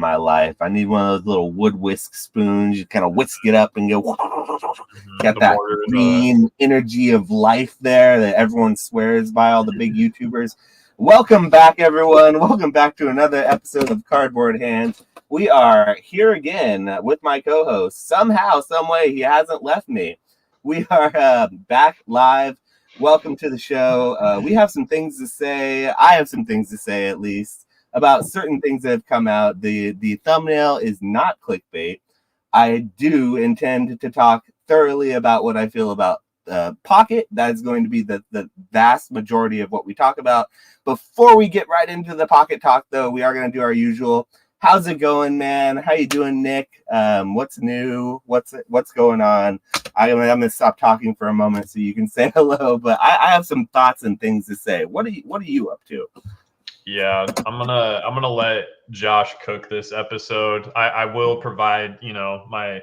my life. I need one of those little wood whisk spoons. You kind of whisk it up and go. Got that green energy of life there that everyone swears by, all the big YouTubers. Welcome back, everyone. Welcome back to another episode of Cardboard Hands. We are here again with my co-host. Somehow, some way, he hasn't left me. We are back live. Welcome to the show. We have some things to say. I have some things to say, at least, about certain things that have come out. The thumbnail is not clickbait. I do intend to talk thoroughly about what I feel about Pocket. That is going to be the vast majority of what we talk about. Before we get right into the Pocket talk, though, we are going to do our usual. How's it going, man? How you doing, Nick? What's new? What's going on? I'm gonna stop talking for a moment so you can say hello. But I have some thoughts and things to say. What are you up to? Yeah, I'm gonna let Josh cook this episode. I will provide my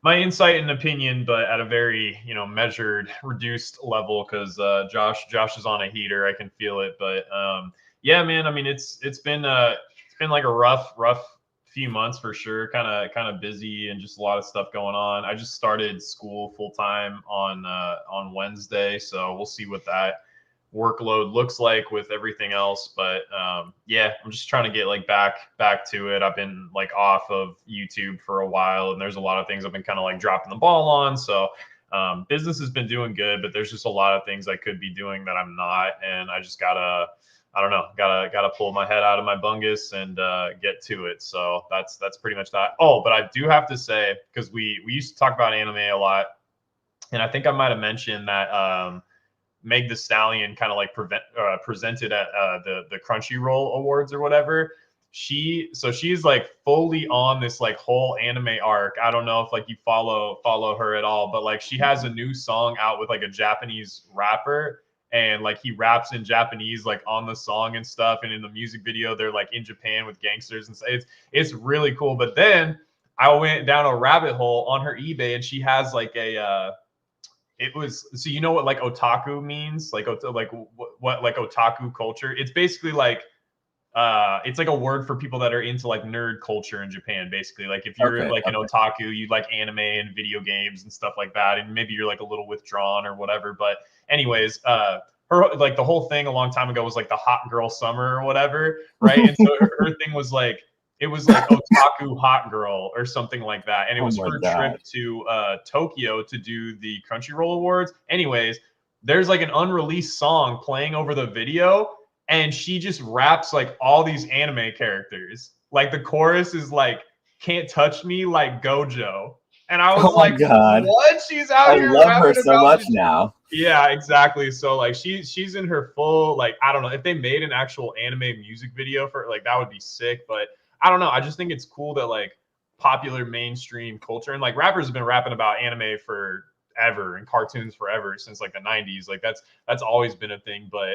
insight and opinion, but at a very measured, reduced level because Josh is on a heater. I can feel it. But yeah, man. I mean, it's been like a rough few months for sure. Kind of busy and just a lot of stuff going on. I just started school full time on Wednesday, so we'll see what that workload looks like with everything else. But yeah, I'm just trying to get like back to it. I've been like off of YouTube for a while, and there's a lot of things I've been kind of like dropping the ball on. So business has been doing good, but there's just a lot of things I could be doing that I'm not, and I just gotta pull my head out of my bungus and get to it. So that's pretty much that. Oh, but I do have to say, because we used to talk about anime a lot, and I think I might have mentioned that Meg the Stallion kind of like presented at the Crunchyroll Awards or whatever. She's like fully on this like whole anime arc. I don't know if like you follow her at all, but like she has a new song out with like a Japanese rapper. And like he raps in Japanese, like on the song and stuff. And in the music video, they're like in Japan with gangsters and stuff. It's really cool. But then I went down a rabbit hole on her eBay, and she has like so you know what like otaku means? Like what like otaku culture? It's basically like it's like a word for people that are into like nerd culture in Japan, basically. Like if you're an otaku, you like anime and video games and stuff like that, and maybe you're like a little withdrawn or whatever. But anyways, her like the whole thing a long time ago was like the hot girl summer or whatever, right? And so her thing was like it was like otaku hot girl or something like that, and it was her trip to Tokyo to do the Crunchyroll Awards. Anyways, there's like an unreleased song playing over the video. And she just raps like all these anime characters. Like the chorus is like, "Can't touch me like Gojo." And I was like, God. "What? She's out here rapping." I love her so much now. Yeah, exactly. So like she's in her full, like, I don't know if they made an actual anime music video for like that would be sick. But I don't know. I just think it's cool that like popular mainstream culture and like rappers have been rapping about anime forever and cartoons forever since like the 90s. Like that's always been a thing. But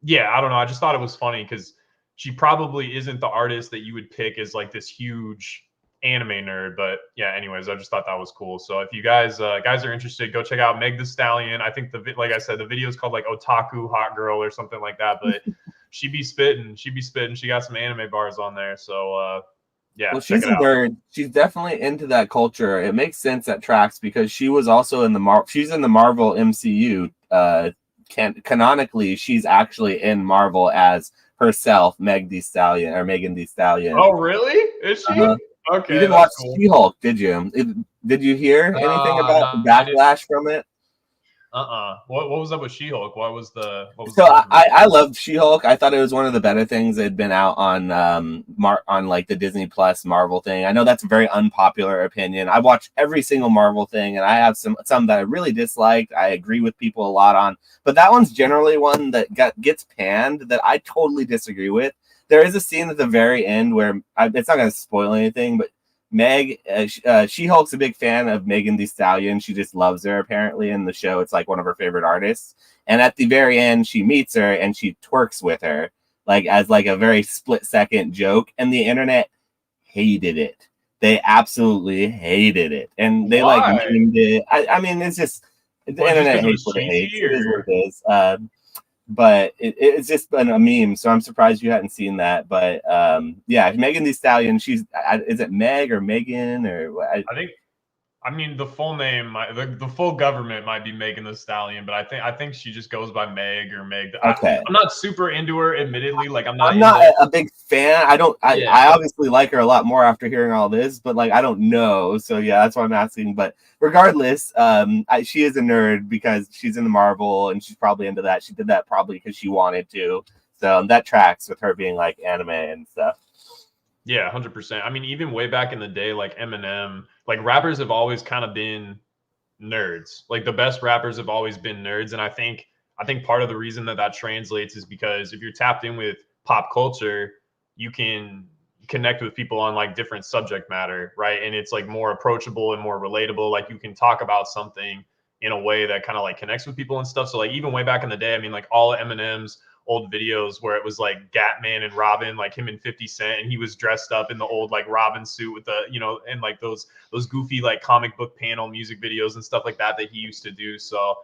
yeah, I don't know. I just thought it was funny because she probably isn't the artist that you would pick as like this huge anime nerd. But yeah, anyways, I just thought that was cool. So if you guys are interested, go check out Meg the Stallion. I think like I said, the video is called like Otaku Hot Girl or something like that. But she be spitting. She got some anime bars on there. So yeah. Well, she's a nerd. She's definitely into that culture. It makes sense that tracks because she was also in she's in the Marvel MCU. Canonically, she's actually in Marvel as herself, Megan Thee Stallion. Oh, really? Is she? Okay. You didn't watch She-Hulk, did you? Did you hear anything about the backlash from it? What was up with She-Hulk? I loved She-Hulk. I thought it was one of the better things that had been out on like the Disney Plus Marvel thing. I know that's a very unpopular opinion. I watched every single Marvel thing, and I have some that I really disliked. I agree with people a lot on, but that one's generally one that gets panned that I totally disagree with. There is a scene at the very end where it's not going to spoil anything, but She-Hulk's a big fan of Megan Thee Stallion. She just loves her apparently in the show. It's like one of her favorite artists. And at the very end, she meets her and she twerks with her, like as like a very split-second joke. And the internet hated it. They absolutely hated it, and they like memed it. I mean, it's just the internet hates what it hates. It is what it is. but it's just been a meme, so I'm surprised you hadn't seen that. But yeah, Megan Thee Stallion, is it Meg or Megan or what? I think. I mean, the full name, the full government might be Megan Thee Stallion, but I think she just goes by Meg or Meg. Okay. I'm not super into her, admittedly. Like I'm I'm not not into. a big fan. I obviously like her a lot more after hearing all this, but like I don't know. So yeah, that's why I'm asking. But regardless, she is a nerd because she's in the Marvel and she's probably into that. She did that probably because she wanted to. So that tracks with her being like anime and stuff. Yeah, 100%. I mean, even way back in the day, like Eminem, like rappers have always kind of been nerds. Like the best rappers have always been nerds, and I think part of the reason that translates is because if you're tapped in with pop culture, you can connect with people on like different subject matter, right? And it's like more approachable and more relatable. Like you can talk about something in a way that kind of like connects with people and stuff. So like even way back in the day, I mean, like all of Eminem's old videos where it was like Gatman and Robin, like him and 50 Cent, and he was dressed up in the old like Robin suit with the, you know, and like those goofy like comic book panel music videos and stuff like that he used to do. So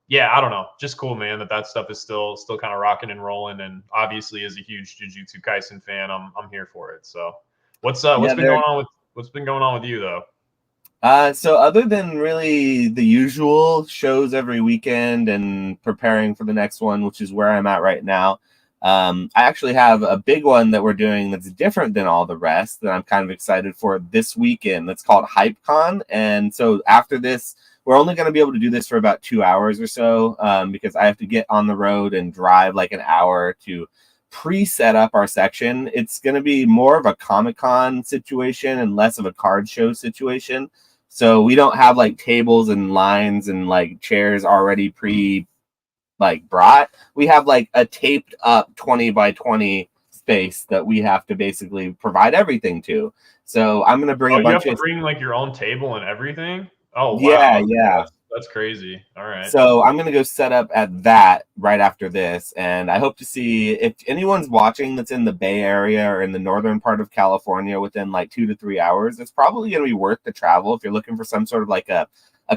yeah, I don't know, just cool, man, that stuff is still kind of rocking and rolling. And obviously as a huge Jujutsu Kaisen fan, I'm here for it. So what's been going on with you though? So other than really the usual shows every weekend and preparing for the next one, which is where I'm at right now, I actually have a big one that we're doing that's different than all the rest that I'm kind of excited for this weekend. That's called HypeCon. And so after this, we're only going to be able to do this for about 2 hours or so because I have to get on the road and drive like an hour to pre-set up our section. It's going to be more of a Comic-Con situation and less of a card show situation. So we don't have like tables and lines and like chairs already brought. We have like a taped up 20 by 20 space that we have to basically provide everything to. So I'm gonna bring Oh, a you bunch have to of bring like your own table and everything? Oh yeah, wow. yeah. That's crazy. All right. So I'm going to go set up at that right after this. And I hope to see if anyone's watching that's in the Bay Area or in the northern part of California within like 2 to 3 hours. It's probably going to be worth the travel if you're looking for some sort of like a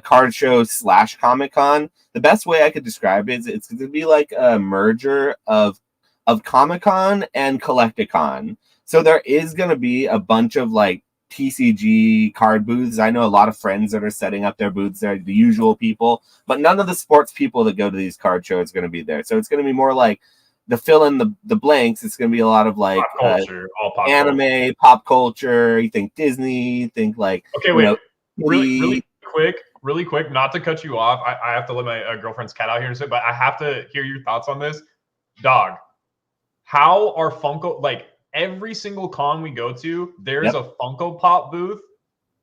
card show / Comic-Con. The best way I could describe it is it's going to be like a merger of Comic-Con and Collecticon. So there is going to be a bunch of like TCG card booths. I know a lot of friends that are setting up their booths there, the usual people, but none of the sports people that go to these card shows are going to be there. So it's going to be more like the fill in the blanks. It's going to be a lot of like pop culture, all pop anime, culture. pop culture. You think Disney, you think like, okay, wait, really quick, not to cut you off. I have to let my girlfriend's cat out here in a second, but I have to hear your thoughts on this. Dog, how are Funko, like every single con we go to, there's a Funko Pop booth.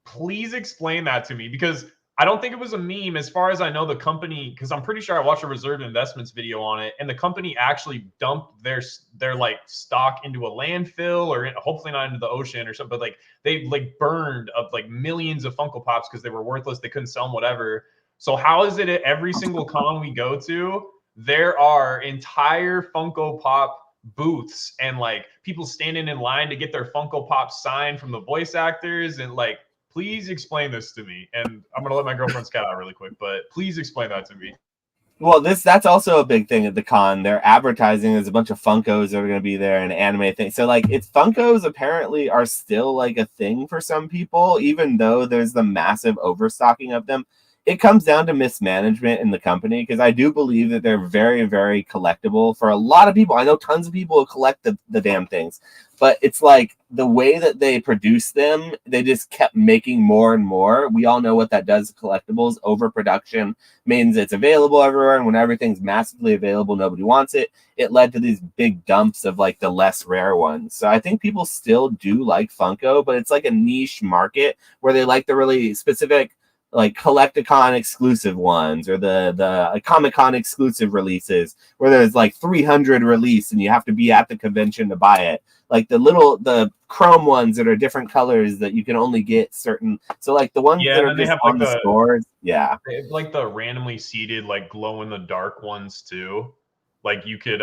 Please explain that to me because I don't think it was a meme. As far as I know, the company, because I'm pretty sure I watched a reserved investments video on it, and the company actually dumped their like stock into a landfill or hopefully not into the ocean or something. But like they like burned up like millions of Funko Pops because they were worthless. They couldn't sell them, whatever. So how is it at every single con we go to, there are entire Funko Pop booths and like people standing in line to get their Funko Pop signed from the voice actors and like, please explain this to me. And I'm going to let my girlfriend's cat out really quick, but please explain that to me. Well, that's also a big thing at the con. They're advertising. There's a bunch of Funkos that are going to be there and anime things. So like, it's Funkos apparently are still like a thing for some people, even though there's the massive overstocking of them. It comes down to mismanagement in the company because I do believe that they're very, very collectible for a lot of people. I know tons of people who collect the damn things, but it's like the way that they produce them, they just kept making more and more. We all know what that does to collectibles. Overproduction means it's available everywhere, and when everything's massively available, nobody wants it. It led to these big dumps of like the less rare ones. So I think people still do like Funko, but it's like a niche market where they like the really specific like Collecticon exclusive ones or the Comic-Con exclusive releases where there's like 300 release and you have to be at the convention to buy it. Like the chrome ones that are different colors that you can only get certain. So like the ones that are just on the stores. Yeah. They have like the randomly seeded, like glow in the dark ones too. Like you could,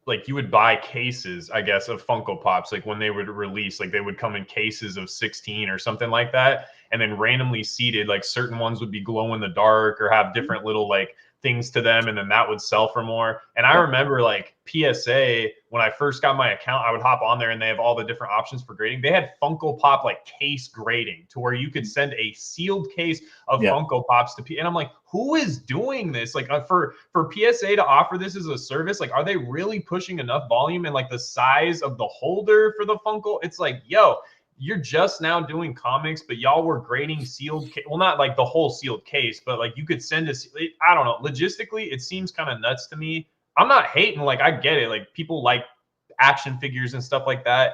like you would buy cases, I guess, of Funko Pops, like when they would release, like they would come in cases of 16 or something like that. And then randomly seeded, like certain ones would be glow in the dark or have different little like things to them, and then that would sell for more. And I remember like PSA, when I first got my account, I would hop on there and they have all the different options for grading. They had Funko Pop like case grading to where you could send a sealed case of Funko Pops to and I'm like, who is doing this? Like for PSA to offer this as a service, like are they really pushing enough volume and like the size of the holder for the Funko? It's like, yo, you're just now doing comics, but y'all were grading sealed well, not like the whole sealed case, but like you could send us, I don't know, logistically it seems kind of nuts to me. I'm not hating, like I get it, like people like action figures and stuff like that,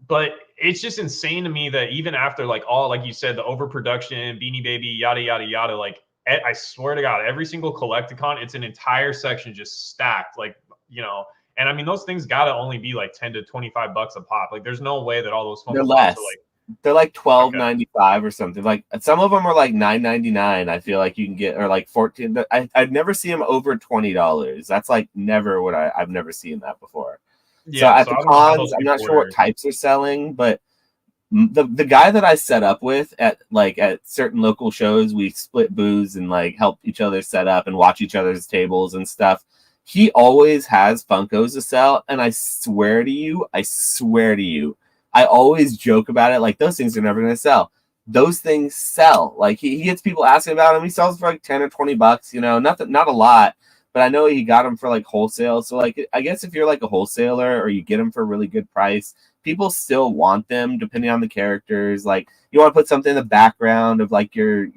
but it's just insane to me that even after like all, like you said, the overproduction, Beanie Baby, yada yada yada, like I swear to God, every single Collecticon, it's an entire section just stacked, like, you know. And I mean, those things gotta only be like $10 to $25 a pop. Like, there's no way that all those Funko Pops are like, they're like $12.95 or something. Like some of them are like $9.99. I feel like you can get, or like $14. I'd never see them over $20. That's like never what I've never seen that before. Yeah, so at the cons, I'm not sure what types are selling, but the guy that I set up with at certain local shows, we split booths and like help each other set up and watch each other's tables and stuff. He always has Funkos to sell, and I swear to you, I always joke about it. Like, those things are never going to sell. Those things sell. Like, he gets people asking about them. He sells for like $10 or $20, you know, not a lot, but I know he got them for like wholesale. So like, I guess if you're like a wholesaler or you get them for a really good price, people still want them depending on the characters. Like, you want to put something in the background of like your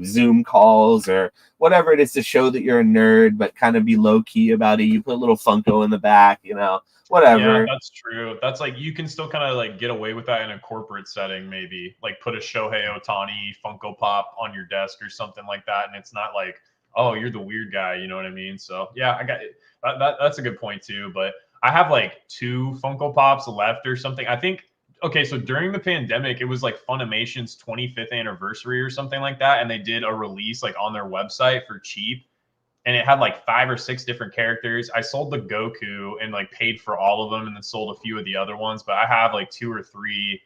Zoom calls or whatever it is to show that you're a nerd, but kind of be low key about it. You put a little Funko in the back, you know, whatever. Yeah, that's true. That's like, you can still kind of like get away with that in a corporate setting, maybe like put a Shohei Ohtani Funko Pop on your desk or something like that. And it's not like, oh, you're the weird guy. You know what I mean? So yeah, I got it. That's a good point too. But I have like 2 Funko Pops left or something. I think, okay, so during the pandemic, it was like Funimation's 25th anniversary or something like that. And they did a release like on their website for cheap. And it had like 5 or 6 different characters. I sold the Goku and like paid for all of them and then sold a few of the other ones. But I have like 2 or 3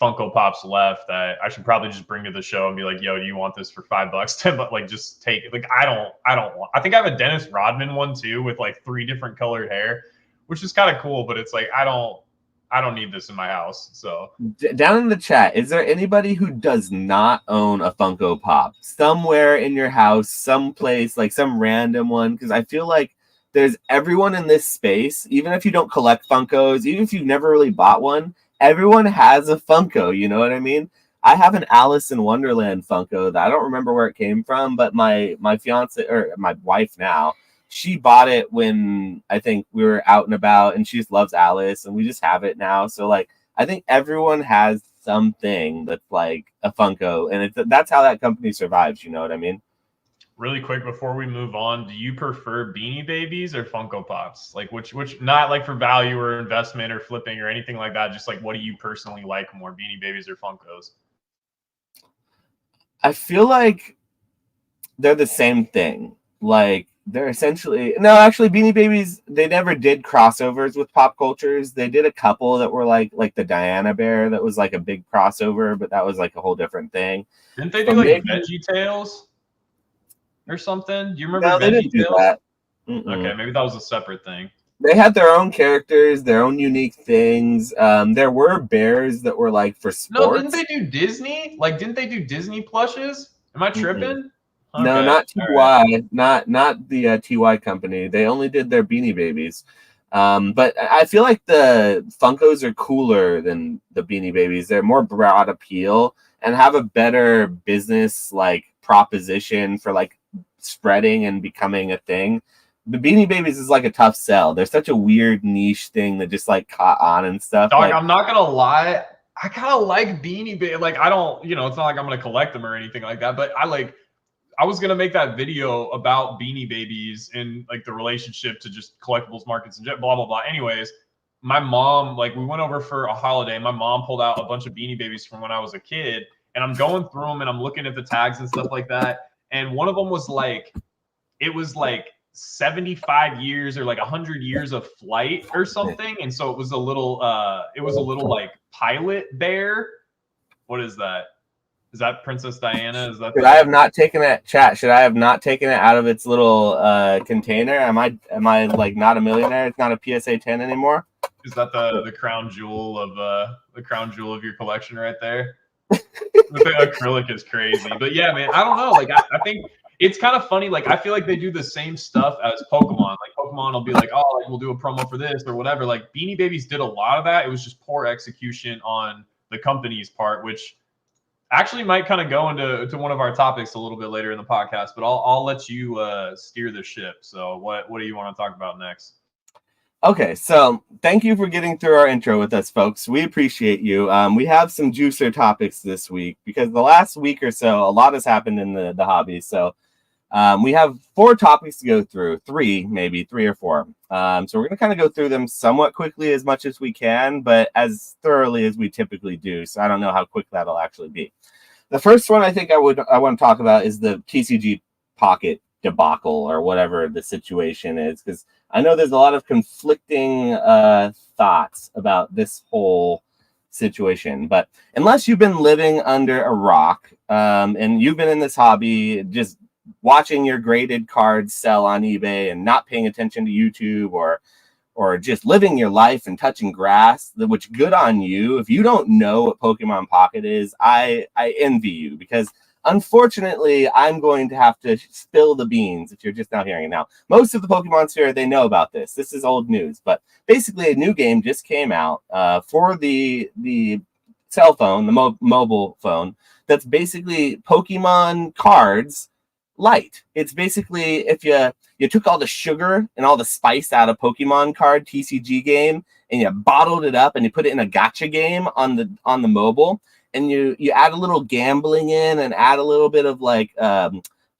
Funko Pops left that I should probably just bring to the show and be like, yo, do you want this for $5, $10? Like, just take it. Like, I don't want, I think I have a Dennis Rodman one too with like 3 different colored hair, which is kind of cool, but it's like, I don't need this in my house. So down in the chat, is there anybody who does not own a Funko Pop somewhere in your house, someplace, like some random one? Because I feel like there's everyone in this space, even if you don't collect Funkos, even if you've never really bought one, everyone has a Funko. You know what I mean? I have an Alice in Wonderland Funko that I don't remember where it came from, but my fiance, or my wife now, she bought it when I think we were out and about, and she just loves Alice, and we just have it now. So like, I think everyone has something that's like a Funko, and that's how that company survives. You know what I mean? Really quick before we move on, do you prefer Beanie Babies or Funko Pops? Like which not like for value or investment or flipping or anything like that. Just like, what do you personally like more, Beanie Babies or Funkos? I feel like they're the same thing. Like, they're essentially, no, actually, Beanie Babies, they never did crossovers with pop cultures. They did a couple that were like the Diana Bear, that was like a big crossover, but that was like a whole different thing. Didn't they do like Veggie Tales or something? Do you remember Veggie Tales? Do that. Okay, maybe that was a separate thing. They had their own characters, their own unique things. There were bears that were like for sports. No, didn't they do Disney? Like, didn't they do Disney plushes? Am I tripping? Okay. No, not TY, right. not the TY company. They only did their Beanie Babies. But I feel like the Funkos are cooler than the Beanie Babies. They're more broad appeal and have a better business like proposition for like spreading and becoming a thing. The Beanie Babies is like a tough sell. They're such a weird niche thing that just like caught on and stuff. Dog, like, I'm not gonna lie, I kind of like Beanie Babies. Like, I don't, it's not like I'm gonna collect them or anything like that, but I was going to make that video about Beanie Babies and like the relationship to just collectibles markets and blah, blah, blah. Anyways, my mom, like, we went over for a holiday. My mom pulled out a bunch of Beanie Babies from when I was a kid, and I'm going through them and I'm looking at the tags and stuff like that. And one of them was like, it was like 75 years or like 100 years of flight or something. And so it was a little like pilot bear. What is that? Is that Princess Diana? Is that I have not taken it, chat? Should I have not taken it out of its little container? Am I like not a millionaire? It's not a PSA 10 anymore. Is that the crown jewel of your collection right there? The acrylic is crazy, but yeah, man, I don't know. Like, I think it's kind of funny. Like, I feel like they do the same stuff as Pokemon. Like, Pokemon will be like, oh, like, we'll do a promo for this or whatever. Like, Beanie Babies did a lot of that. It was just poor execution on the company's part, which actually might kind of go into one of our topics a little bit later in the podcast. But I'll let you steer the ship. So, what do you want to talk about next? Okay, so thank you for getting through our intro with us, folks. We appreciate you. We have some juicer topics this week because the last week or so, a lot has happened in the hobby. So we have 4 topics to go through, 3 or 4. So we're going to kind of go through them somewhat quickly as much as we can, but as thoroughly as we typically do. So I don't know how quick that'll actually be. The first one I think I want to talk about is the TCG Pocket debacle or whatever the situation is, because I know there's a lot of conflicting thoughts about this whole situation. But unless you've been living under a rock and you've been in this hobby just watching your graded cards sell on eBay and not paying attention to YouTube or just living your life and touching grass, which good on you. If you don't know what Pokemon Pocket is, I envy you, because unfortunately, I'm going to have to spill the beans if you're just now hearing it. Now, most of the Pokemon sphere, they know about this. This is old news, but basically a new game just came out for the cell phone, the mobile phone, that's basically Pokemon cards light. It's basically if you took all the sugar and all the spice out of Pokemon card TCG game and you bottled it up and you put it in a gacha game on the mobile, and you add a little gambling in and add a little bit of like a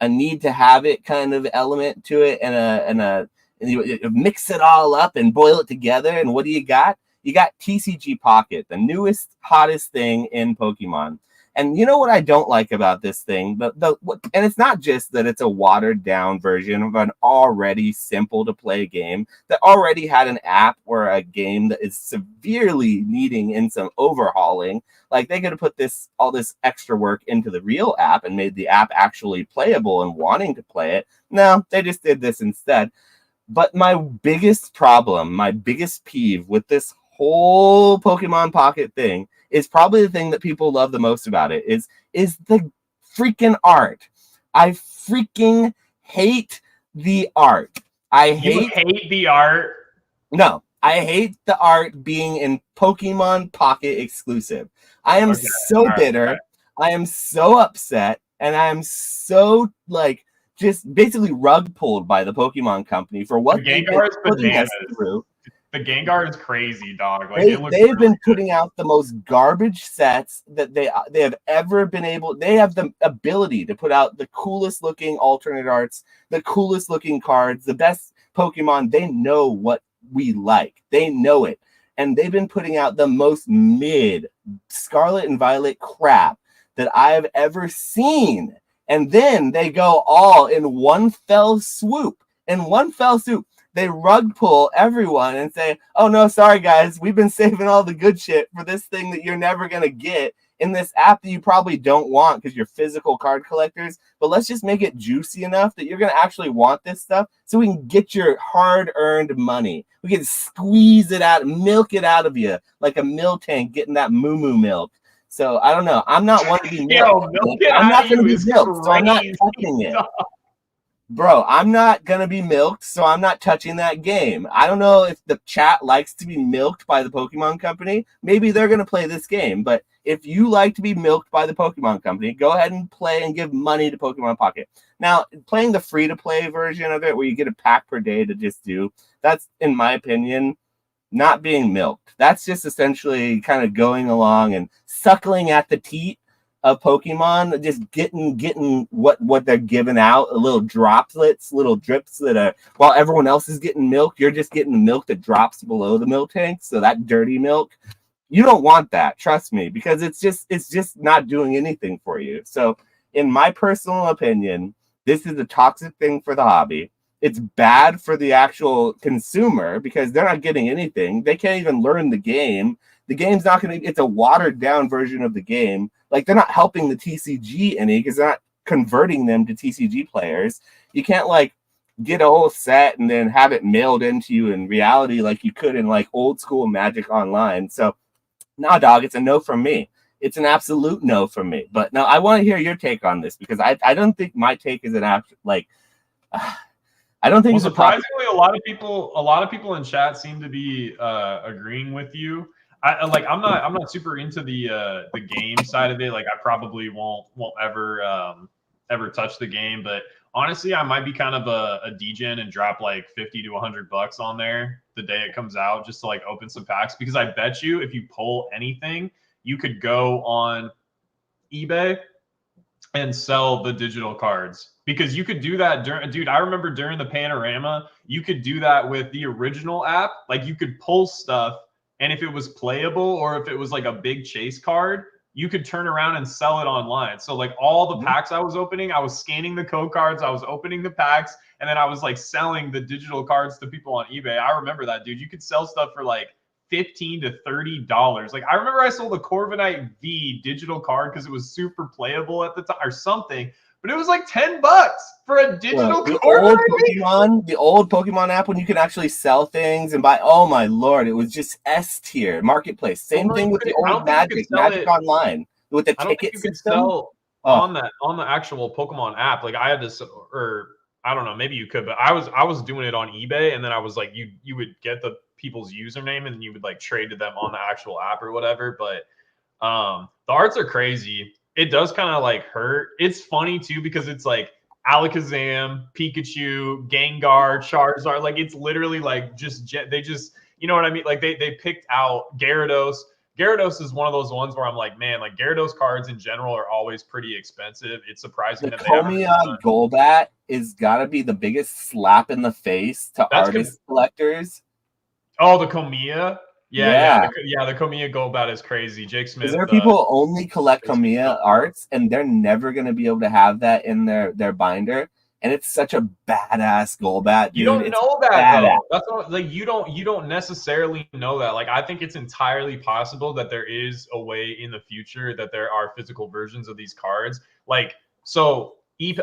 need to have it kind of element to it, and you mix it all up and boil it together, and what do you got? You got TCG Pocket, the newest, hottest thing in Pokemon. And you know what I don't like about this thing? And it's not just that it's a watered down version of an already simple to play game that already had an app or a game that is severely needing in some overhauling. Like, they could have put all this extra work into the real app and made the app actually playable and wanting to play it. No, they just did this instead. But my biggest problem, my biggest peeve with this whole Pokemon Pocket thing is probably the thing that people love the most about it is the freaking art. I freaking hate the art. You hate the art? No, I hate the art being in Pokemon Pocket exclusive. I am so bitter. Right. I am so upset, and I am so like just basically rug pulled by the Pokemon company for what they've been putting us through. The Gengar is crazy, dog. Like, they've been putting out the most garbage sets that they have ever been able. They have the ability to put out the coolest looking alternate arts, the coolest looking cards, the best Pokemon. They know what we like. They know it. And they've been putting out the most mid Scarlet and Violet crap that I've ever seen. And then they go all in one fell swoop. They rug pull everyone and say, oh, no, sorry, guys. We've been saving all the good shit for this thing that you're never going to get in this app that you probably don't want because you're physical card collectors. But let's just make it juicy enough that you're going to actually want this stuff so we can get your hard-earned money. We can squeeze it out, milk it out of you like a milk tank getting that moo-moo milk. So I don't know. I'm not one to be milked. I'm not going to be milked, so I'm not touching it. Bro, I'm not going to be milked, so I'm not touching that game. I don't know if the chat likes to be milked by the Pokemon Company. Maybe they're going to play this game. But if you like to be milked by the Pokemon Company, go ahead and play and give money to Pokemon Pocket. Now, playing the free-to-play version of it where you get a pack per day to just do, that's, in my opinion, not being milked. That's just essentially kind of going along and suckling at the teat of Pokemon, just getting what they're giving out, little droplets, little drips that are, while everyone else is getting milk, you're just getting the milk that drops below the milk tank. So that dirty milk, you don't want that, trust me, because it's just not doing anything for you. So in my personal opinion, this is a toxic thing for the hobby. It's bad for the actual consumer because they're not getting anything. They can't even learn the game. The game's not going to, it's a watered down version of the game. Like, they're not helping the TCG any because they're not converting them to TCG players. You can't like get a whole set and then have it mailed into you in reality like you could in like old school Magic Online. So, nah, dog, it's a no from me. It's an absolute no from me. But no, I want to hear your take on this because I don't think my take is an like. I don't think. Well, surprisingly, a lot of people in chat seem to be agreeing with you. I'm not super into the game side of it. Like, I probably won't ever touch the game. But honestly, I might be kind of a degen and drop like $50 to $100 on there the day it comes out, just to like open some packs. Because I bet you, if you pull anything, you could go on eBay and sell the digital cards, because you could do that dude, I remember during the Panorama, you could do that with the original app. Like, you could pull stuff, and if it was playable or if it was like a big chase card, you could turn around and sell it online. So like all the packs I was opening, I was scanning the code cards, I was opening the packs, and then I was like selling the digital cards to people on eBay. I remember that, dude. You could sell stuff for like $15 to $30. Like, I remember I sold a Corviknight V digital card because it was super playable at the time or something, but it was like $10 for a digital card. The old Pokemon app, when you can actually sell things and buy. Oh my lord, it was just S tier marketplace. Same thing with the old Magic Online with the ticket system. On the actual Pokemon app. Like, I had this, or I don't know, maybe you could, but I was doing it on eBay, and then I was like, you would get the people's username and you would like trade to them on the actual app or whatever. But the arts are crazy. It does kind of like hurt. It's funny too because it's like Alakazam, Pikachu, Gengar, Charizard. Like, it's literally like they just, you know what I mean? Like, they picked out Gyarados. Gyarados is one of those ones where I'm like, man, like Gyarados cards in general are always pretty expensive. It's surprising that they haven't. Golbat is gotta be the biggest slap in the face to artist collectors. Oh, the Komiya? Yeah. The Komiya Golbat is crazy. Jake Smith. There are people who only collect Komiya arts, and they're never going to be able to have that in their binder. And it's such a badass Golbat, dude. You don't know that, though. That's what, like, you don't necessarily know that. Like, I think it's entirely possible that there is a way in the future that there are physical versions of these cards. Like, so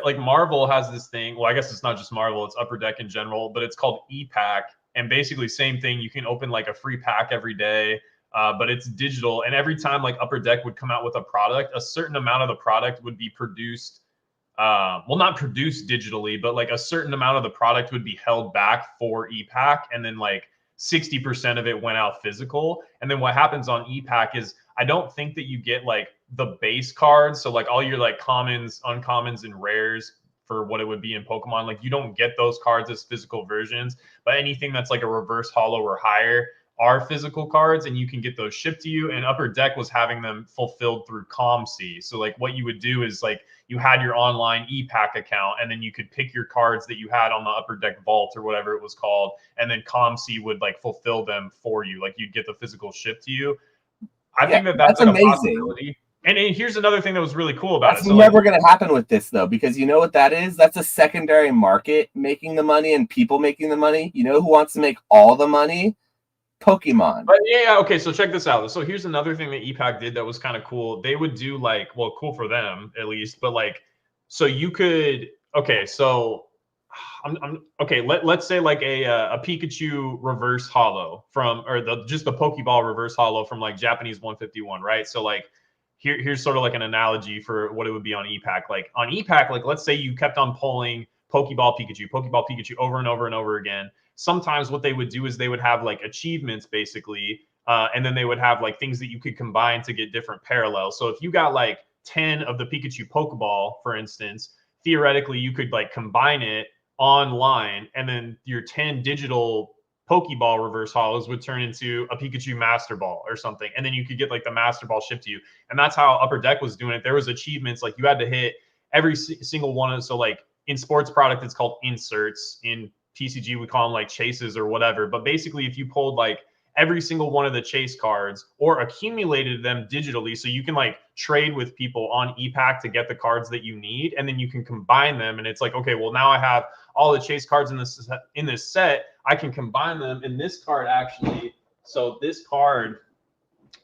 like Marvel has this thing. Well, I guess it's not just Marvel; it's Upper Deck in general, but it's called e-Pack. And basically, same thing. You can open like a free pack every day, but it's digital. And every time like Upper Deck would come out with a product, a certain amount of the product would be produced. Well, not produced digitally, but like a certain amount of the product would be held back for e-Pack. And then like 60% of it went out physical. And then what happens on e-Pack is I don't think that you get like the base cards. So like all your like commons, uncommons, and rares for what it would be in Pokemon. Like, you don't get those cards as physical versions, but anything that's like a reverse holo or higher are physical cards, and you can get those shipped to you. And Upper Deck was having them fulfilled through ComC. So like what you would do is like you had your online e-Pack account, and then you could pick your cards that you had on the Upper Deck Vault or whatever it was called, and then ComC would like fulfill them for you. Like, you'd get the physical shipped to you. I think that's like amazing. A possibility. And here's another thing that was really cool about it. That's never going to happen with this, though, because you know what that is? That's a secondary market making the money and people making the money. You know who wants to make all the money? Pokemon. But yeah, okay, so check this out. So here's another thing that e-Pack did that was kind of cool. They would do like, well, cool for them at least, but like, so you could, okay, so okay, let's say like a Pikachu reverse holo from, or just the Pokeball reverse holo from like Japanese 151, right? So like, here's sort of like an analogy for what it would be on e-Pack. Like on e-Pack, like let's say you kept on pulling Pokeball Pikachu over and over and over again. Sometimes what they would do is they would have like achievements basically, and then they would have like things that you could combine to get different parallels. So if you got like 10 of the Pikachu Pokeball, for instance, theoretically you could like combine it online, and then your 10 digital Pokeball reverse holos would turn into a Pikachu Master Ball or something. And then you could get like the Master Ball shipped to you. And that's how Upper Deck was doing it. There was achievements, like you had to hit every single one of, so like in sports product, it's called inserts. In TCG, we call them like chases or whatever. But basically, if you pulled like every single one of the chase cards or accumulated them digitally, so you can like trade with people on e-Pack to get the cards that you need, and then you can combine them. And it's like, okay, well, now I have all the chase cards in this set. I can combine them in this card actually. So this card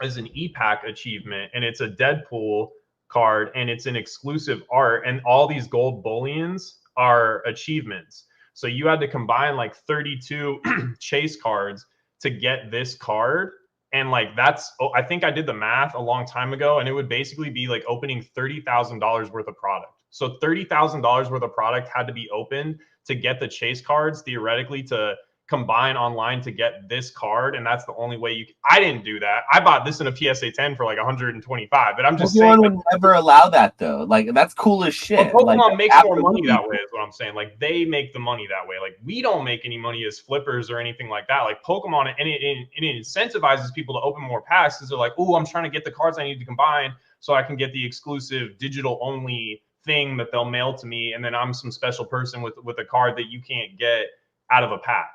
is an e-Pack achievement, and it's a Deadpool card, and it's an exclusive art, and all these gold bullions are achievements. So you had to combine like 32 chase cards to get this card. And like that's, I think I did the math a long time ago, and it would basically be like opening $30,000 worth of product. So $30,000 worth of product had to be opened to get the chase cards, theoretically, to combine online to get this card, and that's the only way you can. I didn't do that. I bought this in a PSA 10 for like 125, but I'm just saying, would never allow that though. Like that's cool as shit. Well, Pokemon like, makes more money that way, is what I'm saying. Like they make the money that way. Like we don't make any money as flippers or anything like that. Like Pokemon, and it incentivizes people to open more packs because they're like, oh, I'm trying to get the cards I need to combine so I can get the exclusive digital only thing that they'll mail to me, and then I'm some special person with a card that you can't get out of a pack.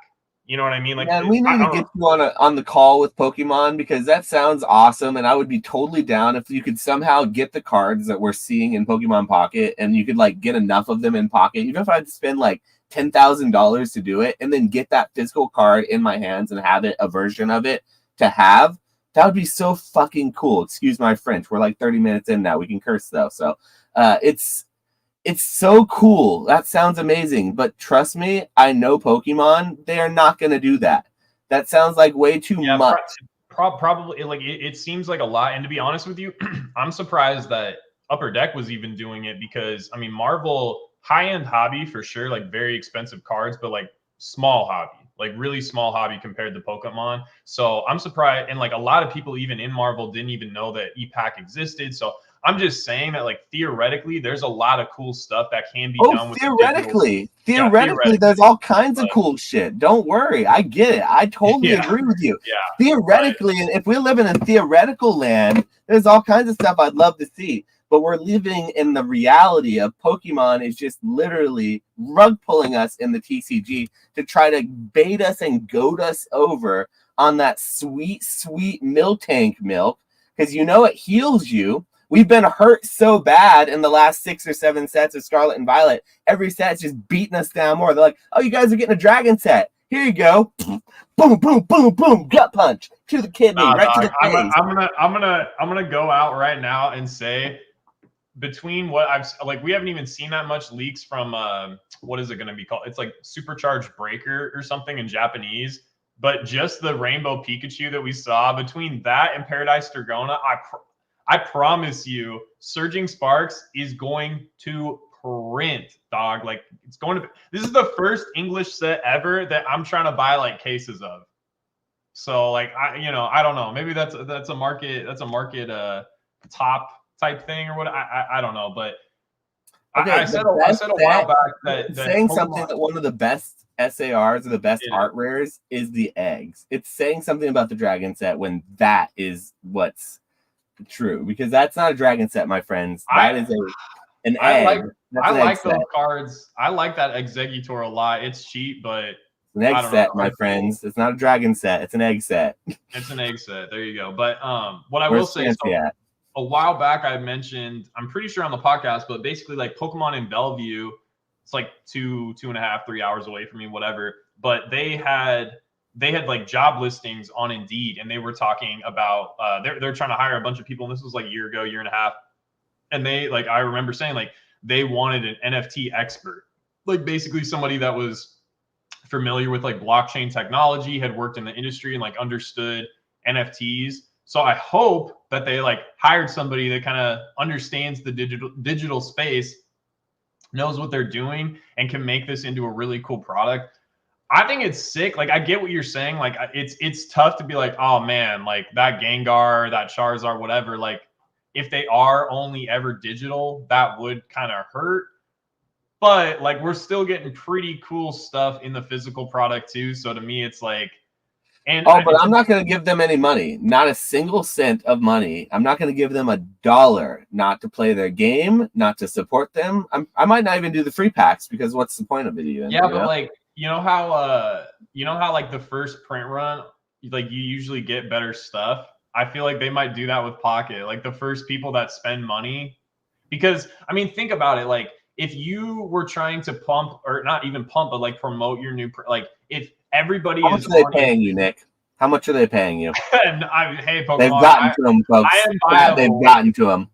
You know what I mean? Like, man, we need to get you on the call with Pokemon, because that sounds awesome, and I would be totally down if you could somehow get the cards that we're seeing in Pokemon Pocket, and you could like get enough of them in Pocket, even if I had to spend like $10,000 to do it, and then get that physical card in my hands and have it, a version of it to have. That would be so fucking cool. Excuse my French. We're like 30 minutes in now. We can curse though, so it's so cool. That sounds amazing. But trust me, I know Pokemon. They are not going to do that. That sounds like way too much. Probably, like it seems like a lot. And to be honest with you, I'm surprised that Upper Deck was even doing it, because I mean, Marvel, high-end hobby for sure, like very expensive cards, but like small hobby, like really small hobby compared to Pokemon. So I'm surprised. And like a lot of people even in Marvel didn't even know that e-pack existed. So I'm just saying that, like, theoretically, there's a lot of cool stuff that can be done with theoretically. Theoretically, there's all kinds of cool shit. Don't worry. I get it. I totally agree with you. Yeah. Theoretically, and if we live in a theoretical land, there's all kinds of stuff I'd love to see. But we're living in the reality of Pokemon is just literally rug pulling us in the TCG to try to bait us and goad us over on that sweet, sweet Miltank milk, because you know it heals you. We've been hurt so bad in the last 6 or 7 sets of Scarlet and Violet. Every set's just beating us down more. They're like, oh, you guys are getting a dragon set. Here you go. Boom, boom, boom, boom. Gut punch to the kidney, to the face. I'm gonna go out right now and say, between what I've like, we haven't even seen that much leaks from what is it going to be called? It's like Supercharged Breaker or something in Japanese. But just the Rainbow Pikachu that we saw, between that and Paradise Dragona, I promise you, Surging Sparks is going to print, dog. Like, it's going to. This is the first English set ever that I'm trying to buy like cases of. So, like, I don't know. Maybe that's a market top type thing or what. I don't know, but okay, I said a while back that saying something that one of the best SARs or the best art rares is the eggs. It's saying something about the dragon set when that is what's true, because that's not a dragon set, my friends. That is an egg. I like those cards. I like that Exeggutor a lot. It's cheap, but it's an egg set, my friends. It's not a dragon set. It's an egg set. It's an egg set. There you go. But what I will say is, a while back I mentioned, I'm pretty sure on the podcast, but basically like Pokemon in Bellevue, it's like 2.5, 3 hours away from me, whatever. But they had like job listings on Indeed, and they were talking about they're trying to hire a bunch of people, and this was like a year ago, year and a half. And they, like, I remember saying like they wanted an NFT expert, like basically somebody that was familiar with like blockchain technology, had worked in the industry and like understood NFTs. So I hope that they like hired somebody that kind of understands the digital space, knows what they're doing, and can make this into a really cool product. I think it's sick. Like, I get what you're saying. Like, it's tough to be like, oh man, like that Gengar, that Charizard, whatever. Like, if they are only ever digital, that would kind of hurt. But like, we're still getting pretty cool stuff in the physical product too. So to me, it's like, but I'm not going to give them any money, not a single cent of money. I'm not going to give them $1, not to play their game, not to support them. I might not even do the free packs, because what's the point of it even? Yeah, but like, you know how like the first print run, like you usually get better stuff. I feel like they might do that with Pocket. Like the first people that spend money, because I mean, think about it. Like if you were trying to pump, or not even pump, but like promote your new, like if everybody How much are they paying you, Nick? How much are they paying you? Hey, Pokemon, they've gotten to them, folks. They've gotten to them.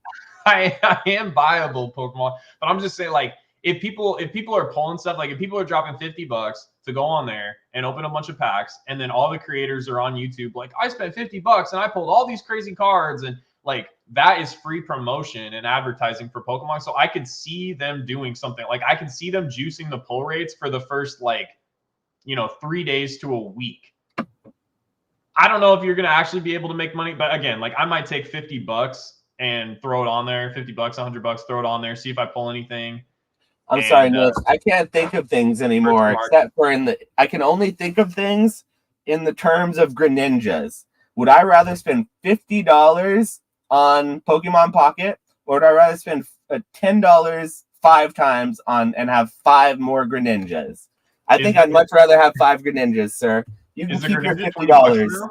I am viable Pokemon, but I'm just saying, like, if people are pulling stuff, like if people are dropping $50 to go on there and open a bunch of packs, and then all the creators are on YouTube like, I spent $50 and I pulled all these crazy cards, and like that is free promotion and advertising for Pokemon. So I could see them doing something, like I could see them juicing the pull rates for the first, like, 3 days to a week. I don't know if you're going to actually be able to make money, but again, like I might take $50 and throw it on there, $50, $100, throw it on there, see if I pull anything. I'm sorry, Nick. I can't think of things anymore, except for I can only think of things in the terms of Greninjas. Would I rather spend $50 on Pokemon Pocket, or would I rather spend $10 5 times on and have 5 more Greninjas? I think I'd much rather have 5 Greninjas, sir. You can keep your $50.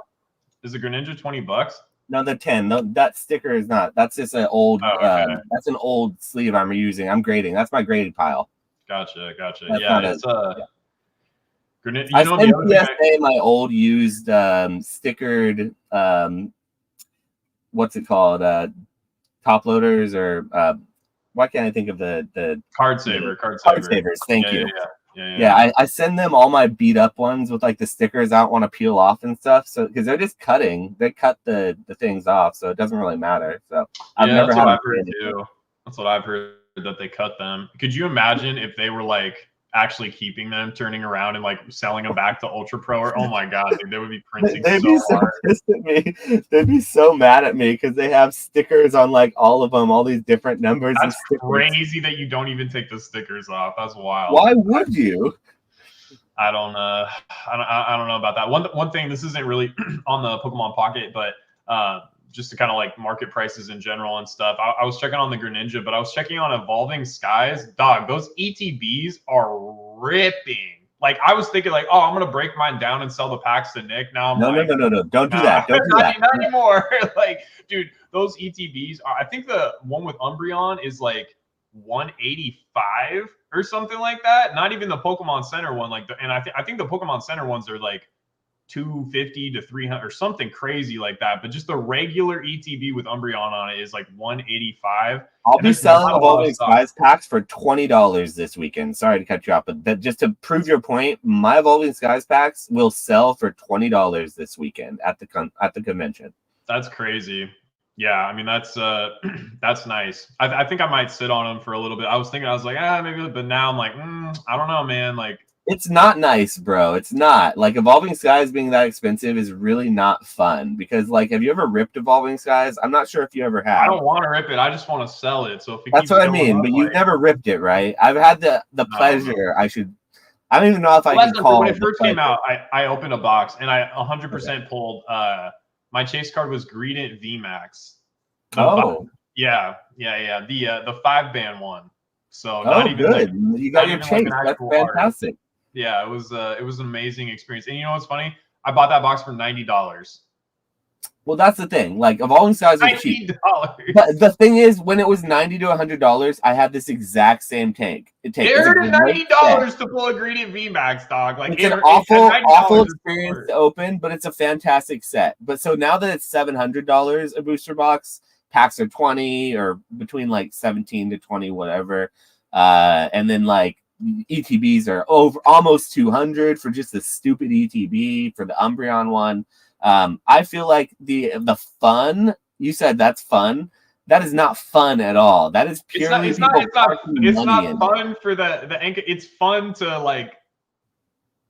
Is the Greninja $20? No, the 10. No, that sticker is not. That's just an old. That's an old sleeve I'm using. I'm grading. That's my graded pile. Gotcha. That's yeah, it's Greninja. I sent PSA my old used stickered. What's it called? Top loaders, or why can't I think of the card savers? Thank you. Yeah, I send them all my beat up ones with like the stickers I don't want to peel off and stuff. So because they're just cutting, they cut the things off, so it doesn't really matter. So I've never had. That's what I've heard, that they cut them. Could you imagine if they were like actually keeping them, turning around and like selling them back to Ultra Pro? Or oh my god, dude, they would be printing They'd be so hard. pissed at me. They'd be so mad at me because they have stickers on like all of them, all these different numbers. That's crazy that you don't even take the stickers off. That's wild. Why would you? I don't know about that. One thing, this isn't really on the Pokemon Pocket, but just to kind of like market prices in general and stuff. I was checking on the Greninja, but I was checking on Evolving Skies. Dog, those ETBs are ripping. Like I was thinking, like, oh, I'm gonna break mine down and sell the packs to Nick. Now I'm no, don't do that. Don't do that. Not anymore. Like, dude, those ETBs are. I think the one with Umbreon is like 185 or something like that. Not even the Pokemon Center one. And I think the Pokemon Center ones are like 250 to 300 or something crazy like that. But just the regular ETB with Umbreon on it is like 185. I'll be selling Evolving Skies packs for $20 this weekend. Sorry to cut you off, but just to prove your point, my Evolving Skies packs will sell for $20 this weekend at the convention. That's crazy. Yeah, I mean that's nice. I think I might sit on them for a little bit. I was like, maybe, but now I'm like, I don't know, man. Like, it's not nice, bro. It's not. Like, Evolving Skies being that expensive is really not fun, because, like, have you ever ripped Evolving Skies? I'm not sure if you ever have. I don't want to rip it. I just want to sell it. So if that's what I mean. But you've never ripped it, right? I've had the pleasure. I don't even know if I can call it. When it first came out, I opened a box and I 100% pulled. My chase card was Greedent VMAX. Yeah. The 5-band one. So not even good. You got your chase. That's fantastic. Art. Yeah, it was an amazing experience. And you know what's funny? I bought that box for $90. Well, that's the thing. Like, Evolving Skies is cheap. But the thing is, when it was $90 to $100, I had this exact same tank. They're $90 to pull a Greedent VMAX, dog. Like, it's an awful experience to open, but it's a fantastic set. But so now that it's $700 a booster box, packs are 20 or between like 17 to 20, whatever. And then like ETBs are over almost 200 for just the stupid ETB for the Umbreon one. I feel like the fun, you said that's fun. That is not fun at all. That is purely it's not fun for the anchor. It's fun to like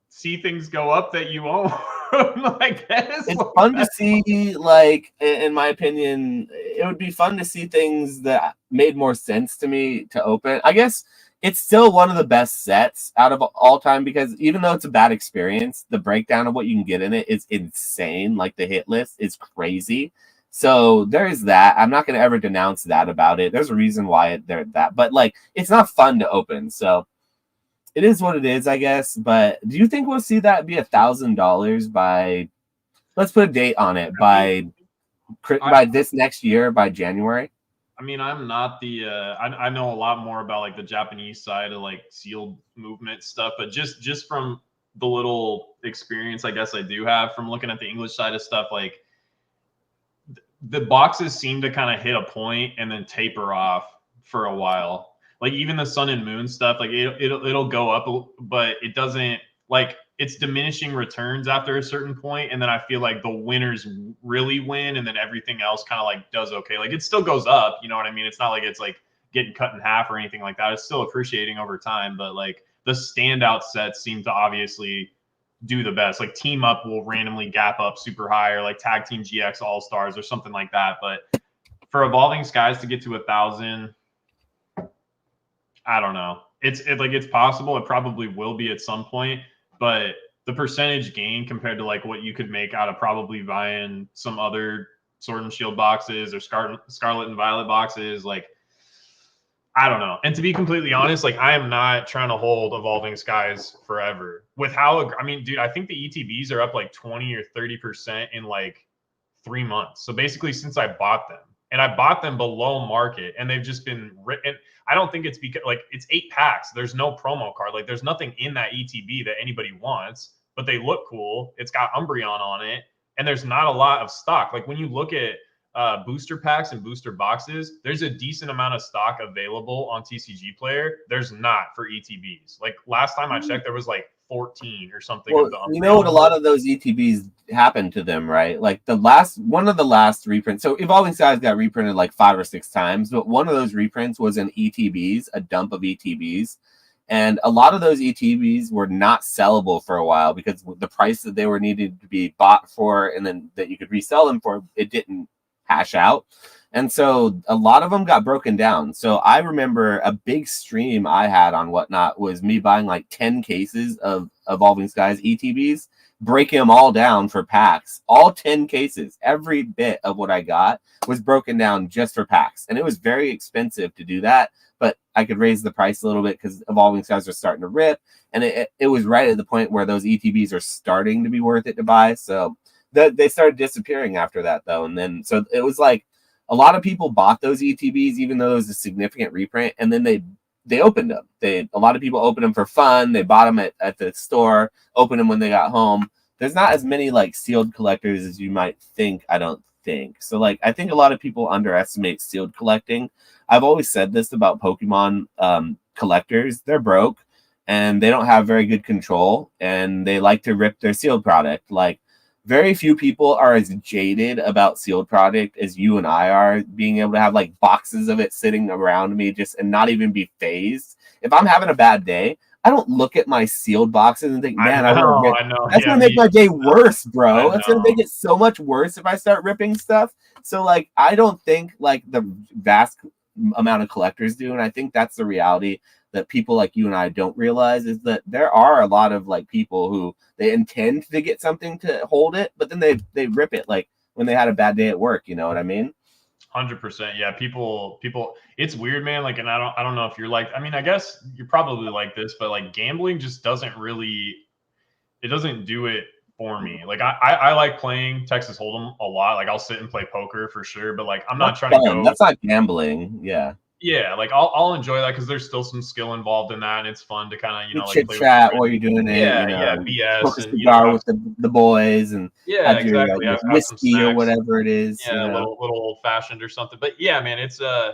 see things go up that you own. Like, it's fun to see, like, in my opinion, it would be fun to see things that made more sense to me to open. I guess it's still one of the best sets out of all time, because even though it's a bad experience, the breakdown of what you can get in it is insane. Like, the hit list is crazy. So there is that. I'm not going to ever denounce that about it. There's a reason why they're that. But, like, it's not fun to open. So it is what it is, I guess. But do you think we'll see that be $1,000 by, let's put a date on it, by this next year, by January? I mean, I'm not the I know a lot more about like the Japanese side of like sealed movement stuff, but just from the little experience I guess I do have from looking at the English side of stuff, like the boxes seem to kind of hit a point and then taper off for a while. Like even the Sun and Moon stuff, like it'll go up, but it doesn't, like, it's diminishing returns after a certain point, and then I feel like the winners really win, and then everything else kind of like does okay. Like it still goes up, you know what I mean? It's not like it's like getting cut in half or anything like that. It's still appreciating over time, but like the standout sets seem to obviously do the best. Like Team Up will randomly gap up super high, or like Tag Team GX All Stars or something like that. But for Evolving Skies to get to 1,000, I don't know. It's possible. It probably will be at some point, but the percentage gain compared to like what you could make out of probably buying some other Sword and Shield boxes or Scarlet and Violet boxes, like, I don't know. And to be completely honest, like I am not trying to hold Evolving Skies forever. With how, I mean, dude, I think the ETBs are up like 20 or 30% in like 3 months. So basically since I bought them, and I bought them below market, and they've just been written. I don't think it's because like it's 8 packs. There's no promo card. Like there's nothing in that ETB that anybody wants, but they look cool. It's got Umbreon on it, and there's not a lot of stock. Like when you look at booster packs and booster boxes, there's a decent amount of stock available on TCG Player. There's not for ETBs. Like last time I checked, there was like 14 or something. Well, you know what? A lot of those ETBs happened to them, right? Like one of the last reprints. So Evolving Skies got reprinted like 5 or 6 times, but one of those reprints was an ETBs, a dump of ETBs. And a lot of those ETBs were not sellable for a while because the price that they were needed to be bought for, and then that you could resell them for, it didn't hash out. And so a lot of them got broken down. So I remember a big stream I had on Whatnot was me buying like 10 cases of Evolving Skies ETBs, breaking them all down for packs. All 10 cases, every bit of what I got was broken down just for packs. And it was very expensive to do that, but I could raise the price a little bit because Evolving Skies are starting to rip. And it was right at the point where those ETBs are starting to be worth it to buy. So they started disappearing after that, though. And then so it was like, a lot of people bought those ETBs, even though it was a significant reprint, and then they opened them. A lot of people opened them for fun. They bought them at the store, opened them when they got home. There's not as many like sealed collectors as you might think, I don't think. So like I think a lot of people underestimate sealed collecting. I've always said this about Pokemon collectors. They're broke and they don't have very good control, and they like to rip their sealed product. Like very few people are as jaded about sealed product as you and I are, being able to have like boxes of it sitting around me just and not even be phased. If I'm having a bad day, I don't look at my sealed boxes and think, man, I know. That's going to make my day worse, bro. That's going to make it so much worse if I start ripping stuff. So like, I don't think like the vast amount of collectors do. And I think that's the reality that people like you and I don't realize, is that there are a lot of like people who they intend to get something to hold it, but then they rip it like when they had a bad day at work. You know what I mean? 100%. Yeah. People, it's weird, man. Like, and I don't know if you're like, I mean, I guess you're probably like this, but like gambling just doesn't do it for me. Like I like playing Texas Hold'em a lot. Like I'll sit and play poker for sure, but like I'm not trying to go. That's not gambling. Yeah. Yeah, like I'll enjoy that because there's still some skill involved in that, and it's fun to kind of like chit chat while you're doing it. Yeah, BS smoke a cigar with the boys, and exactly. Your, whiskey or whatever it is. Yeah, a little old fashioned or something. But yeah, man, it's I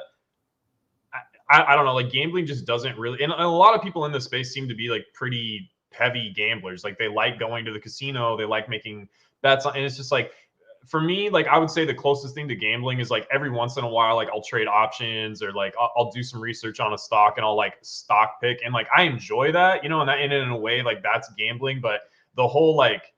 don't know, like gambling just doesn't really, and a lot of people in this space seem to be like pretty heavy gamblers. Like they like going to the casino, they like making bets on, and it's just like, for me, like I would say the closest thing to gambling is like every once in a while, like I'll trade options, or like I'll do some research on a stock and I'll like stock pick, and like I enjoy that, you know, and that in a way like that's gambling, but the whole like,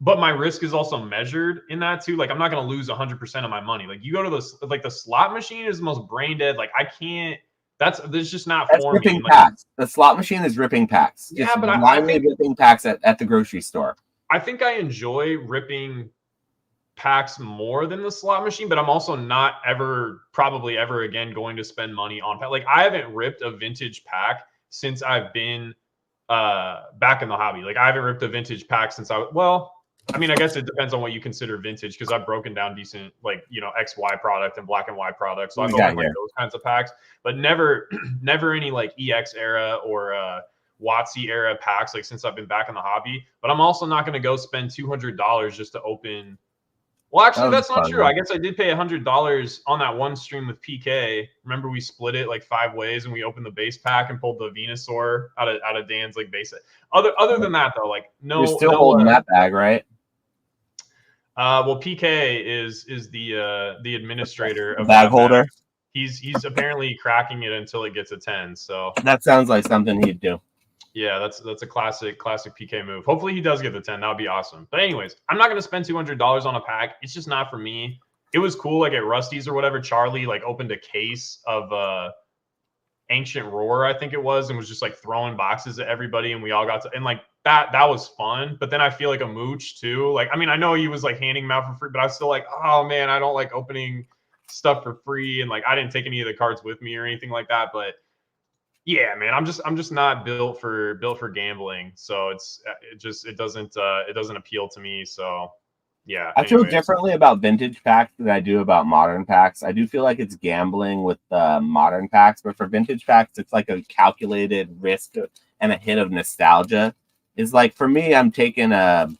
but my risk is also measured in that too. Like I'm not going to lose 100% of my money. Like you go to the slot machine is the most brain dead. Like I can't. That's just not for ripping me. Packs. The slot machine is ripping packs. Yeah, but I think ripping packs at the grocery store. I think I enjoy ripping packs more than the slot machine, but I'm also not probably ever again going to spend money on pack. Like I haven't ripped a vintage pack since I've been back in the hobby. Like I haven't ripped a vintage pack since I mean, I guess it depends on what you consider vintage, because I've broken down decent, like, you know, XY product and black and white products. So I've opened like those kinds of packs, but never any like EX era or WotC era packs, like since I've been back in the hobby. But I'm also not going to go spend $200 just to open Well, actually, that's not true. I guess I did pay $100 on that one stream with PK. Remember, we split it like 5 ways, and we opened the base pack and pulled the Venusaur out of Dan's like base. Other than that, though, like no. You're still holding that bag, right? Well, PK is the administrator of bag holder. He's apparently cracking it until it gets a 10. So that sounds like something he'd do. Yeah, that's a classic PK move. Hopefully he does get the 10. That would be awesome. But anyways, I'm not gonna spend $200 on a pack. It's just not for me. It was cool, like at Rusty's or whatever. Charlie like opened a case of Ancient Roar, I think it was, and was just like throwing boxes at everybody, and we all got to, and like that was fun. But then I feel like a mooch too. Like, I mean, I know he was like handing them out for free, but I was still like, oh man, I don't like opening stuff for free, and like I didn't take any of the cards with me or anything like that. But yeah, man, I'm just not built for gambling, so it doesn't appeal to me. So yeah, I feel differently about vintage packs than I do about modern packs. I do feel like it's gambling with modern packs, but for vintage packs, it's like a calculated risk and a hit of nostalgia. It's like, for me, I'm taking an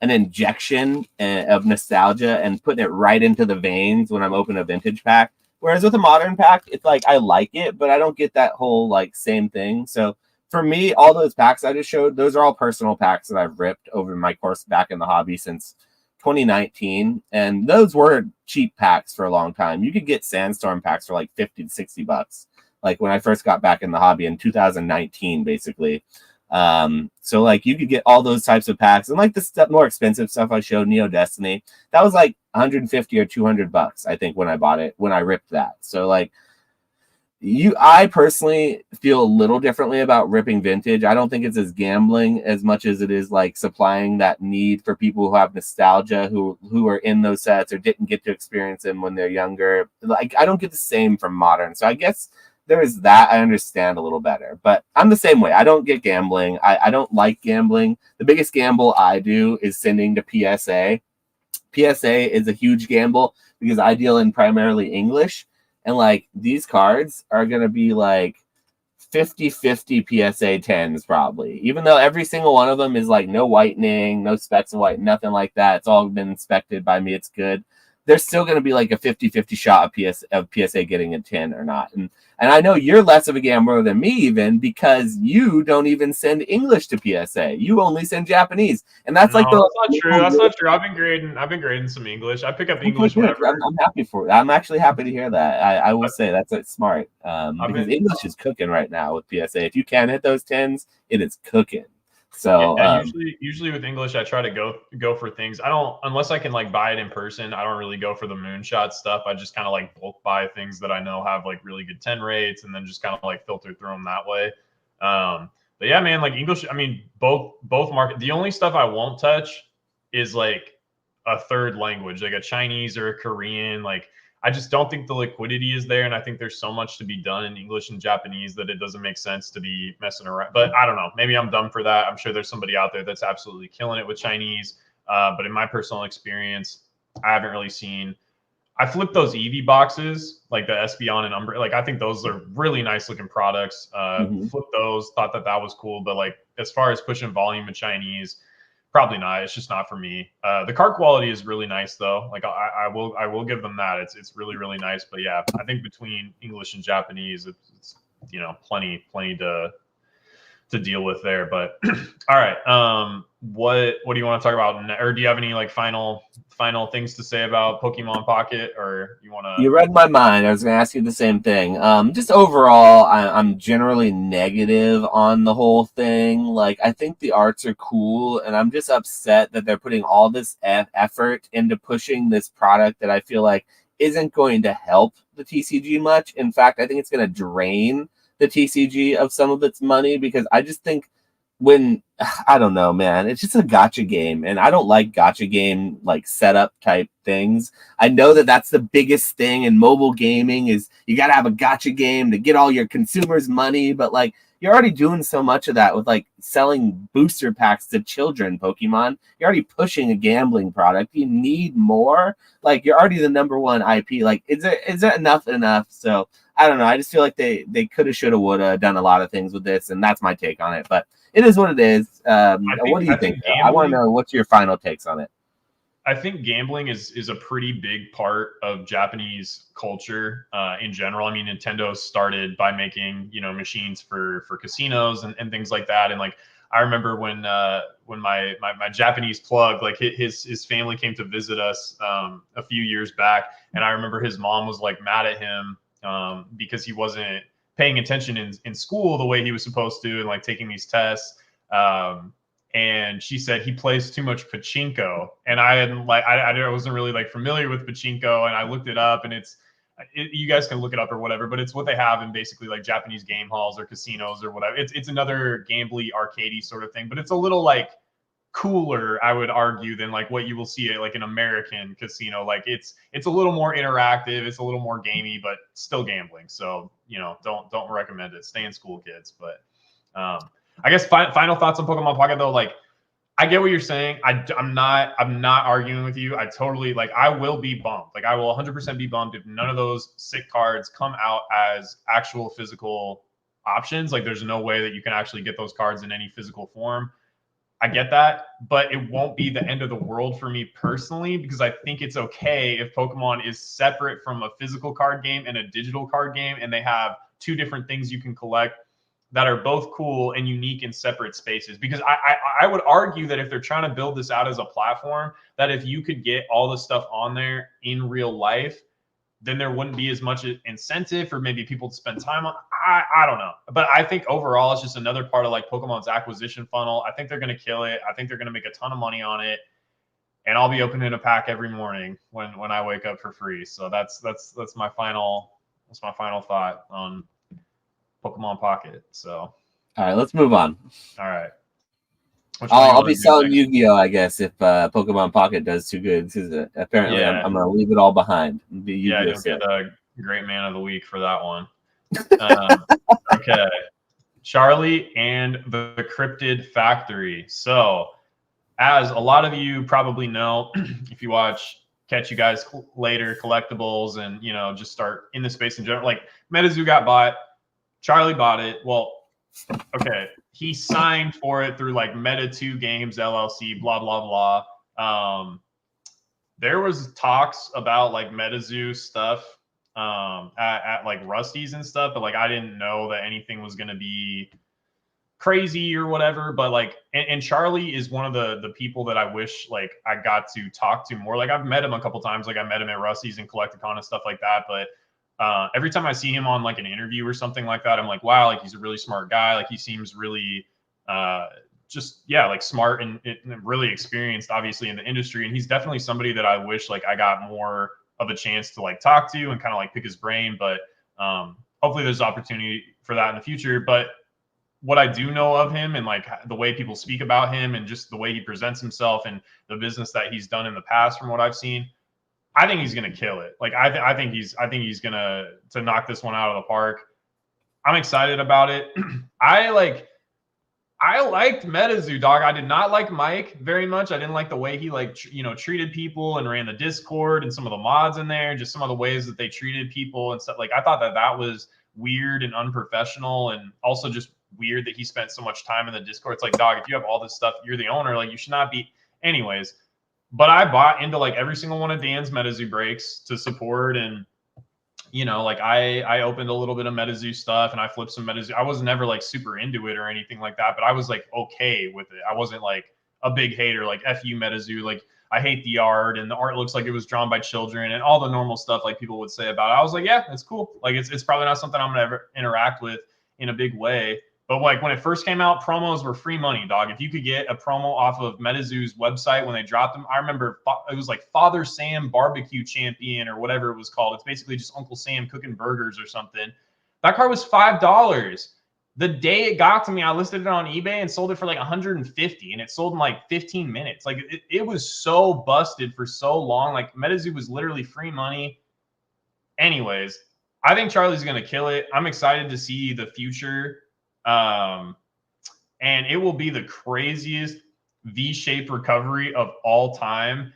injection of nostalgia and putting it right into the veins when I'm opening a vintage pack. Whereas with a modern pack, it's like I like it, but I don't get that whole like same thing. So for me, all those packs I just showed, those are all personal packs that I've ripped over my course back in the hobby since 2019. And those were cheap packs for a long time. You could get Sandstorm packs for like 50 to 60 bucks. Like when I first got back in the hobby in 2019, basically. So like you could get all those types of packs, and like the stuff, more expensive stuff I showed, Neo Destiny, that was like 150 or 200 bucks, I think, when I bought it, when I ripped that. So like I personally feel a little differently about ripping vintage. I don't think it's as gambling as much as it is like supplying that need for people who have nostalgia, who are in those sets or didn't get to experience them when they're younger. Like I don't get the same from modern. So I guess there is that I understand a little better, but I'm the same way. I don't get gambling. I don't like gambling. The biggest gamble I do is sending to PSA. PSA is a huge gamble because I deal in primarily English, and like these cards are going to be like 50-50 PSA 10s probably, even though every single one of them is like no whitening, no specks of white, nothing like that. It's all been inspected by me. It's good. There's still going to be like a 50-50 shot of PSA getting a 10 or not. And I know you're less of a gambler than me, even, because you don't even send English to PSA. You only send Japanese. And that's like that's not true. That's not true. I've been grading some English. I pick up English whenever. I'm happy for it. I'm actually happy to hear that. I will say that's like, smart. Because English is cooking right now with PSA. If you can hit those 10s, it is cooking. So yeah, usually with English, I try to go for things. I don't, unless I can like buy it in person, I don't really go for the moonshot stuff. I just kind of like bulk buy things that I know have like really good 10 rates, and then just kind of like filter through them that way. But yeah, man, like English, I mean, both market. The only stuff I won't touch is like a third language, like a Chinese or a Korean. Like I just don't think the liquidity is there, and I think there's so much to be done in English and Japanese that it doesn't make sense to be messing around. But I don't know. Maybe I'm dumb for that. I'm sure there's somebody out there that's absolutely killing it with Chinese. But in my personal experience, I haven't really seen. I flipped those Eevee boxes, like the Espeon and Umbra. Like I think those are really nice looking products. Flipped those, thought that was cool. But like as far as pushing volume in Chinese, probably not. It's just not for me. The card quality is really nice though. Like I will give them that. It's really, really nice. But yeah, I think between English and Japanese, it's plenty to deal with there. But all right. What do you want to talk about? Or do you have any like final things to say about Pokemon Pocket, or you want to? You read my mind. I was going to ask you the same thing. Just overall, I'm generally negative on the whole thing. Like, I think the arts are cool, and I'm just upset that they're putting all this effort into pushing this product that I feel like isn't going to help the TCG much. In fact, I think it's going to drain the TCG of some of its money, because I just think I don't know, man, it's just a gacha game, and I don't like gacha game like setup type things. I know that that's the biggest thing in mobile gaming is you got to have a gacha game to get all your consumers' money, but like you're already doing so much of that with like selling booster packs to children. Pokemon, you're already pushing a gambling product. You need more. Like you're already the number one IP. Like is that enough? So I don't know. I just feel like they coulda, shoulda, woulda done a lot of things with this, and that's my take on it. But it is what it is. What do you think? I want to know what's your final takes on it. I think gambling is a pretty big part of Japanese culture in general. I mean, Nintendo started by making, you know, machines for casinos and things like that. And like I remember when my Japanese plug, like his family came to visit us a few years back, and I remember his mom was like mad at him because he wasn't paying attention in school the way he was supposed to, and like taking these tests. And she said he plays too much pachinko, and I hadn't like I wasn't really like familiar with pachinko, and I looked it up, and you guys can look it up or whatever, but it's what they have in basically like Japanese game halls or casinos or whatever. It's another gambly arcadey sort of thing, but it's a little like cooler, I would argue, than like what you will see at like an American casino. Like it's a little more interactive, it's a little more gamey, but still gambling. So, you know, don't recommend it. Stay in school, kids. But I guess final thoughts on Pokemon Pocket though. Like, I get what you're saying. I'm not arguing with you. I totally like. I will be bummed. Like, I will 100% be bummed if none of those sick cards come out as actual physical options. Like, there's no way that you can actually get those cards in any physical form. I get that, but it won't be the end of the world for me personally, because I think it's okay if Pokemon is separate from a physical card game and a digital card game, and they have two different things you can collect that are both cool and unique in separate spaces. Because I would argue that if they're trying to build this out as a platform, that if you could get all the stuff on there in real life, then there wouldn't be as much incentive for maybe people to spend time on. I don't know. But I think overall, it's just another part of like Pokemon's acquisition funnel. I think they're going to kill it. I think they're going to make a ton of money on it. And I'll be opening a pack every morning when I wake up for free. So that's my final thought on Pokemon Pocket. So, all right, let's move on. All right. I'll be selling Yu-Gi-Oh, I guess, if Pokemon Pocket does too good. Because apparently I'm going to leave it all behind. Yeah, you'll get a great man of the week for that one. Okay. Charlie and the Cryptid Factory. So, as a lot of you probably know, if you catch you guys later, Collectibles, and, you know, just start in the space in general, like Metazoo got bought. Charlie bought it. Well, okay, he signed for it through like Meta2 Games LLC, blah blah blah. There was talks about like Metazoo stuff at like Rusty's and stuff, but like I didn't know that anything was gonna be crazy or whatever. But like, and Charlie is one of the people that I wish like I got to talk to more. Like I've met him a couple times. Like I met him at Rusty's and Collecticon and stuff like that, but every time I see him on like an interview or something like that, I'm like, wow, like he's a really smart guy. Like he seems really like smart and really experienced, obviously, in the industry. And he's definitely somebody that I wish like I got more of a chance to like talk to and kind of like pick his brain. But hopefully there's opportunity for that in the future. But what I do know of him and like the way people speak about him and just the way he presents himself and the business that he's done in the past, from what I've seen, I think he's going to kill it. Like I think he's going to knock this one out of the park. I'm excited about it. I liked Metazoo, dog. I did not like Mike very much. I didn't like the way he treated people and ran the Discord and some of the mods in there, and just some of the ways that they treated people and stuff. Like I thought that was weird and unprofessional, and also just weird that he spent so much time in the Discord. It's like, dog, if you have all this stuff, you're the owner. Like you should not be. Anyways. But I bought into like every single one of Dan's Metazoo breaks to support, and you know, like I opened a little bit of Metazoo stuff and I flipped some Metazoo. I was never like super into it or anything like that, but I was like okay with it. I wasn't like a big hater, like F you Metazoo, like I hate the art and the art looks like it was drawn by children and all the normal stuff like people would say about it. I was like, yeah, it's cool. Like it's probably not something I'm gonna ever interact with in a big way. But like when it first came out, promos were free money, dog. If you could get a promo off of Metazoo's website when they dropped them, I remember it was like Father Sam Barbecue Champion or whatever it was called. It's basically just Uncle Sam cooking burgers or something. That card was $5. The day it got to me, I listed it on eBay and sold it for like $150, and it sold in like 15 minutes. Like it was so busted for so long. Like Metazoo was literally free money. Anyways, I think Charlie's gonna kill it. I'm excited to see the future. And it will be the craziest V-shaped recovery of all time.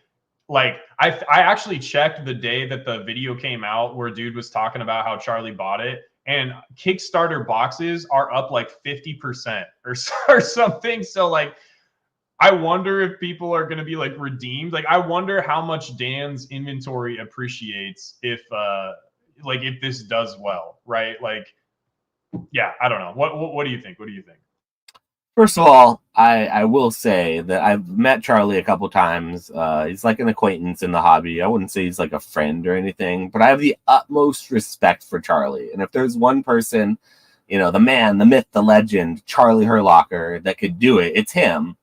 Like I actually checked the day that the video came out where dude was talking about how Charlie bought it, and Kickstarter boxes are up like 50% or something. So like I wonder if people are going to be like redeemed. Like, I wonder how much Dan's inventory appreciates if this does well, right? Like, yeah, I don't know. What do you think? What do you think? First of all, I will say that I've met Charlie a couple times. He's like an acquaintance in the hobby. I wouldn't say he's like a friend or anything, but I have the utmost respect for Charlie. And if there's one person, the man, the myth, the legend, Charlie Hurlocker, that could do it, it's him.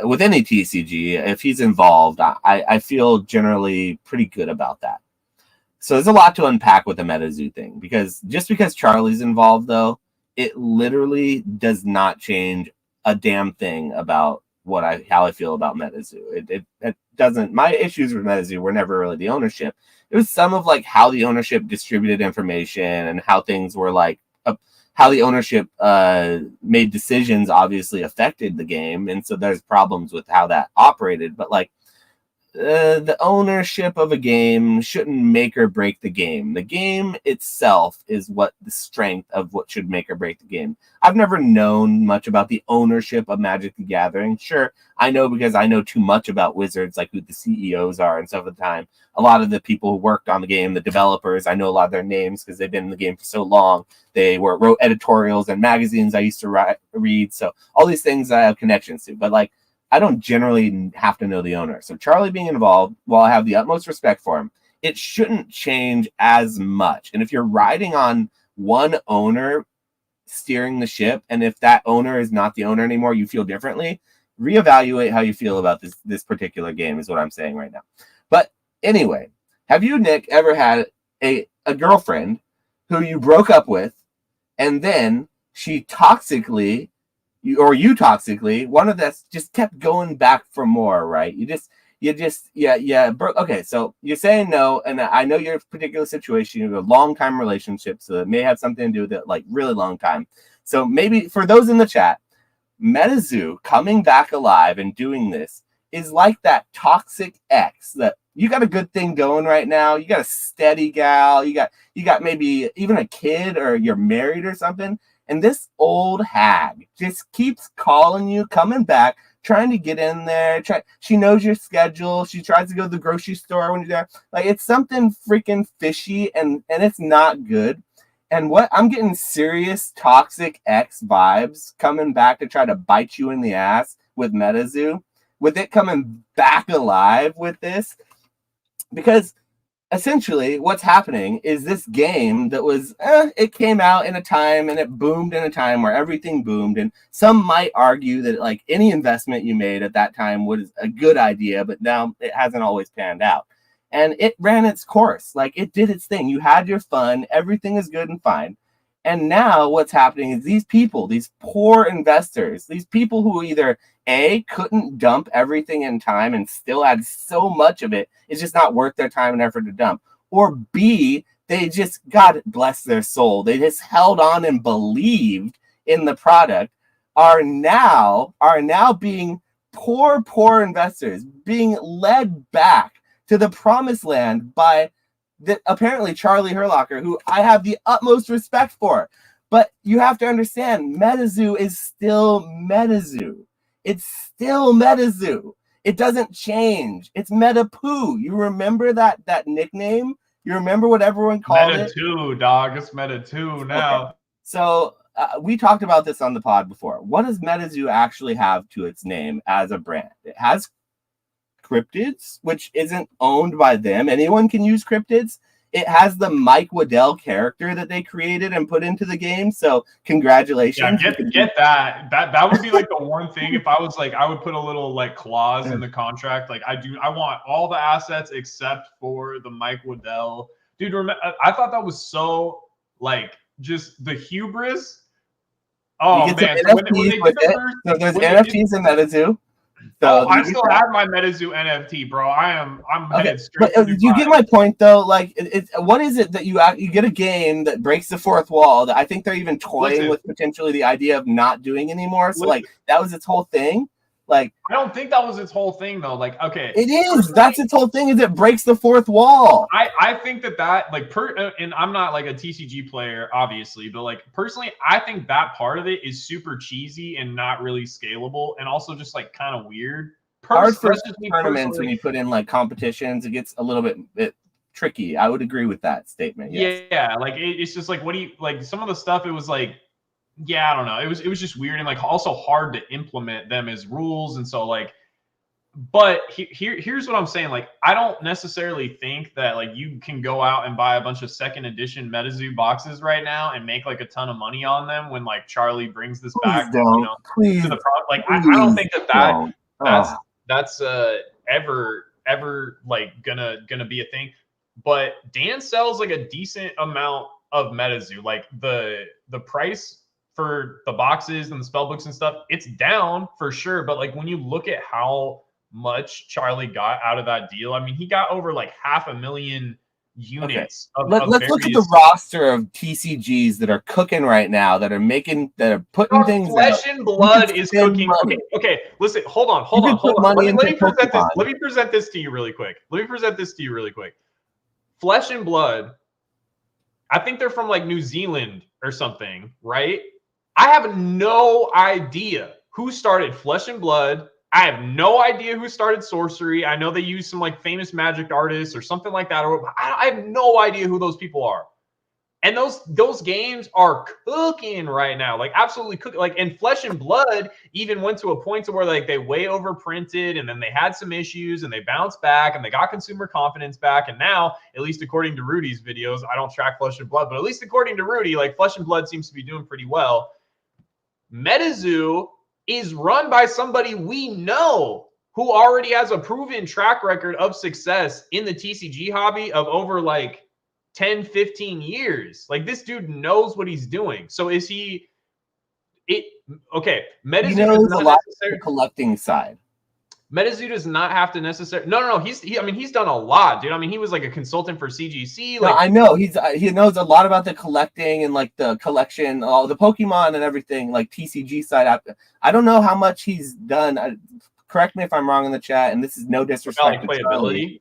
With any TCG, if he's involved, I feel generally pretty good about that. So there's a lot to unpack with the Metazoo thing, because just because Charlie's involved, though, it literally does not change a damn thing about how I feel about Metazoo. It doesn't. My issues with Metazoo were never really the ownership. It was some of like how the ownership distributed information and how things were like how the ownership made decisions obviously affected the game, and so there's problems with how that operated. But like the ownership of a game shouldn't make or break the game. The game itself is what the strength of what should make or break the game. I've never known much about the ownership of Magic the Gathering. Sure, I know because I know too much about Wizards, like who the CEOs are and stuff at the time. A lot of the people who worked on the game, the developers, I know a lot of their names because they've been in the game for so long. They wrote editorials and magazines I used to read. So all these things I have connections to. But like, I don't generally have to know the owner. So Charlie being involved, while I have the utmost respect for him, it shouldn't change as much. And if you're riding on one owner steering the ship, and if that owner is not the owner anymore, you feel differently, reevaluate how you feel about this particular game is what I'm saying right now. But anyway, have you, Nick, ever had a girlfriend who you broke up with, and then she toxically, you toxically, one of us just kept going back for more, right? Okay, so you're saying no, and I know your particular situation, you have a long-time relationship, so it may have something to do with it, like really long time. So maybe for those in the chat, Metazoo coming back alive and doing this is like that toxic ex that you got a good thing going right now, you got a steady gal, you got maybe even a kid, or you're married or something, and this old hag just keeps calling you, coming back, trying to get in there. She knows your schedule. She tries to go to the grocery store when you're there. Like, it's something freaking fishy, and it's not good. And what I'm getting serious toxic ex vibes coming back to try to bite you in the ass with Metazoo, with it coming back alive with this, because essentially what's happening is this game that was, it came out in a time and it boomed in a time where everything boomed. And some might argue that like any investment you made at that time was a good idea, but now it hasn't always panned out. And it ran its course. Like, it did its thing. You had your fun. Everything is good and fine. And now what's happening is these people, these poor investors, these people who either A, couldn't dump everything in time and still had so much of it, it's just not worth their time and effort to dump. Or B, they just, God bless their soul, they just held on and believed in the product, are now being poor investors, being led back to the promised land by apparently Charlie Hurlocker, who I have the utmost respect for. But you have to understand, Metazoo is still Metazoo. It's still Metazoo. It doesn't change. It's Metapoo. You remember that nickname? You remember what everyone called it? Meta2, dog. It's Meta2 now. Okay. So we talked about this on the pod before. What does Metazoo actually have to its name as a brand? It has cryptids, which isn't owned by them. Anyone can use cryptids. It has the Mike Waddell character that they created and put into the game. So congratulations. Yeah, get that. That would be like the one thing. If I was like, I would put a little like clause in the contract. Like, I want all the assets except for the Mike Waddell. Dude, I thought that was so like just the hubris. Oh man. So there's NFTs in Metazoo. So I still have my Metazoo NFT, bro. I'm headed straight. But you get my point, though. Like, what is it that you get a game that breaks the fourth wall? That I think they're even toying with potentially the idea of not doing anymore. So like, that was its whole thing. Like, I don't think that was its whole thing though. Like, okay, it is. That's its whole thing. Is it breaks the fourth wall. I think that like and I'm not like a TCG player, obviously, but like personally, I think that part of it is super cheesy and not really scalable, and also just like kind of weird. Hard for tournaments when you put in like competitions, it gets a little bit tricky. I would agree with that statement. Yes. Yeah, like it's just like, what do you like? Some of the stuff, it was like, yeah, I don't know. It was just weird and like also hard to implement them as rules, and so like. But here's what I'm saying. Like, I don't necessarily think that like you can go out and buy a bunch of second edition Metazoo boxes right now and make like a ton of money on them when like Charlie brings this back, to the product. Like, I don't think that's ever like gonna be a thing. But Dan sells like a decent amount of Metazoo. Like the price for the boxes and the spell books and stuff, it's down for sure. But like when you look at how much Charlie got out of that deal, I mean, he got over like 500,000 units. Okay. Let's look at the roster of TCGs that are cooking right now, that are putting things Flesh and Blood is cooking. Okay, listen, hold on. Let me present this to you really quick. Flesh and Blood, I think they're from like New Zealand or something, right? I have no idea who started Flesh and Blood. I have no idea who started Sorcery. I know they use some like famous magic artists or something like that. I have no idea who those people are. And those games are cooking right now, like absolutely cooking. Like, and Flesh and Blood even went to a point to where like they way overprinted, and then they had some issues, and they bounced back, and they got consumer confidence back. And now, at least according to Rudy's videos, I don't track Flesh and Blood, but at least according to Rudy, like Flesh and Blood seems to be doing pretty well. Metazoo is run by somebody we know who already has a proven track record of success in the TCG hobby of over like 10, 15 years. Like, this dude knows what he's doing. So is he okay, Metazoo knows a lot of the collecting side. Metazoo does not have to necessarily. No. He's done a lot, dude. I mean, he was like a consultant for CGC. Like, no, I know he knows a lot about the collecting and like the collection, all the Pokemon and everything, like TCG side. I don't know how much he's done. Correct me if I'm wrong in the chat, and this is no disrespect to Charlie.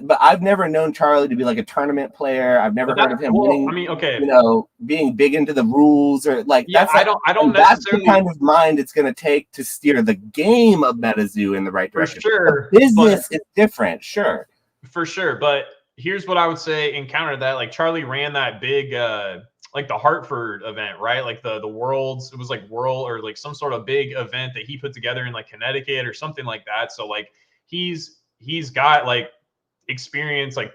But I've never known Charlie to be like a tournament player. I've never heard of him winning. I mean, okay, being big into the rules or like I don't necessarily. That's the kind of mind it's going to take to steer the game of Metazoo in the right direction. For sure, the business is different, sure. For sure, but here's what I would say in counter to that. Like, Charlie ran that big, like the Hartford event, right? Like the Worlds. It was like World or like some sort of big event that he put together in like Connecticut or something like that. So like he's got like experience, like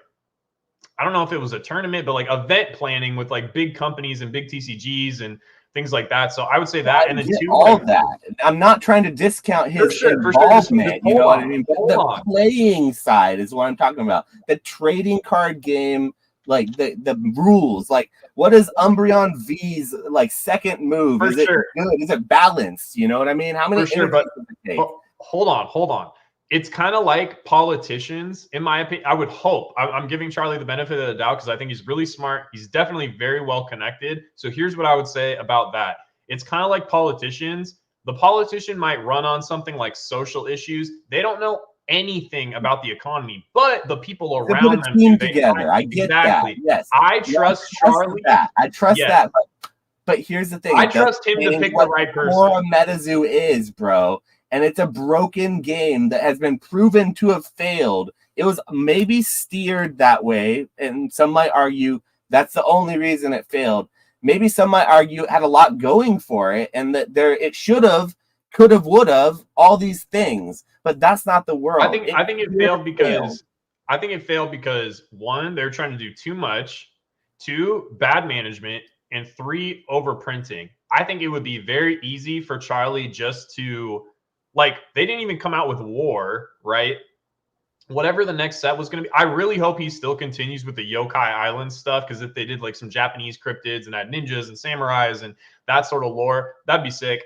I don't know if it was a tournament, but like event planning with like big companies and big TCGs and things like that. So I would say that, and then that. I'm not trying to discount his involvement. You know what I mean? But the playing side is what I'm talking about. The trading card game, like the rules, like what is Umbreon V's like second move? Is it good? Is it balanced? You know what I mean? How many? But hold on. It's kind of like politicians, in my opinion. I would hope. I'm giving Charlie the benefit of the doubt because I think he's really smart. He's definitely very well connected. So here's what I would say about that. It's kind of like politicians. The politician might run on something like social issues. They don't know anything about the economy, but the people around them team together. I get that. Yes, I trust Charlie. I trust that. But here's the thing. I trust him to pick the right person. What Metazoo is, bro. And it's a broken game that has been proven to have failed. It was maybe steered that way, and some might argue that's the only reason it failed. Maybe some might argue it had a lot going for it, and that it should have, could have, would have, all these things. But that's not the world. I think it failed because 1, they're trying to do too much, 2, bad management, and 3, overprinting. I think it would be very easy for Charlie just to. Like, they didn't even come out with War, right? Whatever the next set was going to be. I really hope he still continues with the Yokai Island stuff, because if they did like some Japanese cryptids and had ninjas and samurais and that sort of lore, that'd be sick.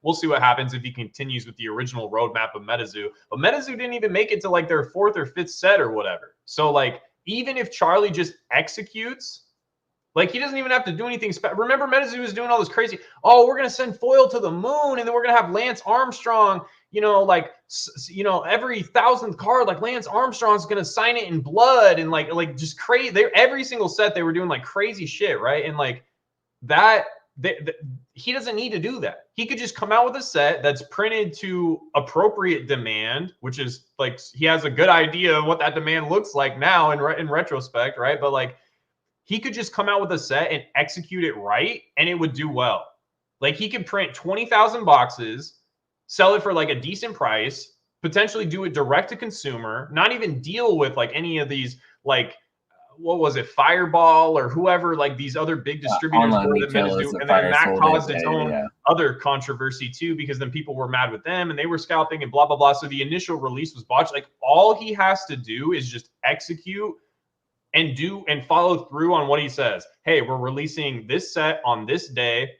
We'll see what happens if he continues with the original roadmap of Metazoo. But Metazoo didn't even make it to like their 4th or 5th set or whatever. So like, even if Charlie just executes, like, he doesn't even have to do anything special. Remember, Metazoo was doing all this crazy, we're going to send foil to the moon, and then we're going to have Lance Armstrong like every 1,000th card, like Lance Armstrong's gonna sign it in blood, and like just crazy. Every single set they were doing like crazy shit, right? And like that. He doesn't need to do that. He could just come out with a set that's printed to appropriate demand, which is like he has a good idea of what that demand looks like now in retrospect, right? But like he could just come out with a set and execute it right, and it would do well. Like he could print 20,000 boxes, sell it for like a decent price, potentially do it direct to consumer, not even deal with like any of these like what was it, Fireball or whoever, like these other big distributors were that Metazoo, and then that caused its own other controversy too, because then people were mad with them and they were scalping and blah blah blah. So the initial release was botched. Like all he has to do is just execute and do and follow through on what he says. Hey, we're releasing this set on this day.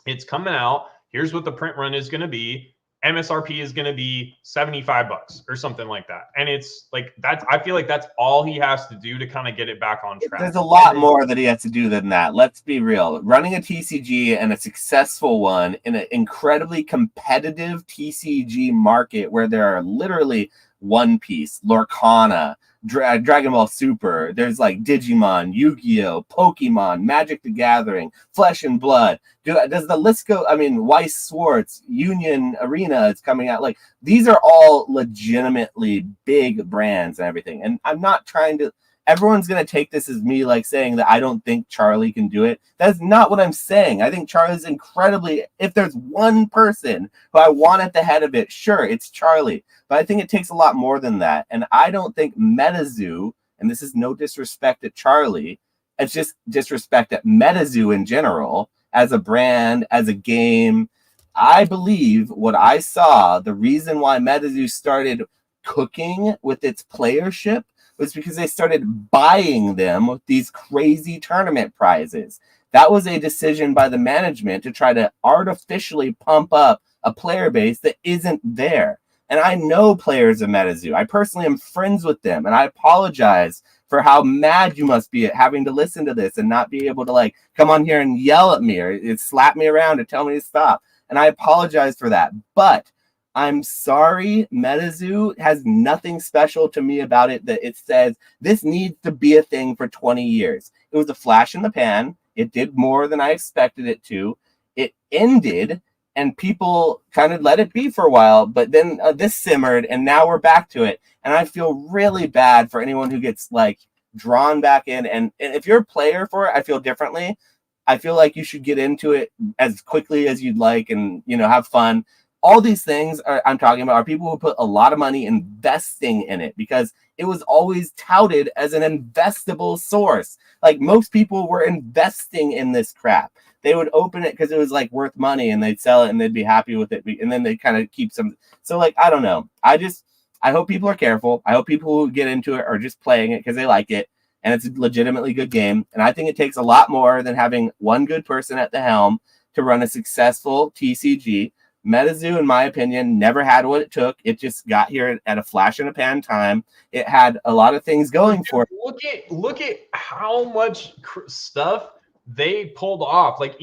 It's coming out. Here's what the print run is going to be. MSRP is going to be $75 or something like that. And it's like that's, I feel like that's all he has to do to kind of get it back on track. There's a lot more that he has to do than that. Let's be real. Running a TCG, and a successful one, in an incredibly competitive TCG market where there are literally One Piece, Lorcana, Dragon Ball Super, there's like Digimon, Yu-Gi-Oh, Pokemon, Magic the Gathering, Flesh and Blood. Does the list go? I mean, Weiss Schwartz, Union Arena is coming out. Like, these are all legitimately big brands and everything. And I'm not trying to, everyone's going to take this as me like saying that I don't think Charlie can do it. That's not what I'm saying. I think Charlie's incredibly, if there's one person who I want at the head of it, sure, it's Charlie. But I think it takes a lot more than that. And I don't think Metazoo, and this is no disrespect at Charlie, it's just disrespect at Metazoo in general, as a brand, as a game. I believe what I saw, the reason why Metazoo started cooking with its playership was because they started buying them with these crazy tournament prizes. That was a decision by the management to try to artificially pump up a player base that isn't there. And I know players of Metazoo. I personally am friends with them. And I apologize for how mad you must be at having to listen to this and not be able to like come on here and yell at me or slap me around or tell me to stop. And I apologize for that. But I'm sorry, Metazoo has nothing special to me about it that it says this needs to be a thing for 20 years. It was a flash in the pan. It did more than I expected it to. It ended, and people kind of let it be for a while, but then this simmered, and now we're back to it. And I feel really bad for anyone who gets like drawn back in. And if you're a player for it, I feel differently. I feel like you should get into it as quickly as you'd like and, have fun. All these things I'm talking about are people who put a lot of money investing in it because it was always touted as an investable source. Like most people were investing in this crap. They would open it because it was like worth money and they'd sell it and they'd be happy with it. And then they kind of keep some. So like, I don't know. I hope people are careful. I hope people who get into it are just playing it because they like it. And it's a legitimately good game. And I think it takes a lot more than having one good person at the helm to run a successful TCG. Metazoo, in my opinion, never had what it took. It just got here at a flash in a pan time. It had a lot of things going for it. Look at how much stuff they pulled off. Like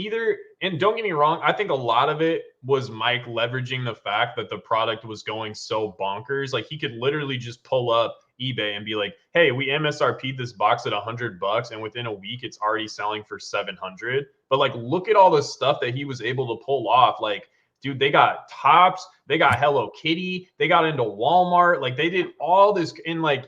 and don't get me wrong, I think a lot of it was Mike leveraging the fact that the product was going so bonkers. Like he could literally just pull up eBay and be like, hey, we MSRP'd this box at $100 and within a week it's already selling for $700. But like, look at all the stuff that he was able to pull off. Like, dude, they got Topps, they got Hello Kitty, they got into Walmart. Like they did all this in like.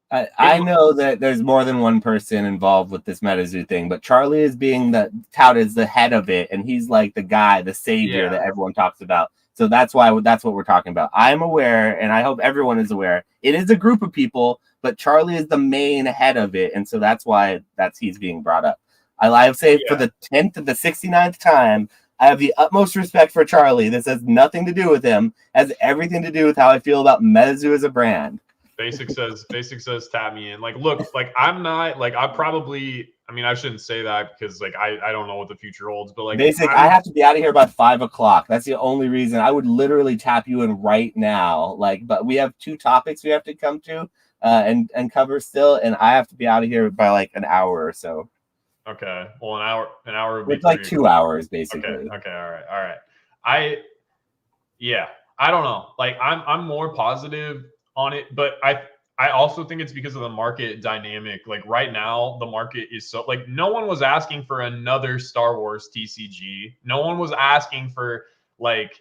I know that there's more than one person involved with this Metazoo thing, but Charlie is being touted as the head of it, and he's like the guy, the savior that everyone talks about. So that's what we're talking about. I'm aware, and I hope everyone is aware. It is a group of people, but Charlie is the main head of it, and so that's why he's being brought up. I would say for the 10th and the 69th time, I have the utmost respect for Charlie. This has nothing to do with him. It has everything to do with how I feel about Metazoo as a brand. Basic says tap me in. Like, look, like I'm not like I shouldn't say that because like I don't know what the future holds, but like Basic, I have to be out of here by 5 o'clock. That's the only reason. I would literally tap you in right now. Like, but we have 2 topics we have to come to and cover still, and I have to be out of here by like an hour or so. Okay. Well, an hour would be it's like 2 hours basically. Okay. All right. Yeah. I don't know. Like I'm more positive on it, but I also think it's because of the market dynamic. Like right now, the market is so like no one was asking for another Star Wars TCG. No one was asking for like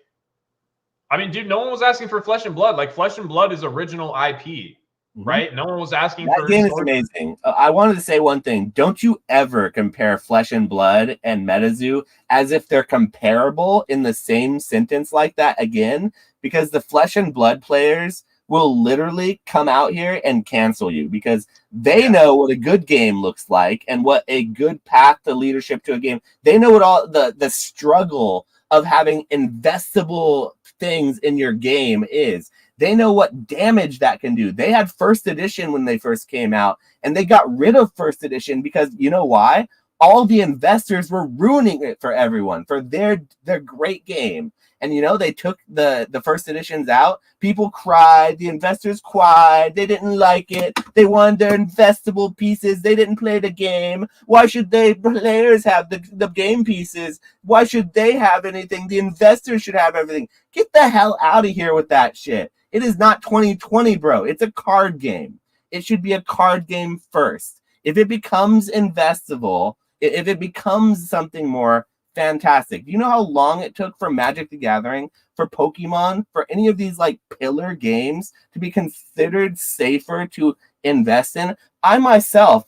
I mean, dude, no one was asking for Flesh and Blood. Like Flesh and Blood is original IP, right? No one was asking that for game is amazing. I wanted to say one thing. Don't you ever compare Flesh and Blood and Metazoo as if they're comparable in the same sentence like that again, because the Flesh and Blood players will literally come out here and cancel you because they know what a good game looks like and what a good path to leadership to a game. They know what all the struggle of having investable things in your game is. They know what damage that can do. They had first edition when they first came out, and they got rid of first edition because you know why? All the investors were ruining it for everyone for their great game. And you know, they took the first editions out. People cried. The investors cried. They didn't like it. They wanted their investable pieces. They didn't play the game. Why should players have the game pieces? Why should they have anything? The investors should have everything. Get the hell out of here with that shit. It is not 2020, bro. It's a card game. It should be a card game first. If it becomes investable, if it becomes something more, fantastic. Do you know how long it took for Magic the Gathering, for Pokemon, for any of these like pillar games to be considered safer to invest in? I myself,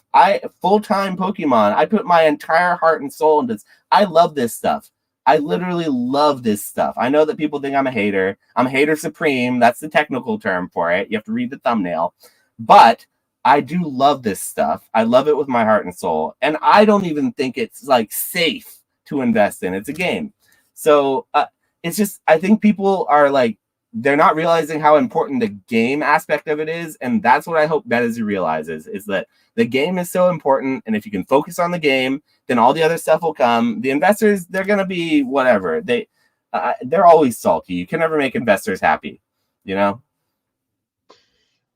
full-time Pokemon, I put my entire heart and soul into this. I love this stuff. I literally love this stuff. I know that people think I'm a hater. I'm a hater supreme. That's the technical term for it. You have to read the thumbnail. But I do love this stuff. I love it with my heart and soul. And I don't even think it's like safe to invest in. It's a game. So it's just, I think people are like, they're not realizing how important the game aspect of it is. And that's what I hope Metazoo realizes, is that the game is so important. And if you can focus on the game, then all the other stuff will come. The investors, they're going to be whatever. They're always salty. You can never make investors happy, you know?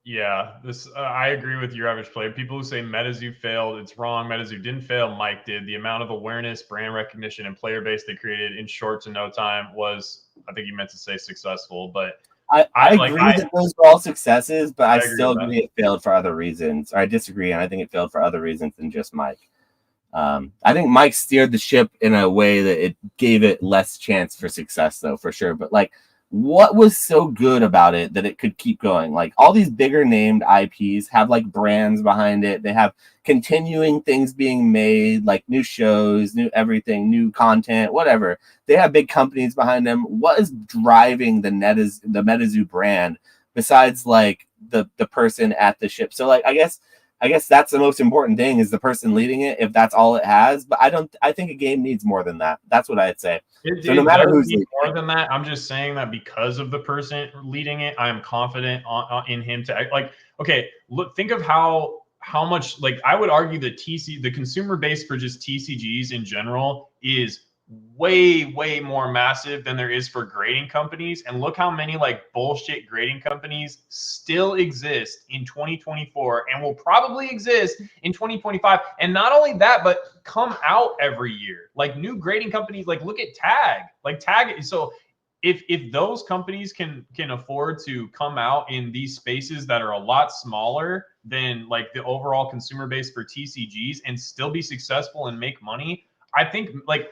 Yeah, I agree with your average player. People who say Metazoo failed, it's wrong. Metazoo didn't fail. Mike did. The amount of awareness, brand recognition, and player base they created in short to no time was, I think you meant to say successful, but I agree that those were all successes, but I still agree it failed for other reasons. Or I disagree, and I think it failed for other reasons than just Mike. I think Mike steered the ship in a way that it gave it less chance for success, though, for sure. But like, what was so good about it that it could keep going? Like all these bigger named IPs have like brands behind it. They have continuing things being made, like new shows, new everything, new content, whatever. They have big companies behind them. What is driving the Metazoo brand besides like the person at the ship? So like, I guess that's the most important thing, is the person leading it, if that's all it has. But I think a game needs more than that. That's what I'd say. So no matter who's more than that, I'm just saying that because of the person leading it, I'm confident in him to like, okay, look, think of how much, like, I would argue that the consumer base for just TCGs in general is way more massive than there is for grading companies. And look how many like bullshit grading companies still exist in 2024 and will probably exist in 2025. And not only that, but come out every year. Like new grading companies, like look at Tag. So if those companies can afford to come out in these spaces that are a lot smaller than like the overall consumer base for TCGs and still be successful and make money, I think like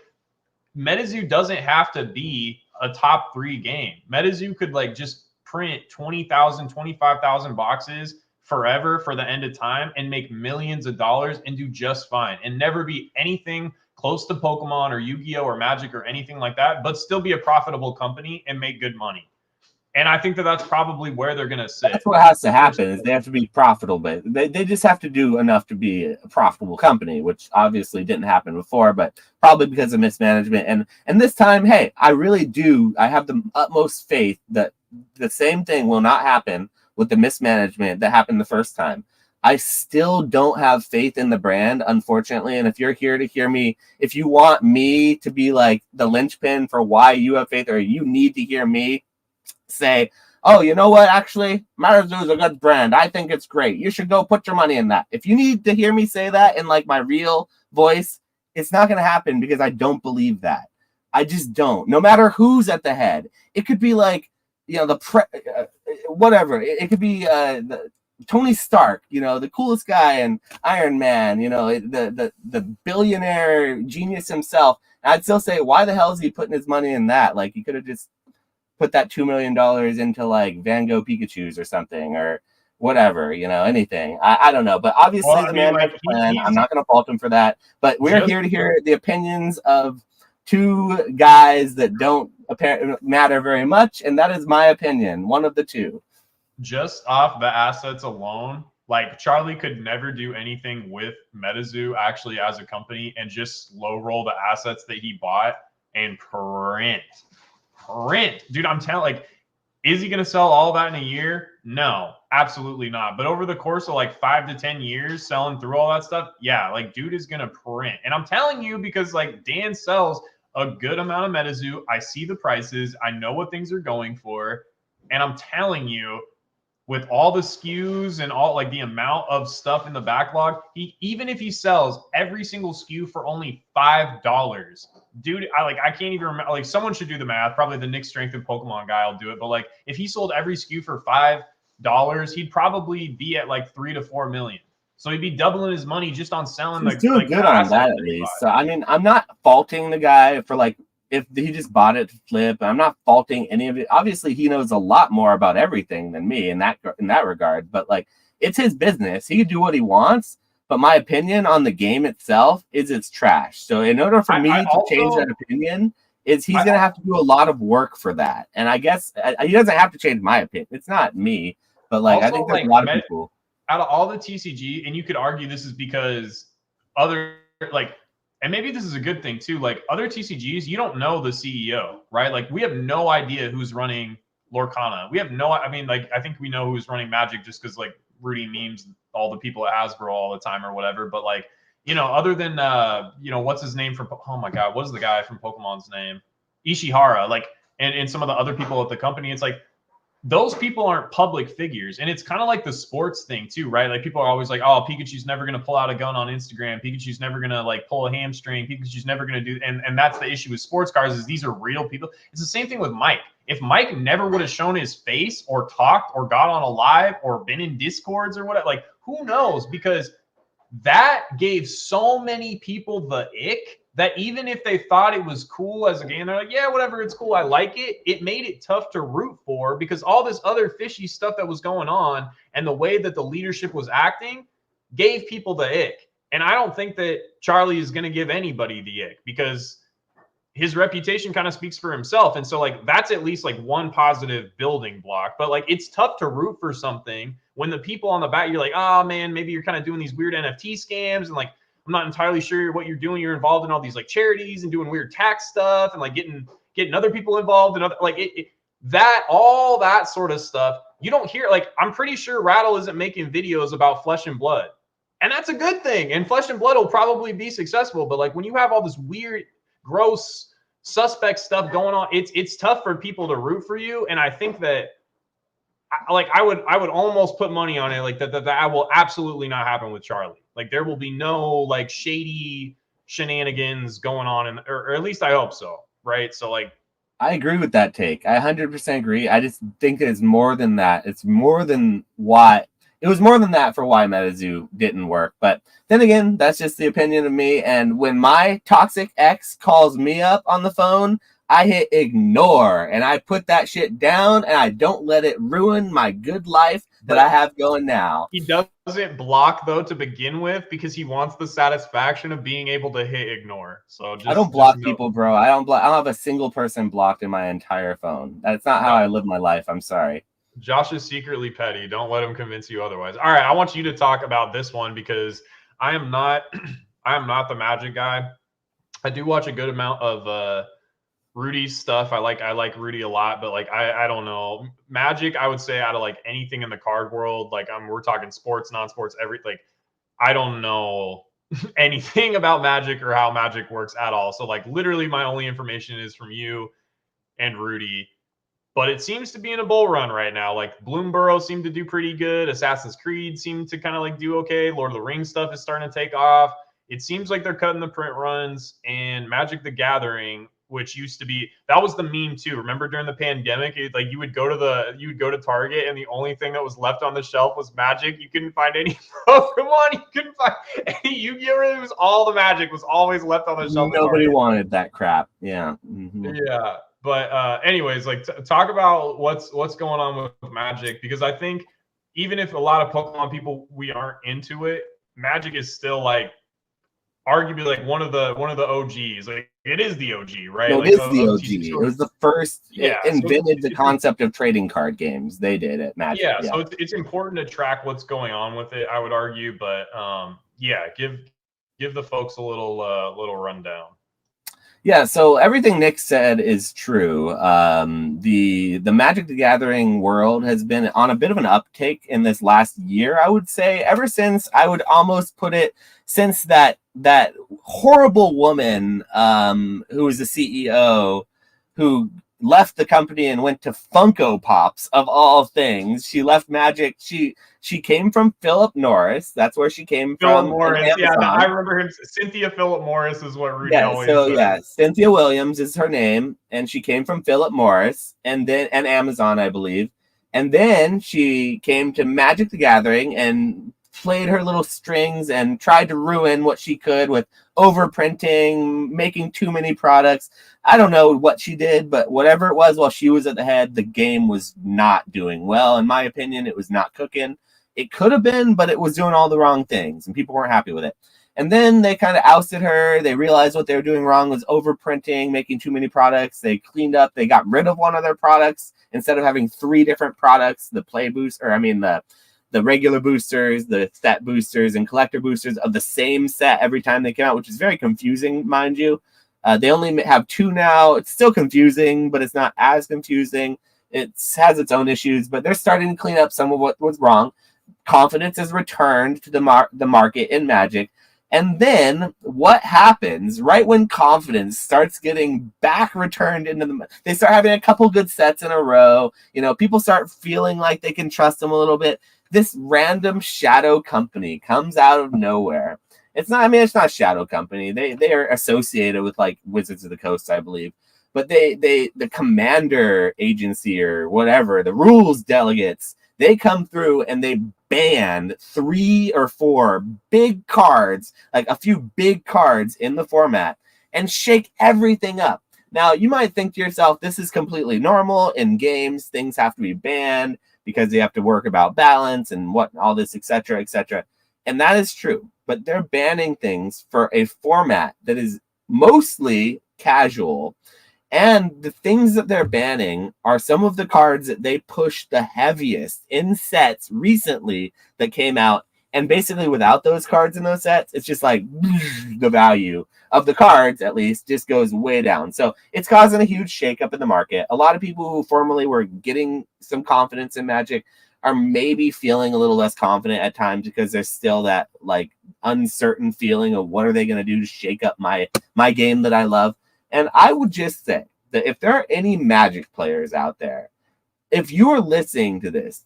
Metazoo doesn't have to be a top 3 game. Metazoo could like just print 20,000, 25,000 boxes forever for the end of time and make millions of dollars and do just fine and never be anything close to Pokemon or Yu-Gi-Oh or Magic or anything like that, but still be a profitable company and make good money. And I think that that's probably where they're going to sit. That's what has to happen, is they have to be profitable. But they just have to do enough to be a profitable company, which obviously didn't happen before, but probably because of mismanagement. And this time, hey, I have the utmost faith that the same thing will not happen with the mismanagement that happened the first time. I still don't have faith in the brand, unfortunately. And if you're here to hear me, if you want me to be like the linchpin for why you have faith, or you need to hear me say, oh, you know what, actually, Metazoo is a good brand, I think it's great, you should go put your money in that. If you need to hear me say that in like my real voice, it's not going to happen, because I don't believe that. I just don't. No matter who's at the head, it could be like, whatever. It could be Tony Stark, the coolest guy in Iron Man, the billionaire genius himself. And I'd still say, why the hell is he putting his money in that? Like, he could have just put that $2 million into like Van Gogh Pikachus or something, or whatever, anything. I don't know. But obviously the man has a plan. I'm not going to fault him for that. But we're here to hear the opinions of two guys that don't matter very much. And that is my opinion. One of the two. Just off the assets alone, like Charlie could never do anything with Metazoo actually as a company and just slow roll the assets that he bought and print. Dude, I'm telling, like, is he going to sell all that in a year? No, absolutely not. But over the course of like 5 to 10 years selling through all that stuff, yeah, like dude is going to print. And I'm telling you, because like Dan sells a good amount of Metazoo. I see the prices. I know what things are going for. And I'm telling you, with all the SKUs and all like the amount of stuff in the backlog, even if he sells every single SKU for only $5, dude, I can't even remember. Like, someone should do the math. Probably the Nick Strength and Pokemon guy will do it. But like, if he sold every SKU for $5, he'd probably be at like 3 to 4 million. So he'd be doubling his money just on selling. He's doing good on that at least. So I mean, I'm not faulting the guy for like, if he just bought it to flip. I'm not faulting any of it. Obviously, he knows a lot more about everything than me in that regard. But like, it's his business. He can do what he wants. But my opinion on the game itself is it's trash. So in order for me to change that opinion, he's going to have to do a lot of work for that. And I guess he doesn't have to change my opinion. It's not me. But like, I think there's a lot of people. Out of all the TCG, and you could argue this is because other, like, and maybe this is a good thing too, like other TCGs, you don't know the CEO, right? Like, we have no idea who's running Lorcana. We have no, I mean, like, I think we know who's running Magic just because like Rudy memes all the people at Hasbro all the time or whatever. But like, other than, what's his name from, oh my God, what is the guy from Pokemon's name? Ishihara, like, and some of the other people at the company, it's like, those people aren't public figures. And it's kind of like the sports thing too, right? Like, people are always like, oh, Pikachu's never going to pull out a gun on Instagram. Pikachu's never going to like pull a hamstring. Pikachu's never going to do, and that's the issue with sports cars, is these are real people. It's the same thing with Mike. If Mike never would have shown his face or talked or got on a live or been in Discords or whatever, like, who knows? Because that gave so many people the ick that even if they thought it was cool as a game, they're like, yeah, whatever, it's cool, I like it. It made it tough to root for, because all this other fishy stuff that was going on and the way that the leadership was acting gave people the ick. And I don't think that Charlie is going to give anybody the ick, because his reputation kind of speaks for himself. And so like, that's at least like one positive building block. But like, it's tough to root for something when the people on the back, you're like, oh man, maybe you're kind of doing these weird NFT scams, and like, I'm not entirely sure what you're doing. You're involved in all these like charities and doing weird tax stuff and like getting other people involved and all that sort of stuff. You don't hear, like, I'm pretty sure Rattle isn't making videos about Flesh and Blood, and that's a good thing. And Flesh and Blood will probably be successful. But like, when you have all this weird, gross, suspect stuff going on, it's tough for people to root for you. And I think that, like, I would almost put money on it, like that will absolutely not happen with Charlie. Like, there will be no like shady shenanigans going on, or at least I hope so, right? So like, I agree with that take. I 100% agree. I just think that it's more than that. It's more than why it was more than that for why Metazoo didn't work. But then again, that's just the opinion of me. And when my toxic ex calls me up on the phone, I hit ignore and I put that shit down, and I don't let it ruin my good life that I have going now. He doesn't block though to begin with, because he wants the satisfaction of being able to hit ignore. So I don't block people, bro. I don't have a single person blocked in my entire phone. That's not how I live my life. I'm sorry. Josh is secretly petty. Don't let him convince you otherwise. All right, I want you to talk about this one, because I am not the Magic guy. I do watch a good amount of Rudy's stuff. I like Rudy a lot, but like, I don't know. Magic, I would say, out of like anything in the card world, like we're talking sports, non-sports, everything. Like, I don't know anything about Magic or how Magic works at all. So like, literally my only information is from you and Rudy. But it seems to be in a bull run right now. Like, Bloomburrow seemed to do pretty good. Assassin's Creed seemed to kind of like do okay. Lord of the Rings stuff is starting to take off. It seems like they're cutting the print runs, and Magic the Gathering, which used to be, that was the meme too. Remember during the pandemic, like you would go to Target and the only thing that was left on the shelf was Magic. You couldn't find any Pokemon. You couldn't find any Yu-Gi-Oh! It was all the Magic was always left on the shelf. Nobody wanted that crap. Yeah. Mm-hmm. Yeah. But anyways, like talk about what's going on with Magic, because I think even if a lot of Pokemon people, we aren't into it, Magic is still like arguably like one of the OGs. Like it is the OG, right? No, like, it is the OG. It was the first. Yeah, it invented the concept of trading card games. They did at Magic. Yeah, so it's important to track what's going on with it, I would argue. But yeah, give the folks a little rundown. Yeah, so everything Nick said is true. The Magic the Gathering world has been on a bit of an uptake in this last year, I would say, ever since, I would almost put it, since that horrible woman who was the CEO who left the company and went to Funko Pops, of all things. She left Magic. She came from Philip Norris. That's where she came from. Philip Morris. Yeah, no, I remember him. Cynthia Philip Morris is what Rudy always said. Yeah, Cynthia Williams is her name, and she came from Philip Morris and Amazon, I believe. And then she came to Magic the Gathering and played her little strings and tried to ruin what she could with overprinting, making too many products. I don't know what she did, but whatever it was while she was at the head, the game was not doing well. In my opinion, it was not cooking. It could have been, but it was doing all the wrong things, and people weren't happy with it. And then they kind of ousted her. They realized what they were doing wrong was overprinting, making too many products. They cleaned up. They got rid of one of their products. Instead of having 3 different products, the regular boosters, the set boosters, and collector boosters of the same set every time they came out, which is very confusing, mind you. They only have 2 now. It's still confusing, but it's not as confusing. It has its own issues, but they're starting to clean up some of what was wrong. Confidence has returned to the market in Magic. And then what happens right when confidence starts getting back returned into they start having a couple good sets in a row. You know, people start feeling like they can trust them a little bit. This random shadow company comes out of nowhere. It's not Shadow Company. They are associated with like Wizards of the Coast, I believe. But the commander agency or whatever, the rules delegates, they come through and they ban 3 or 4 big cards, like a few big cards in the format, and shake everything up. Now, you might think to yourself, this is completely normal in games. Things have to be banned because they have to work about balance and what all this, etc., etc. And that is true. But they're banning things for a format that is mostly casual. And the things that they're banning are some of the cards that they pushed the heaviest in sets recently that came out. And basically without those cards in those sets, it's just like the value of the cards, at least, just goes way down. So it's causing a huge shakeup in the market. A lot of people who formerly were getting some confidence in Magic are maybe feeling a little less confident at times because there's still that like uncertain feeling of what are they going to do to shake up my game that I love. And I would just say that if there are any Magic players out there, if you are listening to this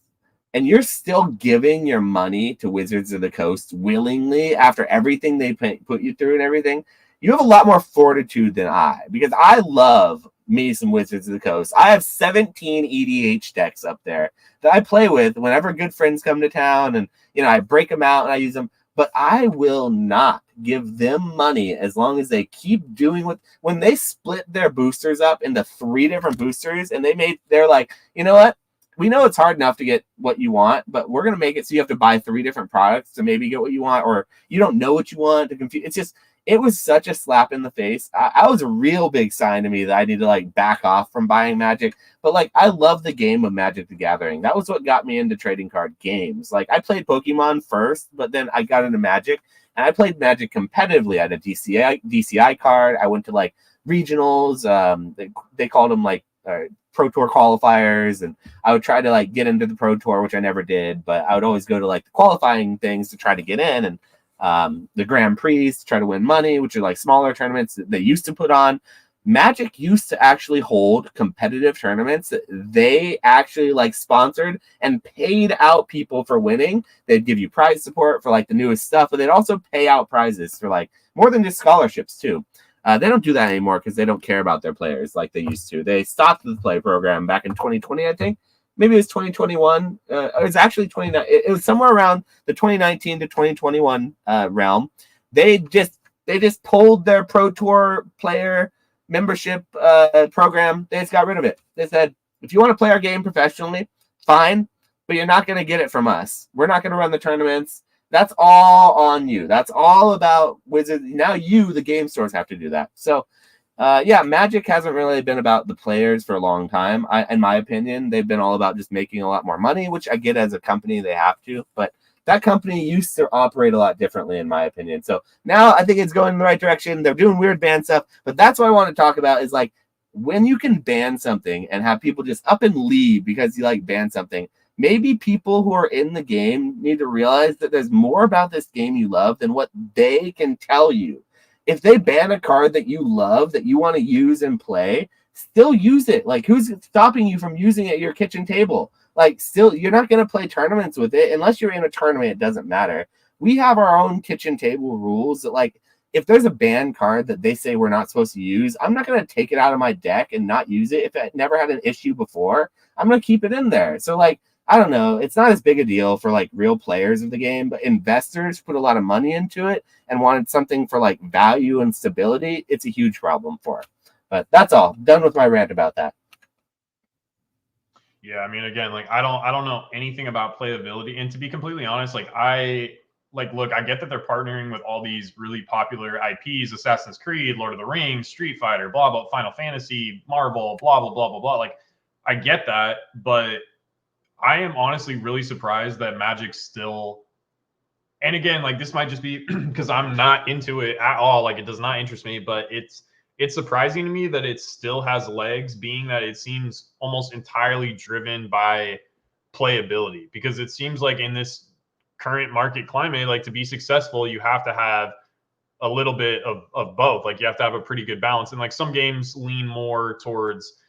and you're still giving your money to Wizards of the Coast willingly after everything they put you through and everything, you have a lot more fortitude than I, because I love me some Wizards of the Coast. I have 17 EDH decks up there that I play with whenever good friends come to town, and I break them out and I use them. But I will not give them money as long as they keep doing when they split their boosters up into 3 different boosters, and they're like, you know what? We know it's hard enough to get what you want, but we're going to make it so you have to buy 3 different products to maybe get what you want, or you don't know what you want to confuse. It was such a slap in the face. I was a real big sign to me that I need to like back off from buying Magic. But like, I love the game of Magic the Gathering. That was what got me into trading card games. Like, I played Pokemon first, but then I got into Magic, and I played Magic competitively. I had a DCI card. I went to like regionals. They called them like Pro Tour qualifiers, and I would try to like get into the Pro Tour, which I never did, but I would always go to like the qualifying things to try to get in, and the Grand Prix to try to win money, which are like smaller tournaments that they used to put on. Magic used to actually hold competitive tournaments that they actually like sponsored and paid out people for winning. They'd give you prize support for like the newest stuff, but they'd also pay out prizes for like more than just scholarships too. They don't do that anymore because they don't care about their players like they used to. They stopped the play program back in 2020, I think. Maybe it was 2021. It was actually 29. It was somewhere around the 2019 to 2021 realm. They just pulled their Pro Tour player membership program. They just got rid of it. They said, if you want to play our game professionally, fine, but you're not going to get it from us. We're not going to run the tournaments. That's all on you. That's all about Wizards. Now you, the game stores, have to do that. So, Magic hasn't really been about the players for a long time. In my opinion, they've been all about just making a lot more money, which I get as a company, they have to. But that company used to operate a lot differently, in my opinion. So now I think it's going in the right direction. They're doing weird ban stuff. But that's what I want to talk about is like when you can ban something and have people just up and leave because you like ban something. Maybe people who are in the game need to realize that there's more about this game you love than what they can tell you. If they ban a card that you love, that you want to use and play, still use it. Like, who's stopping you from using it at your kitchen table? Like, still, you're not going to play tournaments with it. Unless you're in a tournament, it doesn't matter. We have our own kitchen table rules that, like, if there's a banned card that they say we're not supposed to use, I'm not going to take it out of my deck and not use it. If it never had an issue before, I'm going to keep it in there. So, like, I don't know. It's not as big a deal for like real players of the game, but investors put a lot of money into it and wanted something for like value and stability. It's a huge problem for it. But that's all. Done with my rant about that. Yeah, I mean, again, like I don't know anything about playability, and to be completely honest, look, I get that they're partnering with all these really popular IPs: Assassin's Creed, Lord of the Rings, Street Fighter, blah blah, Final Fantasy, Marvel, blah blah blah blah blah. Like, I get that, but I am honestly really surprised that Magic still, and again, like this might just be because I'm not into it at all. Like it does not interest me, but it's surprising to me that it still has legs, being that it seems almost entirely driven by playability. Because it seems like in this current market climate, like to be successful, you have to have a little bit of both. Like you have to have a pretty good balance. And like some games lean more towards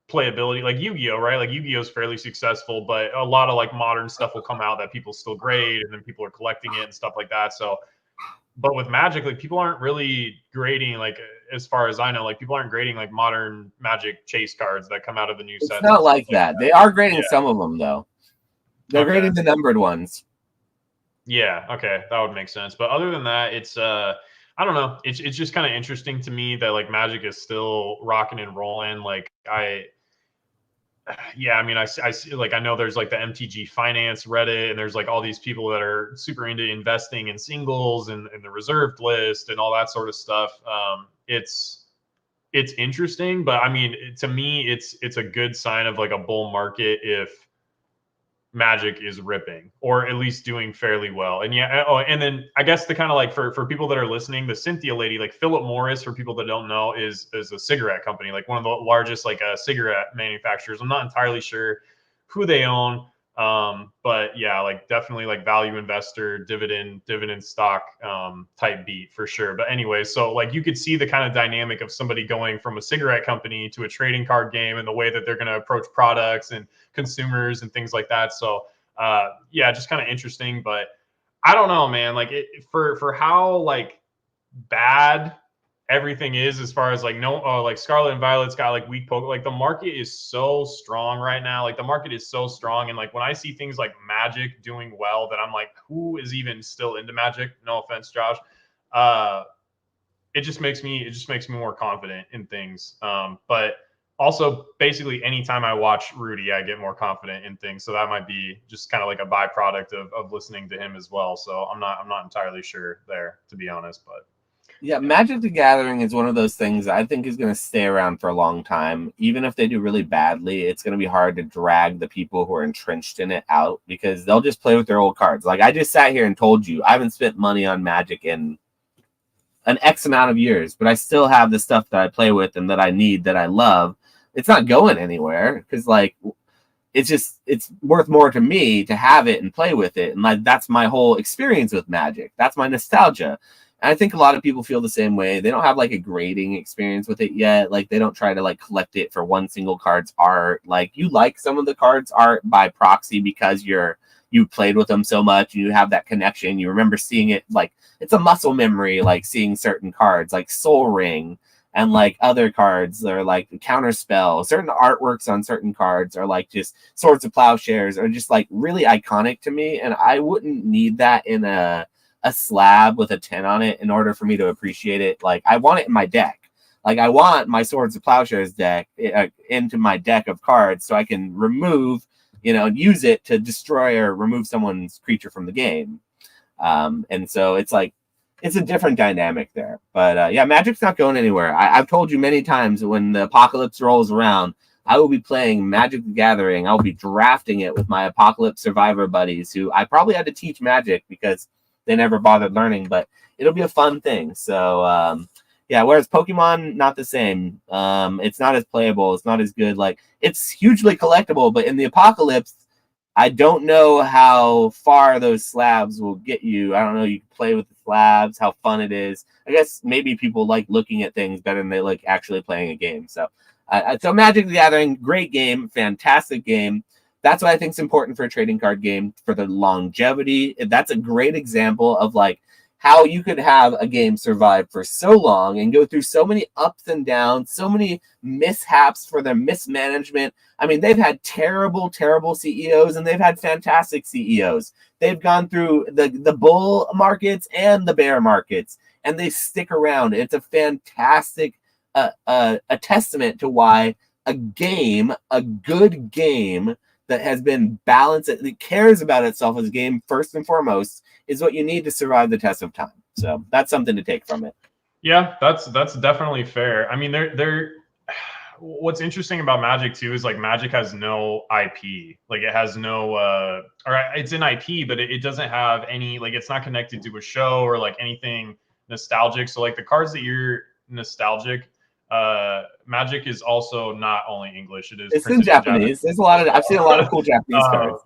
playability, like Yu-Gi-Oh, right? Like Yu-Gi-Oh is fairly successful, but a lot of like modern stuff will come out that people still grade, and then people are collecting it and stuff like that. So, but with Magic, like people aren't really grading, like as far as I know, like people aren't grading like modern Magic chase cards that come out of the new sets. It's not like that. They are grading some of them though. They're grading the numbered ones. Yeah, okay, that would make sense. But other than that, it's I don't know. It's just kind of interesting to me that like Magic is still rocking and rolling. Like I mean, I see, like, I know there's like the MTG Finance Reddit, and there's like all these people that are super into investing in singles and the reserved list and all that sort of stuff. It's interesting, but I mean, to me, it's a good sign of like a bull market if Magic is ripping, or at least doing fairly well. And yeah, and then I guess the kind of like for people that are listening, the Cynthia lady, like Philip Morris, for people that don't know, is a cigarette company, like one of the largest like cigarette manufacturers. I'm not entirely sure who they own, but yeah, like definitely like value investor, dividend stock type beat for sure. But anyway, so like you could see the kind of dynamic of somebody going from a cigarette company to a trading card game, and the way that they're going to approach products and consumers and things like that. So yeah, just kind of interesting. But I don't know, man, like for how like bad everything is, as far as like like Scarlet and Violet's got like weak poke, like the market is so strong right now. Like the market is so strong, and like when I see things like Magic doing well, that I'm like, who is even still into Magic? No offense, Josh. It just makes me more confident in things. But also, basically, anytime I watch Rudy, I get more confident in things. So that might be just kind of like a byproduct of listening to him as well. So I'm not entirely sure there, to be honest. But yeah, Magic the Gathering is one of those things that I think is going to stay around for a long time. Even if they do really badly, it's going to be hard to drag the people who are entrenched in it out, because they'll just play with their old cards. Like I just sat here and told you I haven't spent money on Magic in an X amount of years, but I still have the stuff that I play with and that I need, that I love. It's not going anywhere, because like it's worth more to me to have it and play with it. And like that's my whole experience with Magic. That's my nostalgia. And I think a lot of people feel the same way. They don't have like a grading experience with it yet. Like they don't try to like collect it for one single card's art. Like you like some of the cards' art by proxy because you're you played with them so much and you have that connection. You remember seeing it, like it's a muscle memory, like seeing certain cards like Soul Ring and like other cards that are like Counterspell. Certain artworks on certain cards are like just Swords of Plowshares are just like really iconic to me, and I wouldn't need that in a slab with a 10 on it in order for me to appreciate it. Like I want it in my deck. Like I want my Swords of Plowshares deck into my deck of cards so I can remove, use it to destroy or remove someone's creature from the game. And so it's like, it's a different dynamic there. But yeah, Magic's not going anywhere. I've told you many times when the apocalypse rolls around, I will be playing Magic the Gathering. I'll be drafting it with my Apocalypse Survivor buddies who I probably had to teach Magic because they never bothered learning, but it'll be a fun thing. So yeah, whereas Pokemon, not the same. It's not as playable. It's not as good. Like it's hugely collectible, but in the Apocalypse, I don't know how far those slabs will get you. I don't know. You can play with the slabs, how fun it is. I guess maybe people like looking at things better than they like actually playing a game. So Magic the Gathering, great game, fantastic game. That's what I think is important for a trading card game, for the longevity. That's a great example of like how you could have a game survive for so long and go through so many ups and downs, so many mishaps for their mismanagement. I mean, they've had terrible, terrible CEOs and they've had fantastic CEOs. They've gone through the bull markets and the bear markets, and they stick around. It's a fantastic a testament to why a good game that has been balanced, that cares about itself as a game first and foremost, is what you need to survive the test of time. So that's something to take from it. Yeah, that's definitely fair. I mean, what's interesting about Magic too is like Magic has no IP. Like it has no or it's an IP, but it doesn't have any, like it's not connected to a show or like anything nostalgic. So like the cards that you're nostalgic, Magic is also not only English, It's in Japanese. There's a lot of, I've seen a lot of cool Japanese cards.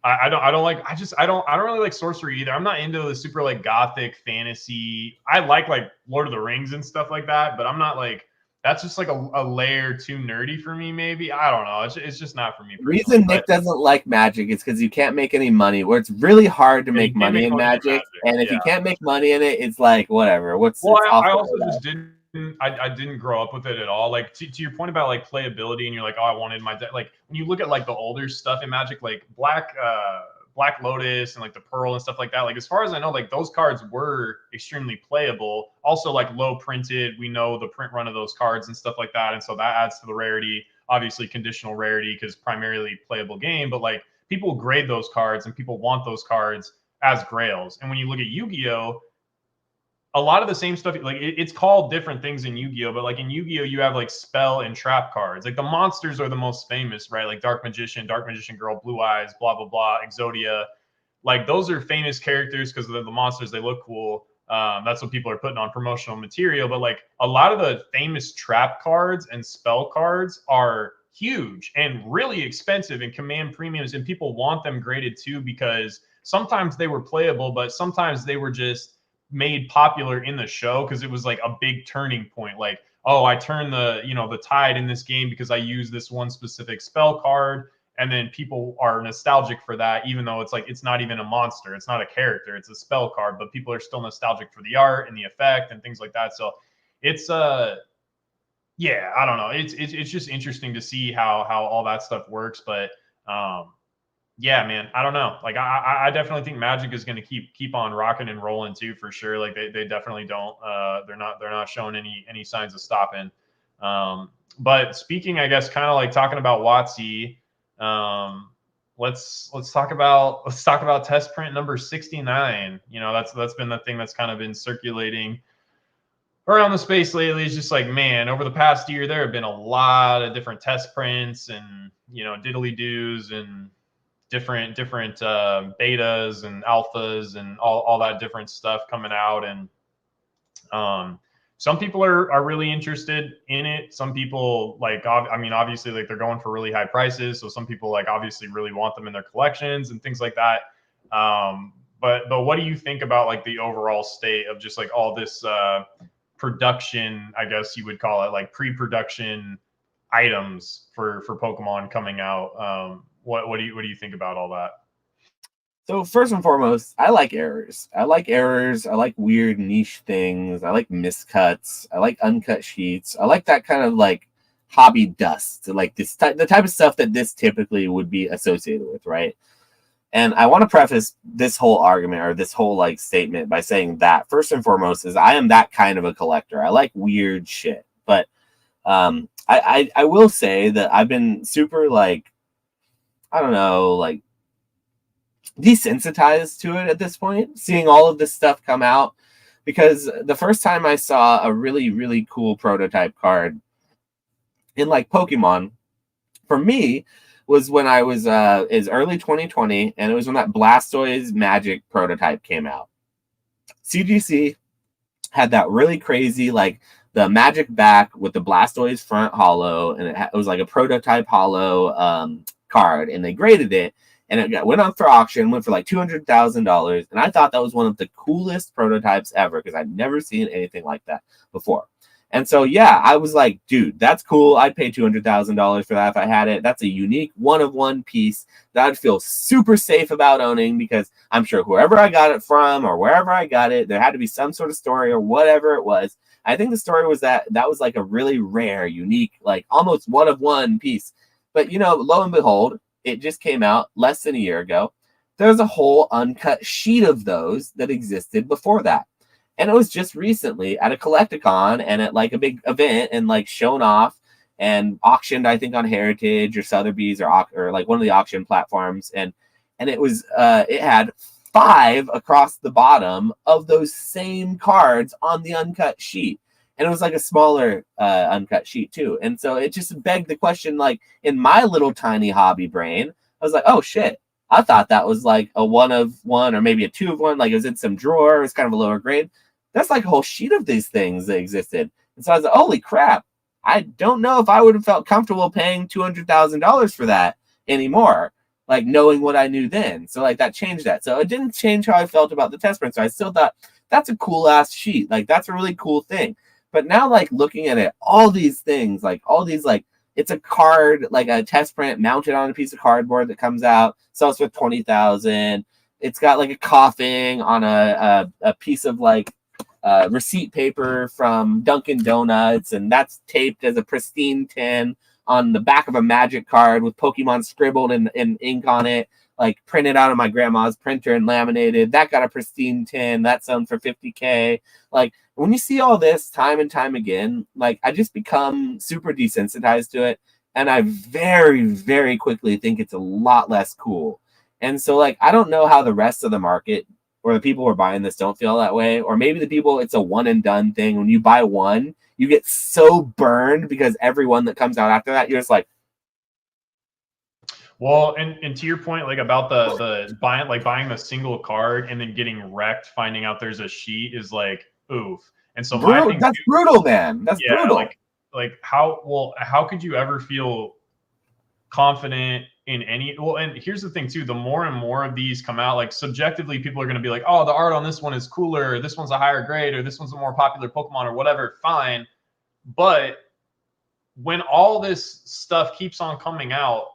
I don't like, I don't really like sorcery either. I'm not into the super like gothic fantasy. I like Lord of the Rings and stuff like that, but I'm not like, that's just like a layer too nerdy for me. Maybe, I don't know. It's just not for me. The reason Nick doesn't like Magic is because you can't make any money. Where it's really hard to make money in Magic, and if you can't make money in it, it's like whatever. I also just didn't. I didn't grow up with it at all. Like to your point about like playability, and you're like, oh, I wanted my deck. Like when you look at like the older stuff in Magic, like Black Lotus and like the Pearl and stuff like that. Like as far as I know, like those cards were extremely playable. Also like low printed. We know the print run of those cards and stuff like that, and so that adds to the rarity. Obviously conditional rarity because primarily playable game, but like people grade those cards and people want those cards as grails. And when you look at Yu-Gi-Oh, a lot of the same stuff, like it's called different things in Yu-Gi-Oh, but like in Yu-Gi-Oh, you have like spell and trap cards. Like the monsters are the most famous, right? Like Dark Magician Girl, Blue Eyes, blah, blah, blah, Exodia. Like those are famous characters because they're the monsters, they look cool. That's what people are putting on promotional material. But like a lot of the famous trap cards and spell cards are huge and really expensive and command premiums, and people want them graded too because sometimes they were playable, but sometimes they were just made popular in the show because it was like a big turning point. Like, oh, I turned the tide in this game because I use this one specific spell card, and then people are nostalgic for that, even though it's like it's not even a monster, it's not a character, it's a spell card, but people are still nostalgic for the art and the effect and things like that. So it's yeah, I don't know. It's just interesting to see how all that stuff works, but yeah, man, I don't know. Like, I definitely think Magic is going to keep on rocking and rolling too, for sure. Like, they definitely don't. They're not showing any signs of stopping. But speaking, I guess, kind of like talking about WotC. Let's talk about test print number 69. You know, that's been the thing that's kind of been circulating around the space lately. Is just like, man, over the past year, there have been a lot of different test prints and diddly doos and different betas and alphas and all that different stuff coming out. And some people are really interested in it. Some people obviously like they're going for really high prices. So some people like obviously really want them in their collections and things like that. But what do you think about like the overall state of just like all this production, I guess you would call it, like pre-production items for Pokemon coming out? What do you think about all that? So first and foremost, I like errors. I like errors. I like weird niche things. I like miscuts. I like uncut sheets. I like that kind of like hobby dust, like the type of stuff that this typically would be associated with, right? And I want to preface this whole argument or this whole like statement by saying that first and foremost is I am that kind of a collector. I like weird shit, but I will say that I've been super like, I don't know, like desensitized to it at this point, seeing all of this stuff come out, because the first time I saw a really, really cool prototype card in like Pokemon, for me, was when I was is early 2020, and it was when that Blastoise Magic prototype came out. CGC had that really crazy, like the Magic back with the Blastoise front hollow, and it was like a prototype hollow card, and they graded it, and it went on for auction, went for like $200,000, and I thought that was one of the coolest prototypes ever because I'd never seen anything like that before. And so, yeah, I was like, dude, that's cool. I'd pay $200,000 for that if I had it. That's a unique one-of-one piece that I'd feel super safe about owning, because I'm sure whoever I got it from or wherever I got it, there had to be some sort of story or whatever it was. I think the story was that was like a really rare, unique, like almost one-of-one piece. But, you know, lo and behold, it just came out less than a year ago. There's a whole uncut sheet of those that existed before that. And it was just recently at a Collecticon and at like a big event and like shown off and auctioned, I think, on Heritage or Sotheby's or like one of the auction platforms. And it was it had 5 across the bottom of those same cards on the uncut sheet. And it was like a smaller uncut sheet too. And so it just begged the question, like in my little tiny hobby brain, I was like, oh shit, I thought that was like a 1-of-1 or maybe a 2-of-1, like it was in some drawer, it was kind of a lower grade. That's like a whole sheet of these things that existed. And so I was like, holy crap, I don't know if I would have felt comfortable paying $200,000 for that anymore, like knowing what I knew then. So like that changed that. So it didn't change how I felt about the test print. So I still thought that's a cool ass sheet. Like that's a really cool thing. But now like looking at it, all these things, like all these, like it's a card, like a test print mounted on a piece of cardboard that comes out, sells for $20,000. It's got like a coughing on a piece of like receipt paper from Dunkin' Donuts, and that's taped as a pristine tin on the back of a Magic card with Pokemon scribbled in ink on it, like printed out of my grandma's printer and laminated. That got a pristine tin. That sold for $50K. Like when you see all this time and time again, like I just become super desensitized to it, and I very, very quickly think it's a lot less cool. And so like I don't know how the rest of the market or the people who are buying this don't feel that way, or maybe the people, it's a one and done thing. When you buy one, you get so burned because every one that comes out after that, you're just like. Well, and to your point, like about the buying the single card and then getting wrecked, finding out there's a sheet is like oof. And so my thing, that's brutal, man. That's brutal. Like how could you ever feel confident in any? Well, and here's the thing too, the more and more of these come out, like subjectively people are going to be like, oh, the art on this one is cooler, or this one's a higher grade, or this one's a more popular Pokemon or whatever. Fine. But when all this stuff keeps on coming out,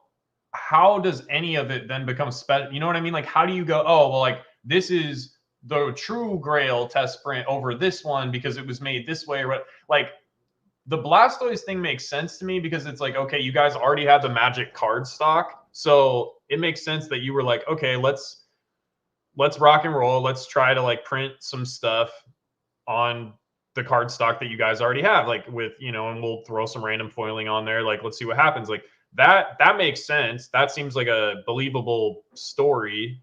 how does any of it then become special? You know what I mean? Like, how do you go, oh, well, like this is the true Grail test print over this one because it was made this way, or what? Like, the Blastoise thing makes sense to me because it's like, okay, you guys already have the Magic card stock, so it makes sense that you were like, okay, let's rock and roll. Let's try to like print some stuff on the card stock that you guys already have, like with, you know, and we'll throw some random foiling on there. Like, let's see what happens. Like that makes sense. That seems like a believable story.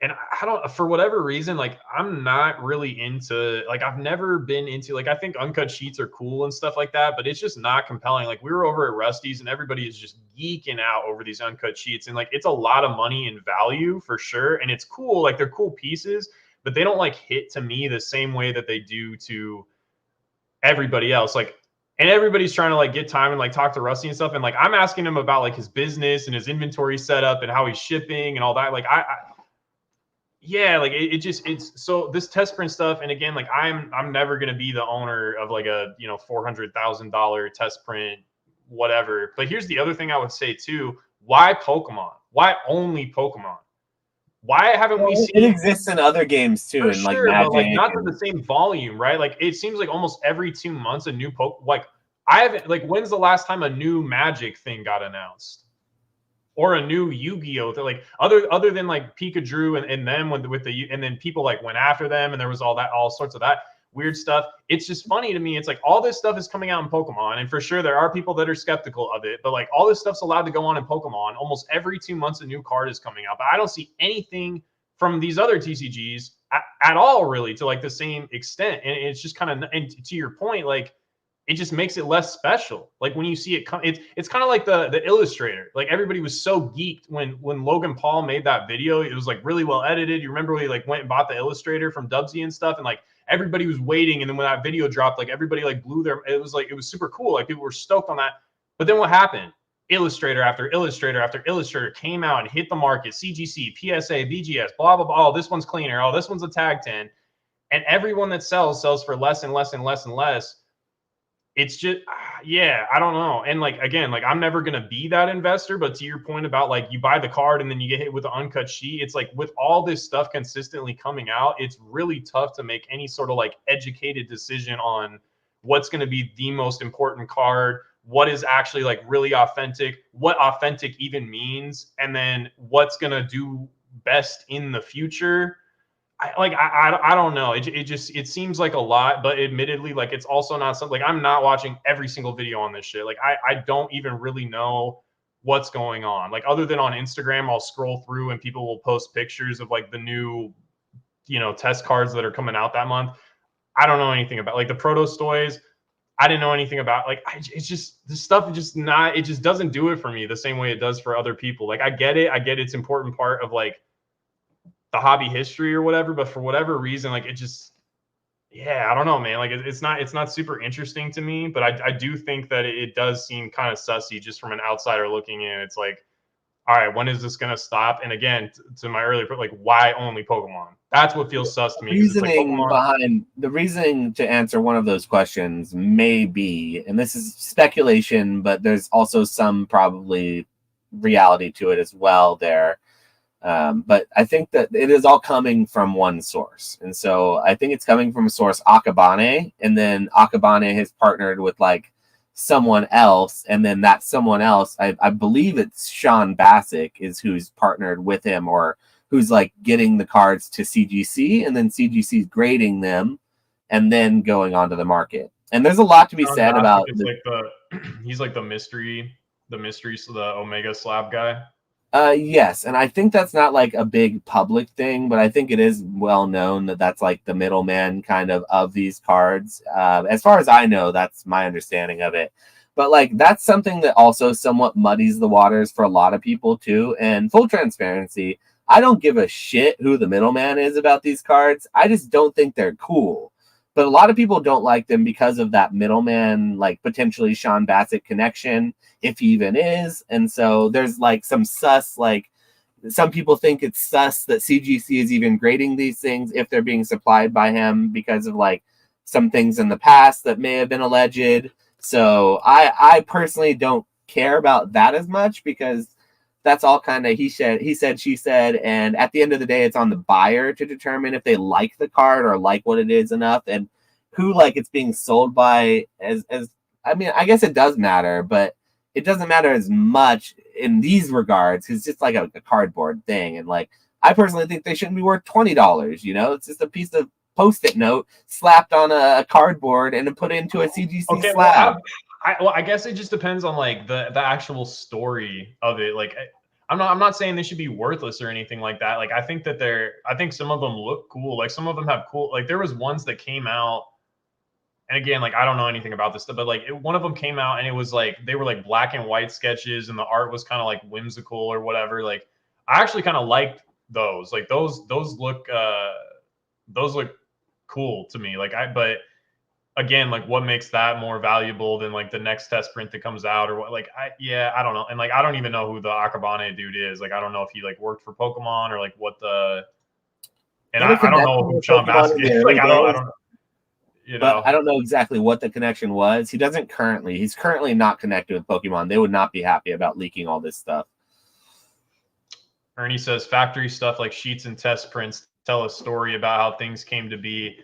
And I don't, for whatever reason, like I'm not really into, like I've never been into, like I think uncut sheets are cool and stuff like that, but it's just not compelling. Like we were over at Rusty's and everybody is just geeking out over these uncut sheets, and like it's a lot of money and value for sure, and it's cool, like they're cool pieces, but they don't like hit to me the same way that they do to everybody else. Like, and everybody's trying to like get time and like talk to Rusty and stuff, and like I'm asking him about like his business and his inventory setup and how he's shipping and all that. Like yeah, like it's so this test print stuff. And again, like I'm never going to be the owner of like a, you know, $400,000 test print, whatever. But here's the other thing I would say too. Why Pokemon? Why only Pokemon? Why haven't we seen it? Exists in other games too, for and like sure, but like Magic. not to the same volume, right? Like it seems like almost every 2 months a new like I haven't like when's the last time a new Magic thing got announced? Or a new Yu-Gi-Oh! Like other than like Pikachu and them with the and then people like went after them and there was all sorts of that weird stuff. It's just funny to me. It's like all this stuff is coming out in Pokemon, and for sure there are people that are skeptical of it, but like all this stuff's allowed to go on in Pokemon. Almost every 2 months a new card is coming out, but I don't see anything from these other TCGs at all really to like the same extent. And it's just kind of, and to your point, like it just makes it less special. Like when you see it come, it's kind of like the Illustrator. Like everybody was so geeked when Logan Paul made that video. It was like really well edited. You remember we like went and bought the Illustrator from Dubsy and stuff, and like everybody was waiting. And then when that video dropped, like everybody like blew their. It was super cool. Like people were stoked on that. But then what happened? Illustrator after Illustrator after Illustrator came out and hit the market. CGC, PSA, BGS, blah blah blah. Oh, this one's cleaner. Oh, this one's a tag 10, and everyone that sells for less and less and less and less. It's just, yeah, I don't know. And like, again, like I'm never going to be that investor, but to your point about like you buy the card and then you get hit with an uncut sheet. It's like with all this stuff consistently coming out, it's really tough to make any sort of like educated decision on what's going to be the most important card, what is actually like really authentic, what authentic even means, and then what's going to do best in the future. I don't know. It seems like a lot, but admittedly, like it's also not something like I'm not watching every single video on this shit. Like I don't even really know what's going on. Like other than on Instagram, I'll scroll through and people will post pictures of like the new, test cards that are coming out that month. I don't know anything about like the Protostoys. I didn't know anything about like it's just this stuff is just not. It just doesn't do it for me the same way it does for other people. Like I get it. I get it's important part of like the hobby history or whatever, but for whatever reason, like it just, yeah, I don't know, man. Like it's not super interesting to me, but I do think that it does seem kind of sussy just from an outsider looking in. It's like, all right, when is this going to stop? And again, to my earlier point, like why only Pokemon? That's what feels sus to me. The reasoning to answer one of those questions may be, and this is speculation, but there's also some probably reality to it as well there. But I think that it is all coming from one source. And so I think it's coming from a source, Akabane, and then Akabane has partnered with like someone else. And then that someone else, I believe it's Sean Bassick is who's partnered with him or who's like getting the cards to CGC and then CGC's grading them and then going onto the market. And there's a lot to be said about he's like the mystery, so the Omega Slab guy. Yes, and I think that's not like a big public thing, but I think it is well known that that's like the middleman kind of these cards. As far as I know, that's my understanding of it. But like that's something that also somewhat muddies the waters for a lot of people too. And full transparency, I don't give a shit who the middleman is about these cards. I just don't think they're cool. But a lot of people don't like them because of that middleman, like potentially Sean Bassick connection, if he even is. And so there's like some sus, like some people think it's sus that CGC is even grading these things if they're being supplied by him because of like some things in the past that may have been alleged. So I personally don't care about that as much because that's all kind of he said, she said. And at the end of the day, it's on the buyer to determine if they like the card or like what it is enough and who like it's being sold by as I mean, I guess it does matter, but it doesn't matter as much in these regards because it's just like a cardboard thing. And like, I personally think they shouldn't be worth $20. It's just a piece of Post-it note slapped on a cardboard and put into a CGC slab. Well, I guess it just depends on like the actual story of it. Like I'm not saying they should be worthless or anything like that. Like I think some of them look cool. Like some of them have cool, like there was ones that came out. And again, like I don't know anything about this stuff, but like one of them came out and it was like they were like black and white sketches and the art was kind of like whimsical or whatever. Like I actually kind of liked those. Like those look cool to me. But again, like what makes that more valuable than like the next test print that comes out or what? Like I don't know. And like I don't even know who the Akabane dude is. Like I don't know if he like worked for Pokemon or like what the. And I don't know who Sean Bassick is. Like I don't know. But I don't know exactly what the connection was. He's currently not connected with Pokemon. They would not be happy about leaking all this stuff. Ernie says factory stuff like sheets and test prints tell a story about how things came to be.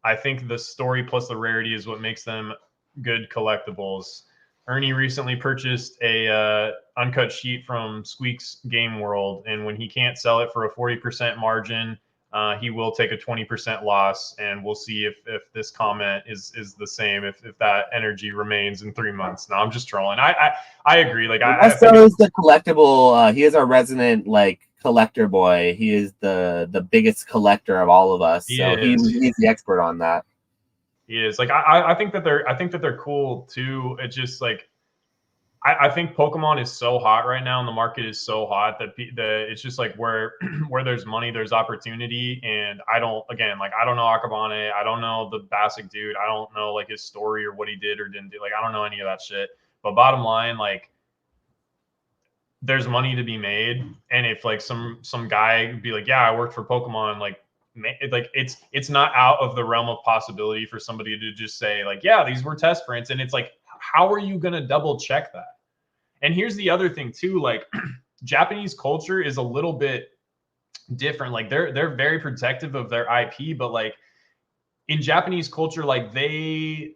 I think the story plus the rarity is what makes them good collectibles. Ernie recently purchased a uncut sheet from Squeak's Game World, and when he can't sell it for a 40% margin, he will take a 20% loss, and we'll see if this comment is the same, if that energy remains in 3 months. No, I'm just trolling. I agree. Like I so is the collectible. He is our resident like collector boy. He is the biggest collector of all of us. So he's the expert on that. He is. Like I think that they're cool too. It's just like I think Pokemon is so hot right now, and the market is so hot that it's just like where there's money, there's opportunity. And I don't know Akabane, I don't know the basic dude, I don't know like his story or what he did or didn't do. Like I don't know any of that shit. But bottom line, like there's money to be made, and if like some guy be like, yeah, I worked for Pokemon, like it's not out of the realm of possibility for somebody to just say like, yeah, these were test prints. And it's like, how are you going to double check that? And here's the other thing too, like Japanese culture is a little bit different. Like they're very protective of their IP, but like in Japanese culture, like if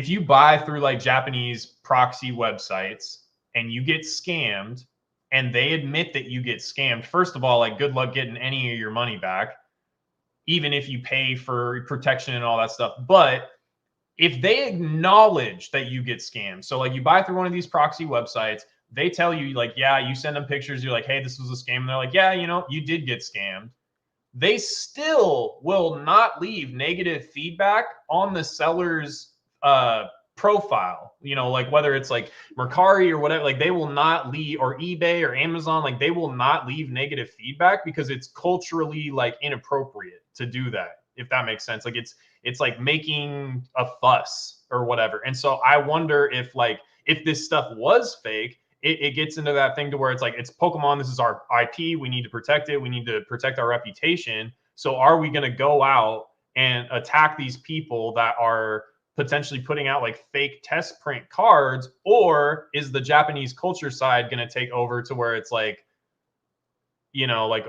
you buy through like Japanese proxy websites and you get scammed and they admit that you get scammed, first of all, like good luck getting any of your money back, even if you pay for protection and all that stuff. But if they acknowledge that you get scammed, so like you buy through one of these proxy websites, they tell you like, yeah, you send them pictures, you're like, hey, this was a scam. And they're like, yeah, you did get scammed. They still will not leave negative feedback on the seller's profile, like whether it's like Mercari or whatever, like they will not leave, or eBay or Amazon, like they will not leave negative feedback because it's culturally like inappropriate to do that, if that makes sense. Like it's like making a fuss or whatever. And so I wonder if this stuff was fake, it gets into that thing to where it's like, it's Pokemon, this is our IP, we need to protect it, we need to protect our reputation. So are we going to go out and attack these people that are potentially putting out like fake test print cards, or is the Japanese culture side going to take over to where it's like, like,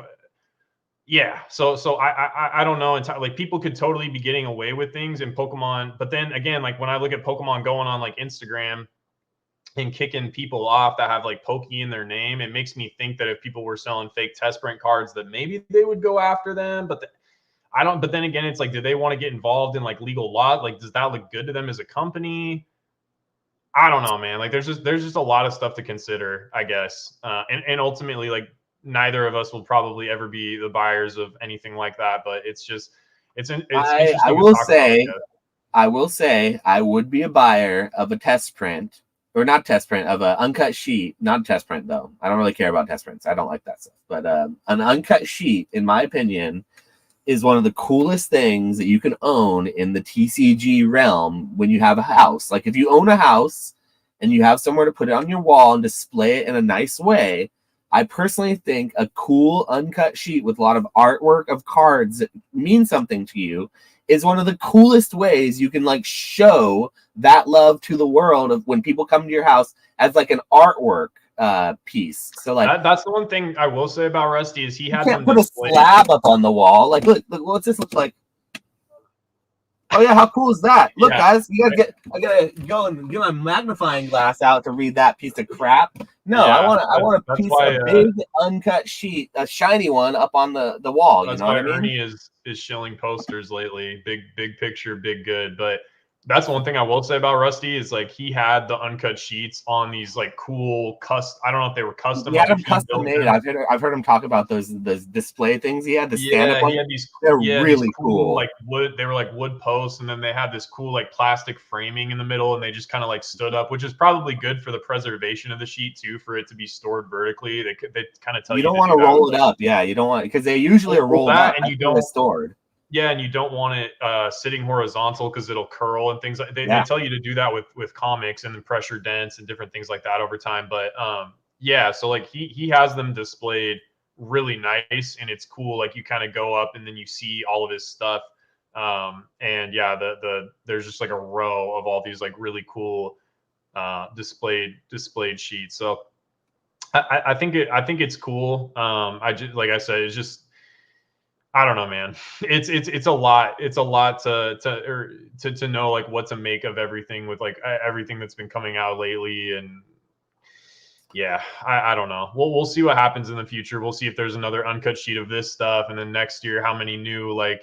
yeah. So I don't know. Like people could totally be getting away with things in Pokemon, but then again, like when I look at Pokemon going on like Instagram and kicking people off that have like Pokey in their name, it makes me think that if people were selling fake test print cards, that maybe they would go after them. But I don't. But then again, it's like, do they want to get involved in like legal law? Like, does that look good to them as a company? I don't know, man. Like, there's just a lot of stuff to consider, I guess. And ultimately, like, neither of us will probably ever be the buyers of anything like that. But it's interesting. I will say I would be a buyer of a test print, or not test print, of an uncut sheet. Not a test print though. I don't really care about test prints. I don't like that stuff. But an uncut sheet, in my opinion, is one of the coolest things that you can own in the TCG realm when you have a house. Like if you own a house and you have somewhere to put it on your wall and display it in a nice way, I personally think a cool uncut sheet with a lot of artwork of cards that mean something to you is one of the coolest ways you can like show that love to the world of when people come to your house as like an artwork piece. So like that's the one thing I will say about Rusty is he had them put a slab up on the wall. Like look, what's this look like? Oh yeah, how cool is that? Look, guys, I gotta go and get my magnifying glass out to read that piece of crap. No, I want a piece of big uncut sheet, a shiny one up on the wall. That's you know why what I mean? Ernie is shilling posters lately. Big picture, big good. But that's one thing I will say about Rusty is like he had the uncut sheets on these like cool custom. I don't know if they were custom. He had them custom made. I've heard him talk about those display things he had. The stand-up ones. He had these. They're really cool. Like wood. They were like wood posts, and then they had this cool like plastic framing in the middle, and they just kind of like stood up, which is probably good for the preservation of the sheet too, for it to be stored vertically. They kind of tell you. You don't want to roll it up, yeah. You don't want, because they usually are rolled up and you don't stored. Yeah, and you don't want it sitting horizontal because it'll curl and things like they tell you to do that with comics and then pressure dents and different things like that over time. But so like he has them displayed really nice, and it's cool. Like you kind of go up and then you see all of his stuff. And yeah, there's just like a row of all these like really cool displayed sheets. So I think it's cool. I just, like I said, it's just, I don't know, man. It's a lot. It's a lot to know like what to make of everything with like everything that's been coming out lately. And yeah, I don't know. We'll see what happens in the future. We'll see if there's another uncut sheet of this stuff, and then next year how many new like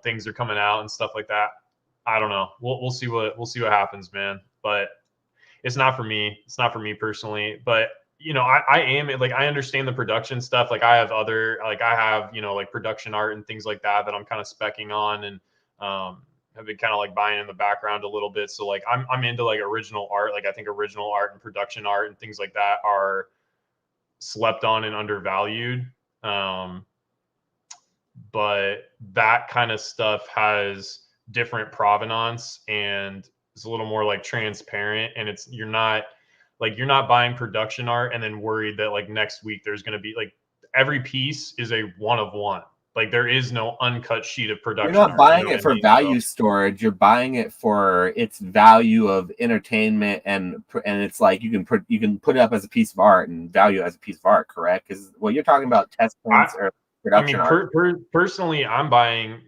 things are coming out and stuff like that. I don't know. We'll see what happens, man. But it's not for me. It's not for me personally. But I am like, I understand the production stuff. Like I have like production art and things like that I'm kind of specking on, and have been kind of like buying in the background a little bit. So like I'm into like original art. Like I think original art and production art and things like that are slept on and undervalued. But that kind of stuff has different provenance and is a little more like transparent, and you're not buying production art and then worried that like next week there's going to be like, every piece is a one of one. Like there is no uncut sheet of production You're not art, buying it for value So, storage. You're buying it for its value of entertainment, and it's like you can put it up as a piece of art and value it as a piece of art. Correct? Because what you're talking about, test prints or production art. Personally, I'm buying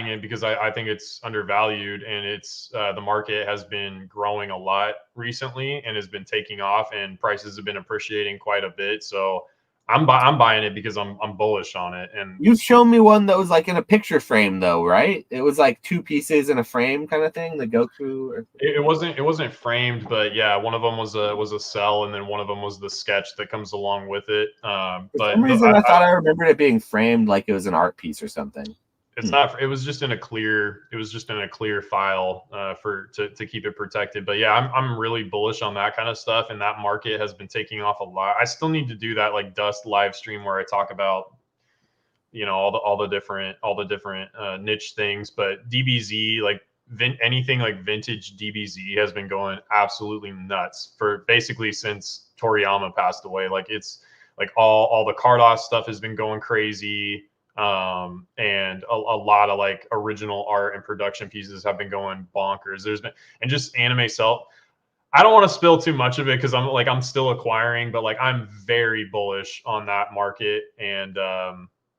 it because I think it's undervalued, and it's the market has been growing a lot recently and has been taking off, and prices have been appreciating quite a bit. So I'm buying it because I'm bullish on it. And You've shown me one that was like in a picture frame, though, right? It was like two pieces in a frame kind of thing. The Goku. it wasn't framed, but yeah, one of them was a cell, and then one of them was the sketch that comes along with it. For some reason, I thought I remembered it being framed like it was an art piece or something. It's not. It was just in a clear. It was just in a clear file to keep it protected. But yeah, I'm really bullish on that kind of stuff, and that market has been taking off a lot. I still need to do that like Dust live stream where I talk about all the different niche things. But DBZ, like anything like vintage DBZ has been going absolutely nuts for basically since Toriyama passed away. Like it's like all the Cardos stuff has been going crazy. And a lot of like original art and production pieces have been going bonkers. There's been, and just anime self. I don't want to spill too much of it because I'm still acquiring, but like I'm very bullish on that market. And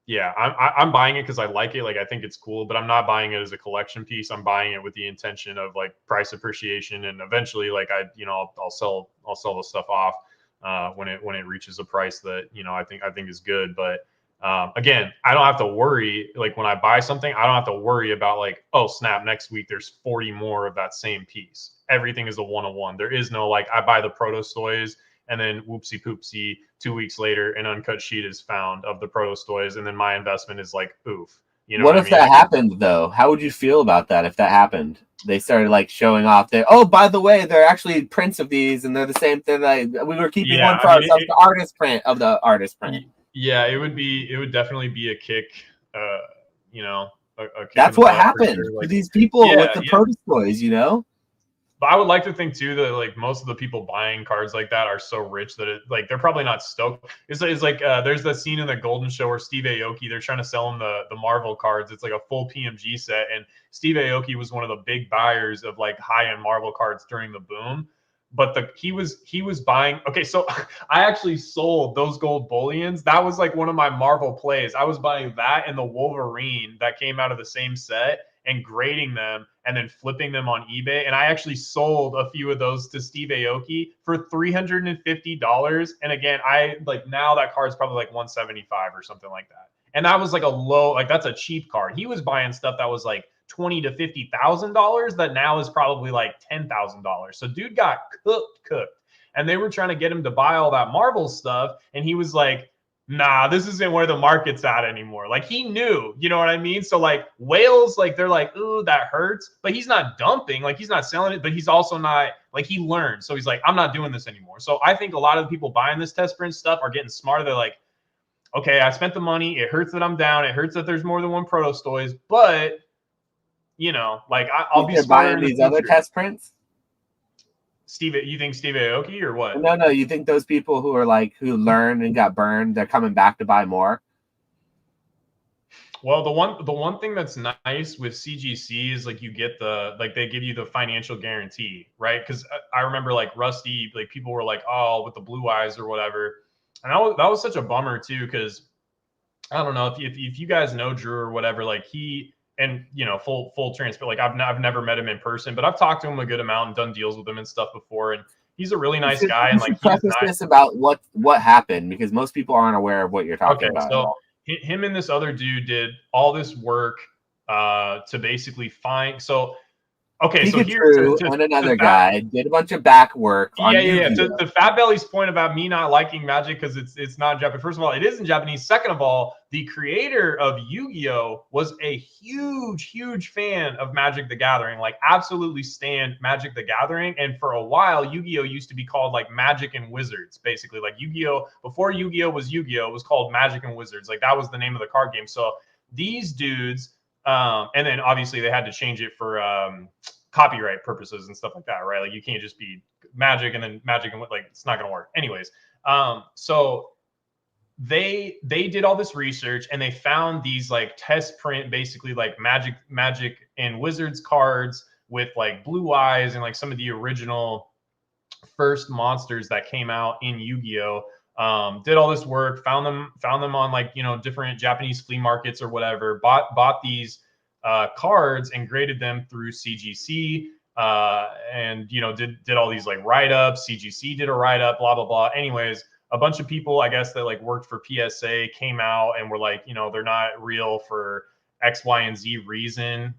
yeah, I'm buying it because I like it. Like I think it's cool, but I'm not buying it as a collection piece. I'm buying it with the intention of like price appreciation, and eventually like I'll sell the stuff off when it reaches a price that I think is good. But again, I don't have to worry. Like when I buy something, I don't have to worry about like, oh snap, next week there's 40 more of that same piece. Everything is a one-on-one. There is no like I buy the Protostoys and then whoopsie poopsie 2 weeks later an uncut sheet is found of the Protostoys, and then my investment is like oof. What if that happened though? How would you feel about that if that happened? They started like showing off that, oh, by the way, they're actually prints of these and they're the same thing. We were keeping one for ourselves, the artist print of the artist print. Yeah, it would definitely be a kick. A kick. That's what happened to these people with the Protostoys, But I would like to think too that like most of the people buying cards like that are so rich that they're probably not stoked. It's like there's the scene in the Golden Show where Steve Aoki, they're trying to sell him the Marvel cards. It's like a full PMG set, and Steve Aoki was one of the big buyers of like high-end Marvel cards during the boom. But he was buying. Okay, so I actually sold those gold bullions. That was like one of my Marvel plays. I was buying that and the Wolverine that came out of the same set and grading them and then flipping them on eBay. And I actually sold a few of those to Steve Aoki for $350. And again, I like now that card's probably like $175 or something like that. And that was like a low, like that's a cheap card. He was buying stuff that was like $20,000 to $50,000 that now is probably like $10,000. So dude got cooked. And they were trying to get him to buy all that Marvel stuff. And he was like, nah, this isn't where the market's at anymore. Like he knew, you know what I mean? So like whales, like they're like, ooh, that hurts. But he's not dumping, like he's not selling it, but he's also not like he learned. So he's like, I'm not doing this anymore. So I think a lot of the people buying this test print stuff are getting smarter. They're like, okay, I spent the money. It hurts that I'm down. It hurts that there's more than one Protostoys, but like I'll be buying these other test prints. Steve, you think Steve Aoki or what? No. You think those people who are like who learned and got burned, they're coming back to buy more? Well, the one thing that's nice with CGC is like you get they give you the financial guarantee, right? Because I remember like Rusty, like people were like, oh, with the blue eyes or whatever, And that was such a bummer too, because I don't know if you guys know Drew or whatever, like he, and you know, full transfer, like I've never met him in person, but I've talked to him a good amount and done deals with him and stuff before, and he's a really nice guy. And like, preface this about what happened, because most people aren't aware of what you're talking about. So him and this other dude did all this work to basically find. So okay, so here and another guy did a bunch of back work. Yeah. To Fat Belly's point about me not liking Magic because it's not Japanese. First of all, it is in Japanese. Second of all, the creator of Yu-Gi-Oh was a huge fan of Magic the Gathering, like absolutely stan Magic the Gathering. And for a while, Yu-Gi-Oh used to be called like Magic and Wizards, basically. Like Yu-Gi-Oh, before Yu-Gi-Oh was Yu-Gi-Oh, it was called Magic and Wizards. Like that was the name of the card game. So these dudes, and then obviously they had to change it for copyright purposes and stuff like that, right? Like you can't just be Magic and then Magic and like it's not going to work. Anyways, so they did all this research and they found these like test print, basically like Magic and Wizards cards with like blue eyes and like some of the original first monsters that came out in Yu-Gi-Oh. Did all this work, found them on like, you know, different Japanese flea markets or whatever, bought these cards and graded them through CGC, and you know did all these like write-ups. CGC did a write-up, blah blah blah. Anyways, a bunch of people, I guess, that like worked for PSA came out and were like, you know, they're not real for X, Y, and Z reason,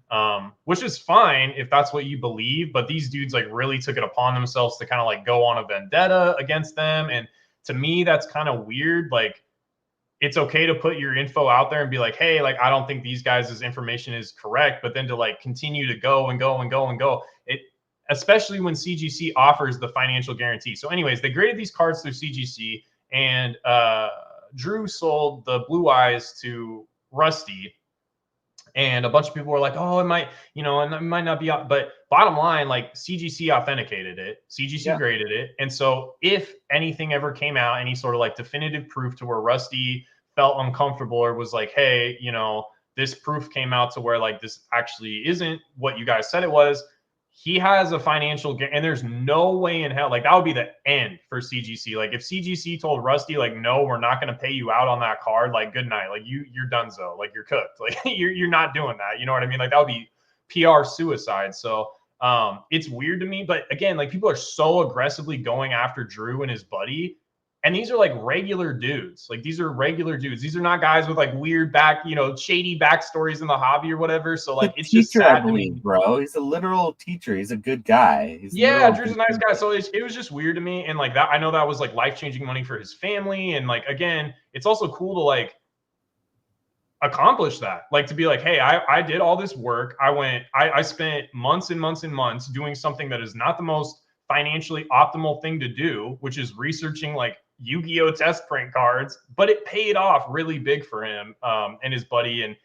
which is fine if that's what you believe. But these dudes like really took it upon themselves to kind of like go on a vendetta against them, and to me that's kind of weird. Like, it's okay to put your info out there and be like, hey, like, I don't think these guys' information is correct, but then to like continue to go, it, especially when CGC offers the financial guarantee. So anyways, they graded these cards through CGC, and Drew sold the blue eyes to Rusty. And a bunch of people were like, oh, it might, you know, and it might not be, but bottom line, like CGC authenticated it, CGC graded it. And so if anything ever came out, any sort of like definitive proof to where Rusty felt uncomfortable or was like, hey, you know, this proof came out to where like this actually isn't what you guys said it was, he has a financial gain, and there's no way in hell, like that would be the end for CGC. Like if CGC told Rusty, like, no, we're not going to pay you out on that card, like good night, like you're donezo, like you're cooked, like you're not doing that. You know what I mean? Like that would be PR suicide. So it's weird to me, but again, like people are so aggressively going after Drew and his buddy. And these are like regular dudes. Like these are regular dudes. These are not guys with like weird shady backstories in the hobby or whatever. So like it's just sad, I believe, bro. He's a literal teacher. He's a good guy. Drew's a nice guy. So it was just weird to me. And like that, I know that was like life-changing money for his family. And like, again, it's also cool to like accomplish that. Like to be like, hey, I did all this work. I spent months and months and months doing something that is not the most financially optimal thing to do, which is researching like Yu-Gi-Oh test print cards, but it paid off really big for him and his buddy, and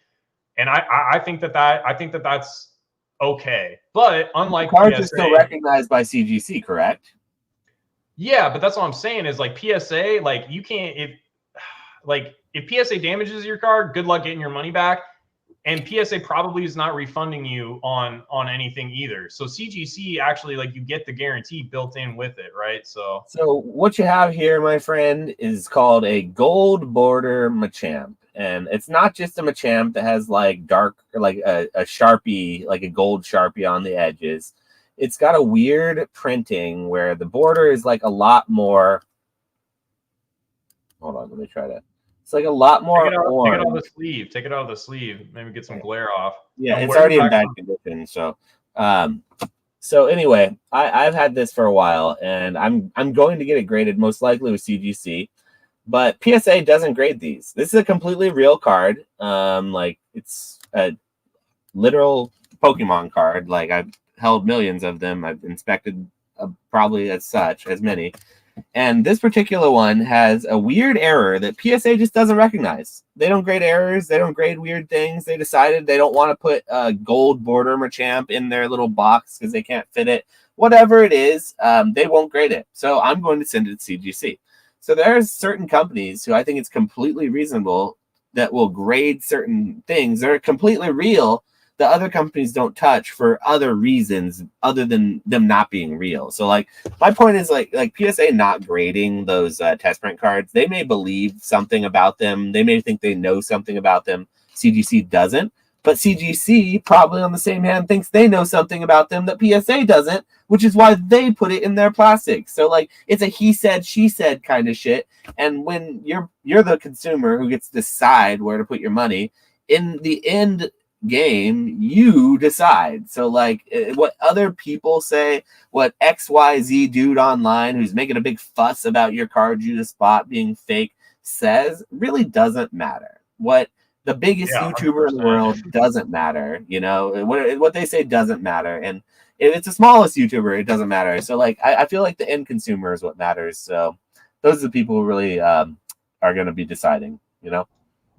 I think that's okay. But unlike cards PSA, are still recognized by CGC, correct? Yeah, but that's what I'm saying is like PSA, like you can't if PSA damages your card, good luck getting your money back. And PSA probably is not refunding you on anything either. So CGC actually, like, you get the guarantee built in with it, right? So what you have here, my friend, is called a gold border Machamp. And it's not just a Machamp that has like dark, like a Sharpie, like a gold Sharpie on the edges. It's got a weird printing where the border is like a lot more. Hold on, let me try that. It's like a lot more orange. Take it out of the sleeve. Take it out of the sleeve. Maybe get some glare off. Yeah, it's already in bad condition. So, so anyway, I've had this for a while, and I'm going to get it graded most likely with CGC, but PSA doesn't grade these. This is a completely real card. Like it's a literal Pokemon card. Like I've held millions of them. I've inspected probably as many. And this particular one has a weird error that PSA just doesn't recognize. They don't grade errors. They don't grade weird things. They decided they don't want to put a gold border Machamp in their little box because they can't fit it. Whatever it is, they won't grade it. So I'm going to send it to CGC. So there's certain companies who I think it's completely reasonable that will grade certain things that are completely real the other companies don't touch for other reasons other than them not being real. So like my point is like PSA not grading those test print cards, they may believe something about them, they may think they know something about them, CGC doesn't, but CGC probably on the same hand thinks they know something about them that PSA doesn't, which is why they put it in their plastic. So like it's a he said she said kind of shit, and when you're the consumer who gets to decide where to put your money, in the end game you decide. So like what other people say, what XYZ dude online who's making a big fuss about your card you just bought being fake says really doesn't matter. What the biggest YouTuber 100%. In the world doesn't matter, you know, what they say doesn't matter, and if it's the smallest YouTuber it doesn't matter. So like I feel like the end consumer is what matters. So those are the people who really are going to be deciding, you know.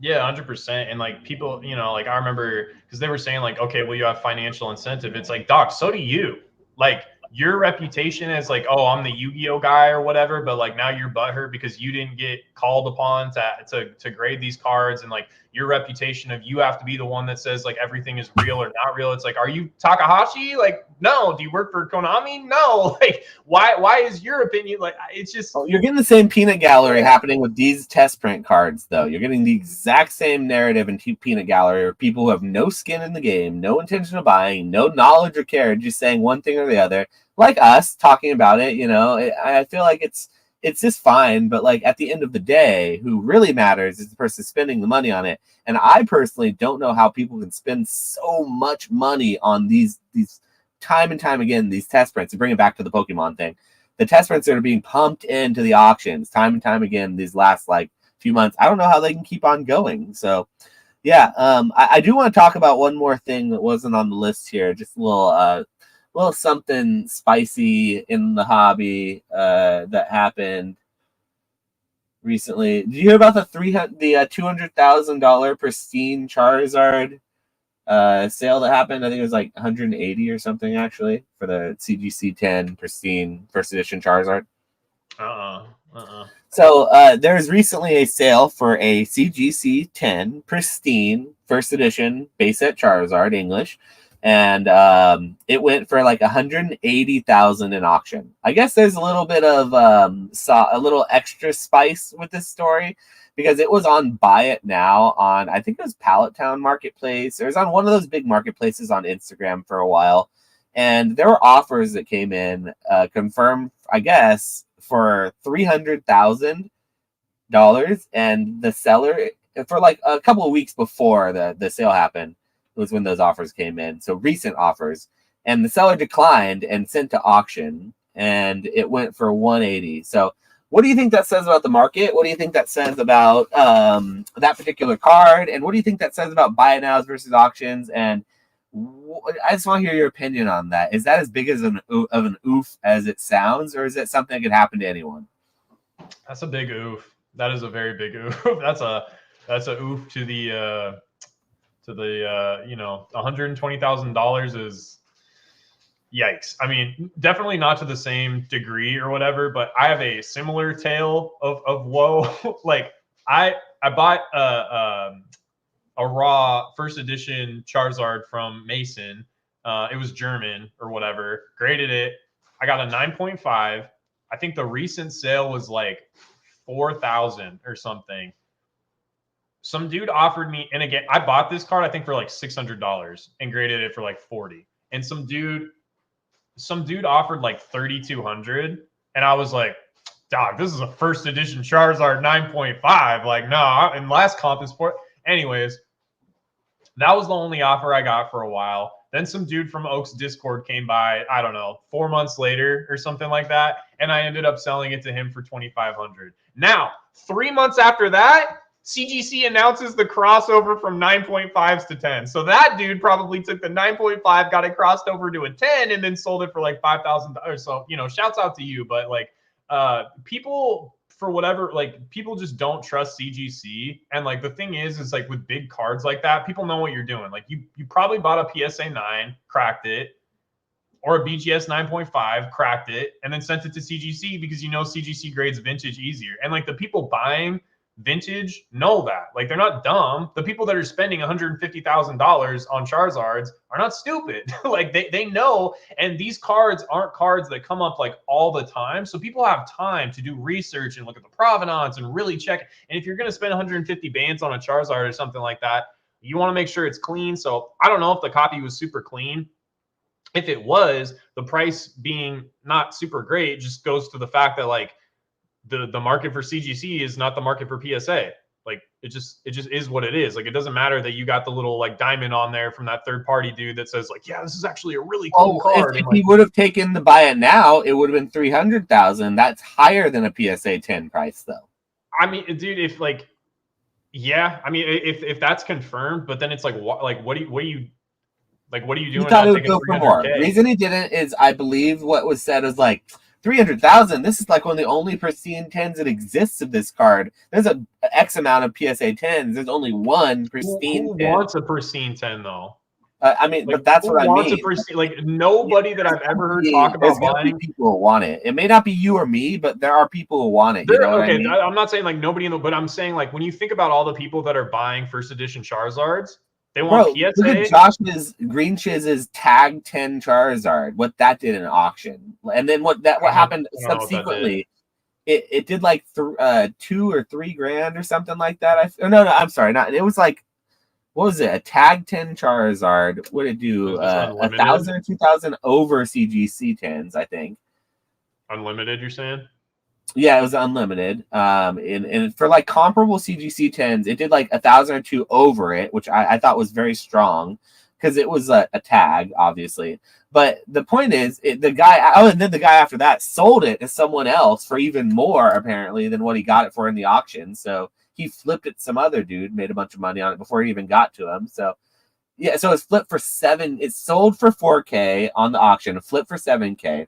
Yeah, 100%. And like people, you know, like I remember because they were saying like, okay, well, you have financial incentive. It's like, doc, so do you. Like your reputation as like, oh, I'm the Yu-Gi-Oh guy or whatever, but like now you're butthurt because you didn't get called upon to grade these cards, and like your reputation of you have to be the one that says like everything is real or not real. It's like, are you Takahashi? Like, no. Do you work for Konami? No. Like, why is your opinion like? It's just you're getting the same peanut gallery happening with these test print cards, though. You're getting the exact same narrative in peanut gallery of people who have no skin in the game, no intention of buying, no knowledge or care, just saying one thing or the other, like us talking about it. You know, I feel like it's just fine, but like at the end of the day, who really matters is the person spending the money on it. And I personally don't know how people can spend so much money on these time and time again, these test prints. To bring it back to the Pokemon thing, the test prints that are being pumped into the auctions time and time again these last like few months, I don't know how they can keep on going. So yeah, I do want to talk about one more thing that wasn't on the list here, just a little something spicy in the hobby that happened recently. Did you hear about the $200,000 pristine Charizard sale that happened? I think it was like 180 or something actually for the CGC 10 pristine first edition Charizard. So there's recently a sale for a CGC 10 pristine first edition base set Charizard English, and it went for like 180,000 in auction. I guess there's a little bit of a little extra spice with this story because it was on Buy It Now on, I think it was Pallet Town Marketplace. It was on one of those big marketplaces on Instagram for a while, and there were offers that came in confirmed, I guess, for $300,000, and the seller, for like a couple of weeks before the sale happened, was when those offers came in. So recent offers, and the seller declined and sent to auction, and it went for 180. So what do you think that says about the market? What do you think that says about that particular card? And what do you think that says about buy it nows versus auctions? And I just want to hear your opinion on that. Is that as big as an oof as it sounds, or is it something that could happen to anyone? That's a big oof. That is a very big oof. That's a oof to the you know, $120,000 is yikes. I mean, definitely not to the same degree or whatever, but I have a similar tale of woe. Like I bought a raw first edition Charizard from Mason. It was German or whatever. Graded it. I got a 9.5. I think the recent sale was like 4,000 or something. Some dude offered me, and again, I bought this card I think for like $600 and graded it for like 40. And some dude offered like 3,200, and I was like, dog, this is a first edition Charizard 9.5. Like, no, and last comp is 4. Anyways, that was the only offer I got for a while. Then some dude from Oak's Discord came by, I don't know, 4 months later or something like that, and I ended up selling it to him for 2,500. Now, 3 months after that, CGC announces the crossover from 9.5s to 10. So that dude probably took the 9.5, got it crossed over to a 10, and then sold it for like $5,000. So, you know, shouts out to you. But like people, for whatever, like people just don't trust CGC. And like the thing is like with big cards like that, people know what you're doing. Like you probably bought a PSA 9, cracked it, or a BGS 9.5, cracked it, and then sent it to CGC because you know CGC grades vintage easier. And like the people buying vintage know that. Like, they're not dumb. The people that are spending $150,000 on Charizards are not stupid. Like, they know, and these cards aren't cards that come up like all the time. So people have time to do research and look at the provenance and really check. And if you're going to spend 150 bands on a Charizard or something like that, you want to make sure it's clean. So I don't know if the copy was super clean. If it was, the price being not super great just goes to the fact that, like, the market for CGC is not the market for PSA. Like, it just is what it is. Like, it doesn't matter that you got the little like diamond on there from that third party dude that says like, yeah, this is actually a really cool card. If he would have taken the buy it now, it would have been 300,000. That's higher than a PSA 10 price, though. I mean, dude, if like, yeah, I mean, if that's confirmed, but then it's like, what are you doing? He thought it would go for more. The reason he didn't is, I believe what was said is like, 300,000. This is like one of the only pristine 10s that exists of this card. There's a X amount of PSA 10s. There's only one pristine. Who wants a pristine 10 though? I mean, like, but that's what I mean. Like, nobody that I've ever heard talk about buying. People who want it. It may not be you or me, but there are people who want it. You know what I mean? I'm not saying like nobody but I'm saying, like, when you think about all the people that are buying first edition Charizards, they want PSA. Look at Josh's Green Chiz's Tag 10 Charizard. What that did in an auction, and then what happened subsequently. It did like $2 or $3 grand or something like that. I'm sorry, not. It was like, what was it? A Tag 10 Charizard. What did it do? 1,000 or 2,000 over CGC 10s, I think. Unlimited, you're saying? Yeah, it was unlimited. And for like comparable CGC 10s, it did like 1,000 or 2 over it, which I thought was very strong because it was a tag, obviously. But the point is, and then the guy after that sold it to someone else for even more, apparently, than what he got it for in the auction. So he flipped it. Some other dude made a bunch of money on it before he even got to him. So yeah, so it's flipped for it's sold for 4K on the auction, flipped for 7K.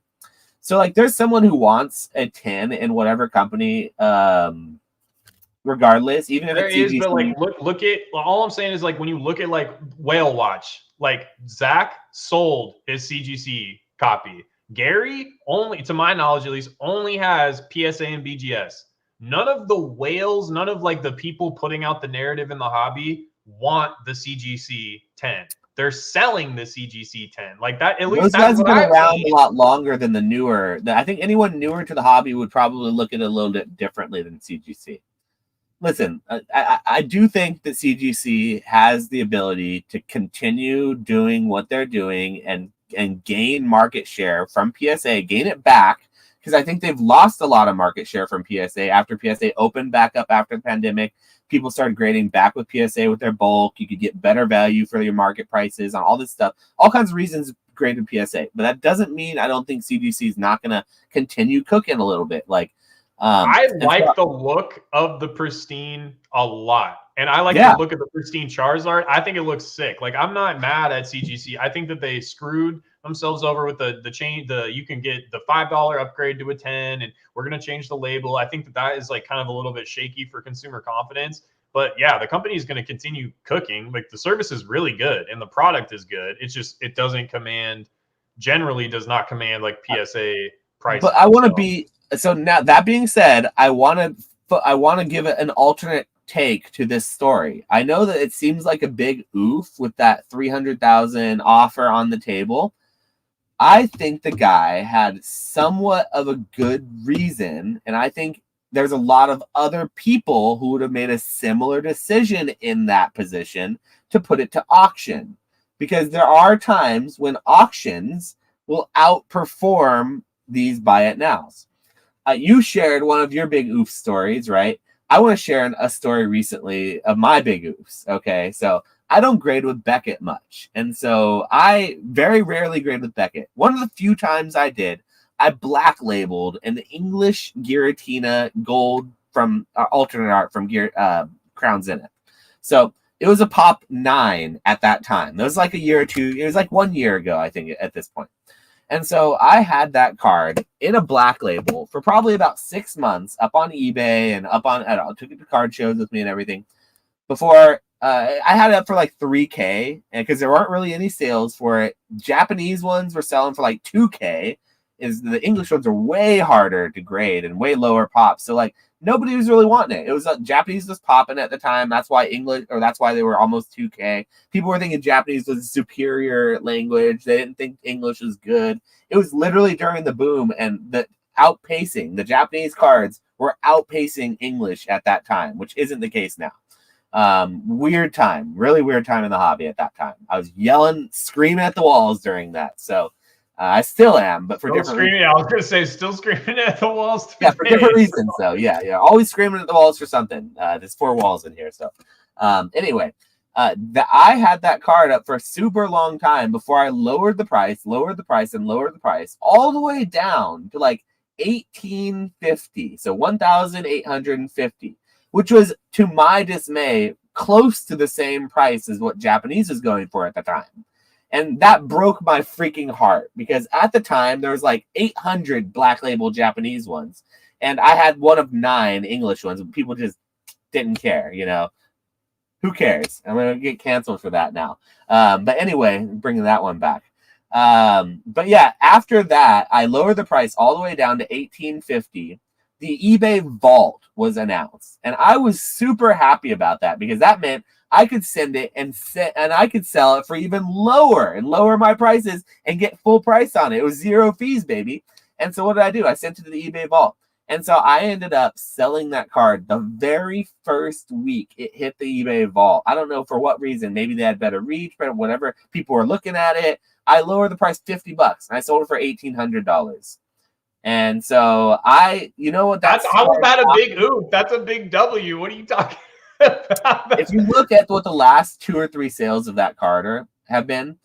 So, like, there's someone who wants a 10 in whatever company, regardless, even if it's CGC. But like, look at, all I'm saying is, like, when you look at like Whale Watch, like, Zach sold his CGC copy. Gary, only to my knowledge at least, only has PSA and BGS. None of the whales, none of like the people putting out the narrative in the hobby want the CGC 10. They're selling the CGC 10 like that. At least those guys have been around a lot longer than the newer. I think anyone newer to the hobby would probably look at it a little bit differently than CGC. Listen, I do think that CGC has the ability to continue doing what they're doing and gain market share from PSA, gain it back, because I think they've lost a lot of market share from PSA after PSA opened back up after the pandemic. People started grading back with PSA with their bulk. You could get better value for your market prices on all this stuff. All kinds of reasons graded PSA. But that doesn't mean I don't think CGC is not going to continue cooking a little bit. Like, I like the look of the pristine a lot. And I like the look of the pristine Charizard. I think it looks sick. Like, I'm not mad at CGC. I think that they screwed themselves over with the chain. You can get the $5 upgrade to a 10, and we're going to change the label. I think that is like kind of a little bit shaky for consumer confidence. But yeah, the company is going to continue cooking. Like, the service is really good and the product is good. It's just, it doesn't command, generally does not command like PSA price. But I want to be, so now that being said, I want to give it an alternate take to this story. I know that it seems like a big oof with that 300,000 offer on the table. I think the guy had somewhat of a good reason, and I think there's a lot of other people who would have made a similar decision in that position to put it to auction, because there are times when auctions will outperform these buy it nows. You shared one of your big oof stories, right? I want to share a story recently of my big oofs. Okay, so I don't grade with Beckett much, and so I very rarely grade with Beckett. One of the few times I did, I black labeled an English Giratina gold from alternate art from Crown Zenith. So it was a pop 9 at that time. It was like a year or two. It was like 1 year ago, I think, at this point. And so I had that card in a black label for probably about 6 months up on eBay and up on, I took it to card shows with me and everything before I had it up for like 3K, and because there weren't really any sales for it. Japanese ones were selling for like 2K. The English ones are way harder to grade and way lower pops. So like nobody was really wanting it. It was Japanese was popping at the time. That's why that's why they were almost 2K. People were thinking Japanese was a superior language. They didn't think English was good. It was literally during the boom and the Japanese cards were outpacing English at that time, which isn't the case now. Weird time, really weird time in the hobby at that time. I was yelling, screaming at the walls during that. So I still am, but for different reasons. I was gonna say still screaming at the walls today. Yeah, for different reasons though. Yeah, always screaming at the walls for something. There's 4 walls in here. So anyway, I had that card up for a super long time before I lowered the price, all the way down to like 1850. So 1,850. Which was, to my dismay, close to the same price as what Japanese was going for at the time. And that broke my freaking heart because at the time there was like 800 black label Japanese ones. And I had one of 9 English ones. People just didn't care, Who cares? I'm going to get canceled for that now. But anyway, bringing that one back. But yeah, after that, I lowered the price all the way down to 1850. The eBay vault was announced, and I was super happy about that because that meant I could send it and I could sell it for even lower my prices and get full price on it. It was 0 fees, baby. And so what did I do? I sent it to the eBay vault. And so I ended up selling that card the very first week it hit the eBay vault. I don't know for what reason. Maybe they had better reach, but whatever. People were looking at it. I lowered the price $50 and I sold it for $1,800. And so how was that a big oof? That's a big W. What are you talking about? If you look at what the last 2 or 3 sales of that card have been,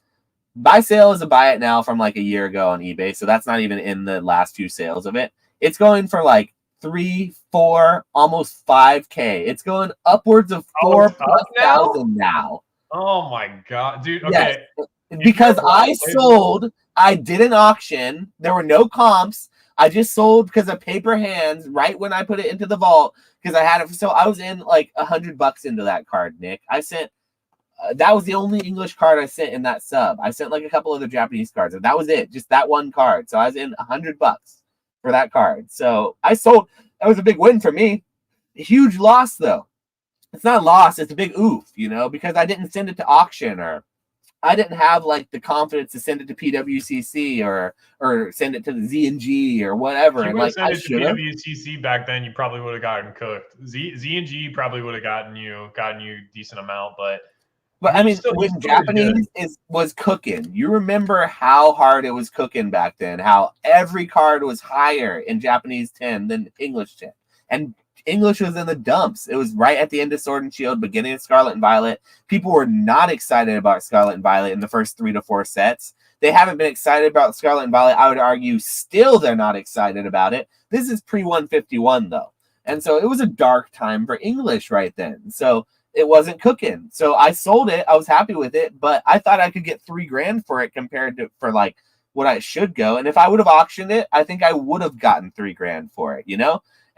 buy sale is a buy it now from like a year ago on eBay. So that's not even in the last few sales of it. It's going for like 3, 4, almost 5K. It's going upwards of 4,000 now. Oh my God, dude. Okay. Yes. Because I did an auction. There were no comps. I just sold because of paper hands right when I put it into the vault because I had it. So I was in like $100 into that card, Nick. I sent, that was the only English card I sent in that sub. I sent like a couple other Japanese cards, and that was it. Just that one card. So I was in $100 for that card. So I sold. That was a big win for me. A huge loss though. It's not a loss. It's a big oof, because I didn't send it to auction or I didn't have like the confidence to send it to PWCC or send it to the Z&G or whatever. If you and like sent it to PWCC back then, you probably would have gotten cooked. Z&G probably would have gotten you decent amount, but I mean, when Japanese was cooking, you remember how hard it was cooking back then. How every card was higher in Japanese 10 than English 10, and English was in the dumps. It was right at the end of Sword and Shield, beginning of Scarlet and Violet. People were not excited about Scarlet and Violet in the first 3 to 4 sets. They haven't been excited about Scarlet and Violet. I would argue still they're not excited about it. This is pre-151 though. And so it was a dark time for English right then. So it wasn't cooking. So I sold it. I was happy with it, but I thought I could get $3,000 for it compared to for like what I should go. And if I would have auctioned it, I think I would have gotten $3,000 for it,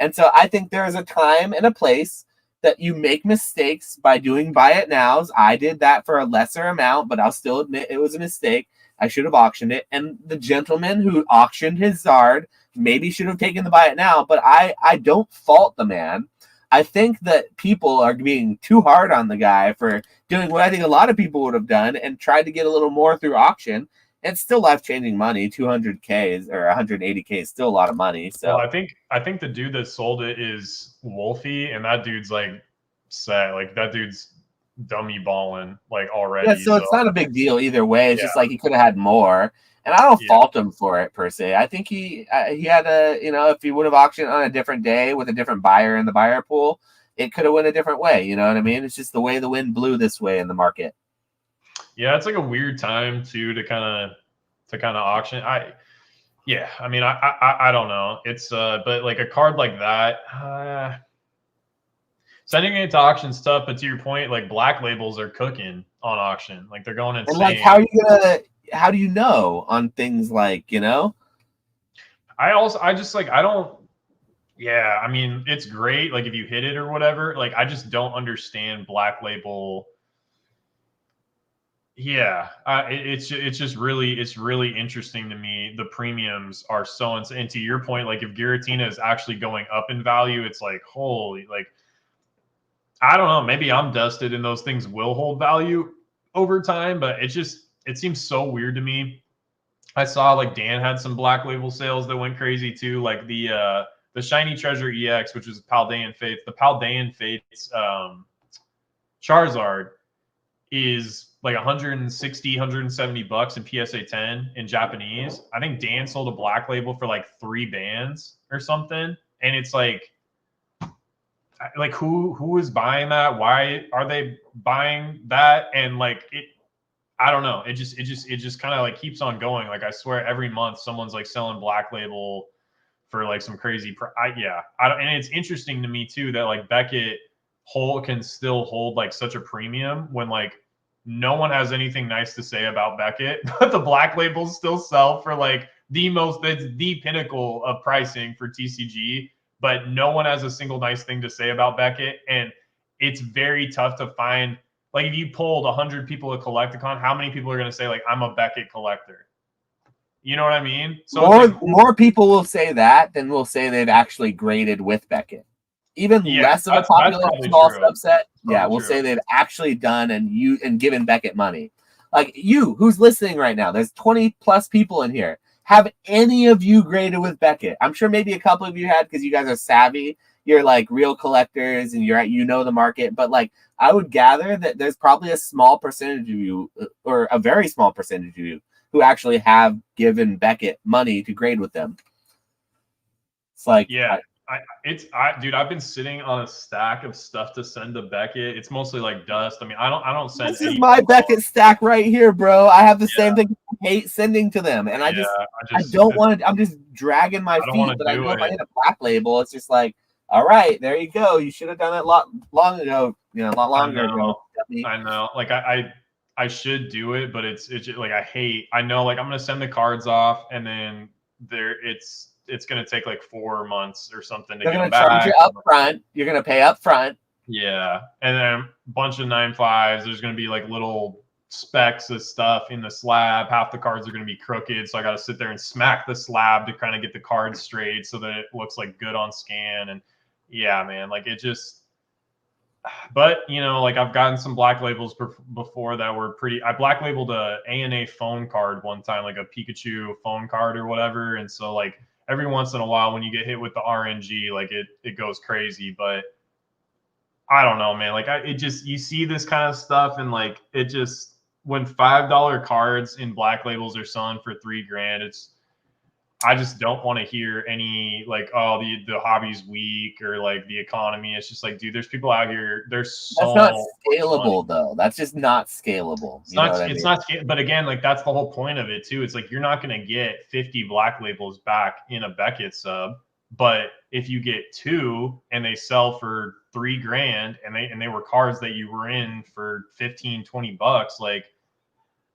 And so I think there is a time and a place that you make mistakes by doing buy it nows. I did that for a lesser amount, but I'll still admit it was a mistake. I should have auctioned it. And the gentleman who auctioned his Zard maybe should have taken the buy it now, but I don't fault the man. I think that people are being too hard on the guy for doing what I think a lot of people would have done and tried to get a little more through auction. It's still life-changing money. 200K or 180K is still a lot of money. So well, I think the dude that sold it is Wolfie, and that dude's like set. Like that dude's dummy balling like already. Yeah, so it's not a big deal either way. It's just like he could have had more, and I don't fault him for it per se. I think he had if he would have auctioned on a different day with a different buyer in the buyer pool, it could have went a different way. You know what I mean? It's just the way the wind blew this way in the market. Yeah, it's like a weird time too to kind of auction. I don't know. It's but like a card like that, sending it to auction's tough. But to your point, like black labels are cooking on auction. Like they're going insane. And like, how do you know on things like I don't. Yeah, I mean, it's great. Like if you hit it or whatever. Like I just don't understand black label. Yeah, it's just really interesting to me. The premiums are so insane. And to your point, like if Giratina is actually going up in value, it's like holy, like I don't know. Maybe I'm dusted and those things will hold value over time, but it seems so weird to me. I saw like Dan had some black label sales that went crazy too, like the Shiny Treasure EX, which is Paldean Faith. The Paldean Faith's Charizard is like 160, 170 bucks in PSA 10 in Japanese. I think Dan sold a black label for like 3 bands or something. And it's like who is buying that? Why are they buying that? And like I don't know. It just kind of like keeps on going. Like I swear every month someone's like selling black label for like some crazy and it's interesting to me too that like Beckett can still hold like such a premium when like no one has anything nice to say about Beckett, but the black labels still sell for like that's the pinnacle of pricing for TCG, but no one has a single nice thing to say about Beckett. And it's very tough to find, like if you polled 100 people at Collecticon, how many people are going to say like, I'm a Beckett collector? You know what I mean? So more people will say that than will say they've actually graded with Beckett. Even less of a popular small subset, we'll say they've actually done and given Beckett money. Like you, who's listening right now, there's 20 plus people in here. Have any of you graded with Beckett? I'm sure maybe a couple of you had because you guys are savvy. You're like real collectors and you know the market. But like I would gather that there's probably a small percentage of you, or a very small percentage of you, who actually have given Beckett money to grade with them. It's like, dude, I've been sitting on a stack of stuff to send to Beckett. It's mostly like dust. I mean, I don't send. This is my Beckett stack right here, bro. I have the same thing. I hate sending to them, and I don't want to. I'm just dragging my feet, but I know if I hit a black label, it's just like, all right, there you go. You should have done it long ago. You know, a lot longer ago. I know. Like I should do it, but it's like I know like I'm gonna send the cards off, and then it's going to take like 4 months or something to get them back. Charge you up front. You're going to pay up front. Yeah. And then a bunch of 9.5s. There's going to be like little specks of stuff in the slab. Half the cards are going to be crooked. So I got to sit there and smack the slab to kind of get the cards straight so that it looks like good on scan. And yeah, man, like it just, but you know, like I've gotten some black labels before that were pretty. I black labeled a ANA phone card one time, like a Pikachu phone card or whatever. And so like, every once in a while when you get hit with the RNG, like it goes crazy. But I don't know, man. Like you see this kind of stuff, and like it just, when $5 cards in black labels are selling for $3,000, I just don't want to hear any like, oh, the hobby's weak or like the economy. It's just like, dude, there's people out here. That's not scalable though. That's just not scalable. It's not. But again, like that's the whole point of it too. It's like you're not going to get 50 black labels back in a Beckett sub, but if you get 2 and they sell for $3,000 and they were cards that you were in for 15, 20 bucks, like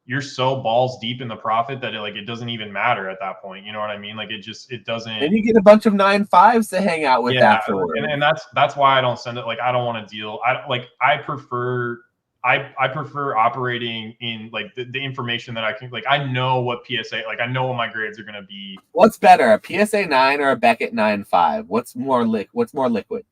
you're so balls deep in the profit that it doesn't even matter at that point. You know what I mean? Like it doesn't. And you get a bunch of 9.5s to hang out with afterwards. And that's why I don't send it. Like I don't want to deal. I prefer operating in like the information that I can, like I know what PSA, like I know what my grades are going to be. What's better, a PSA 9 or a Beckett 9.5? What's more liquid?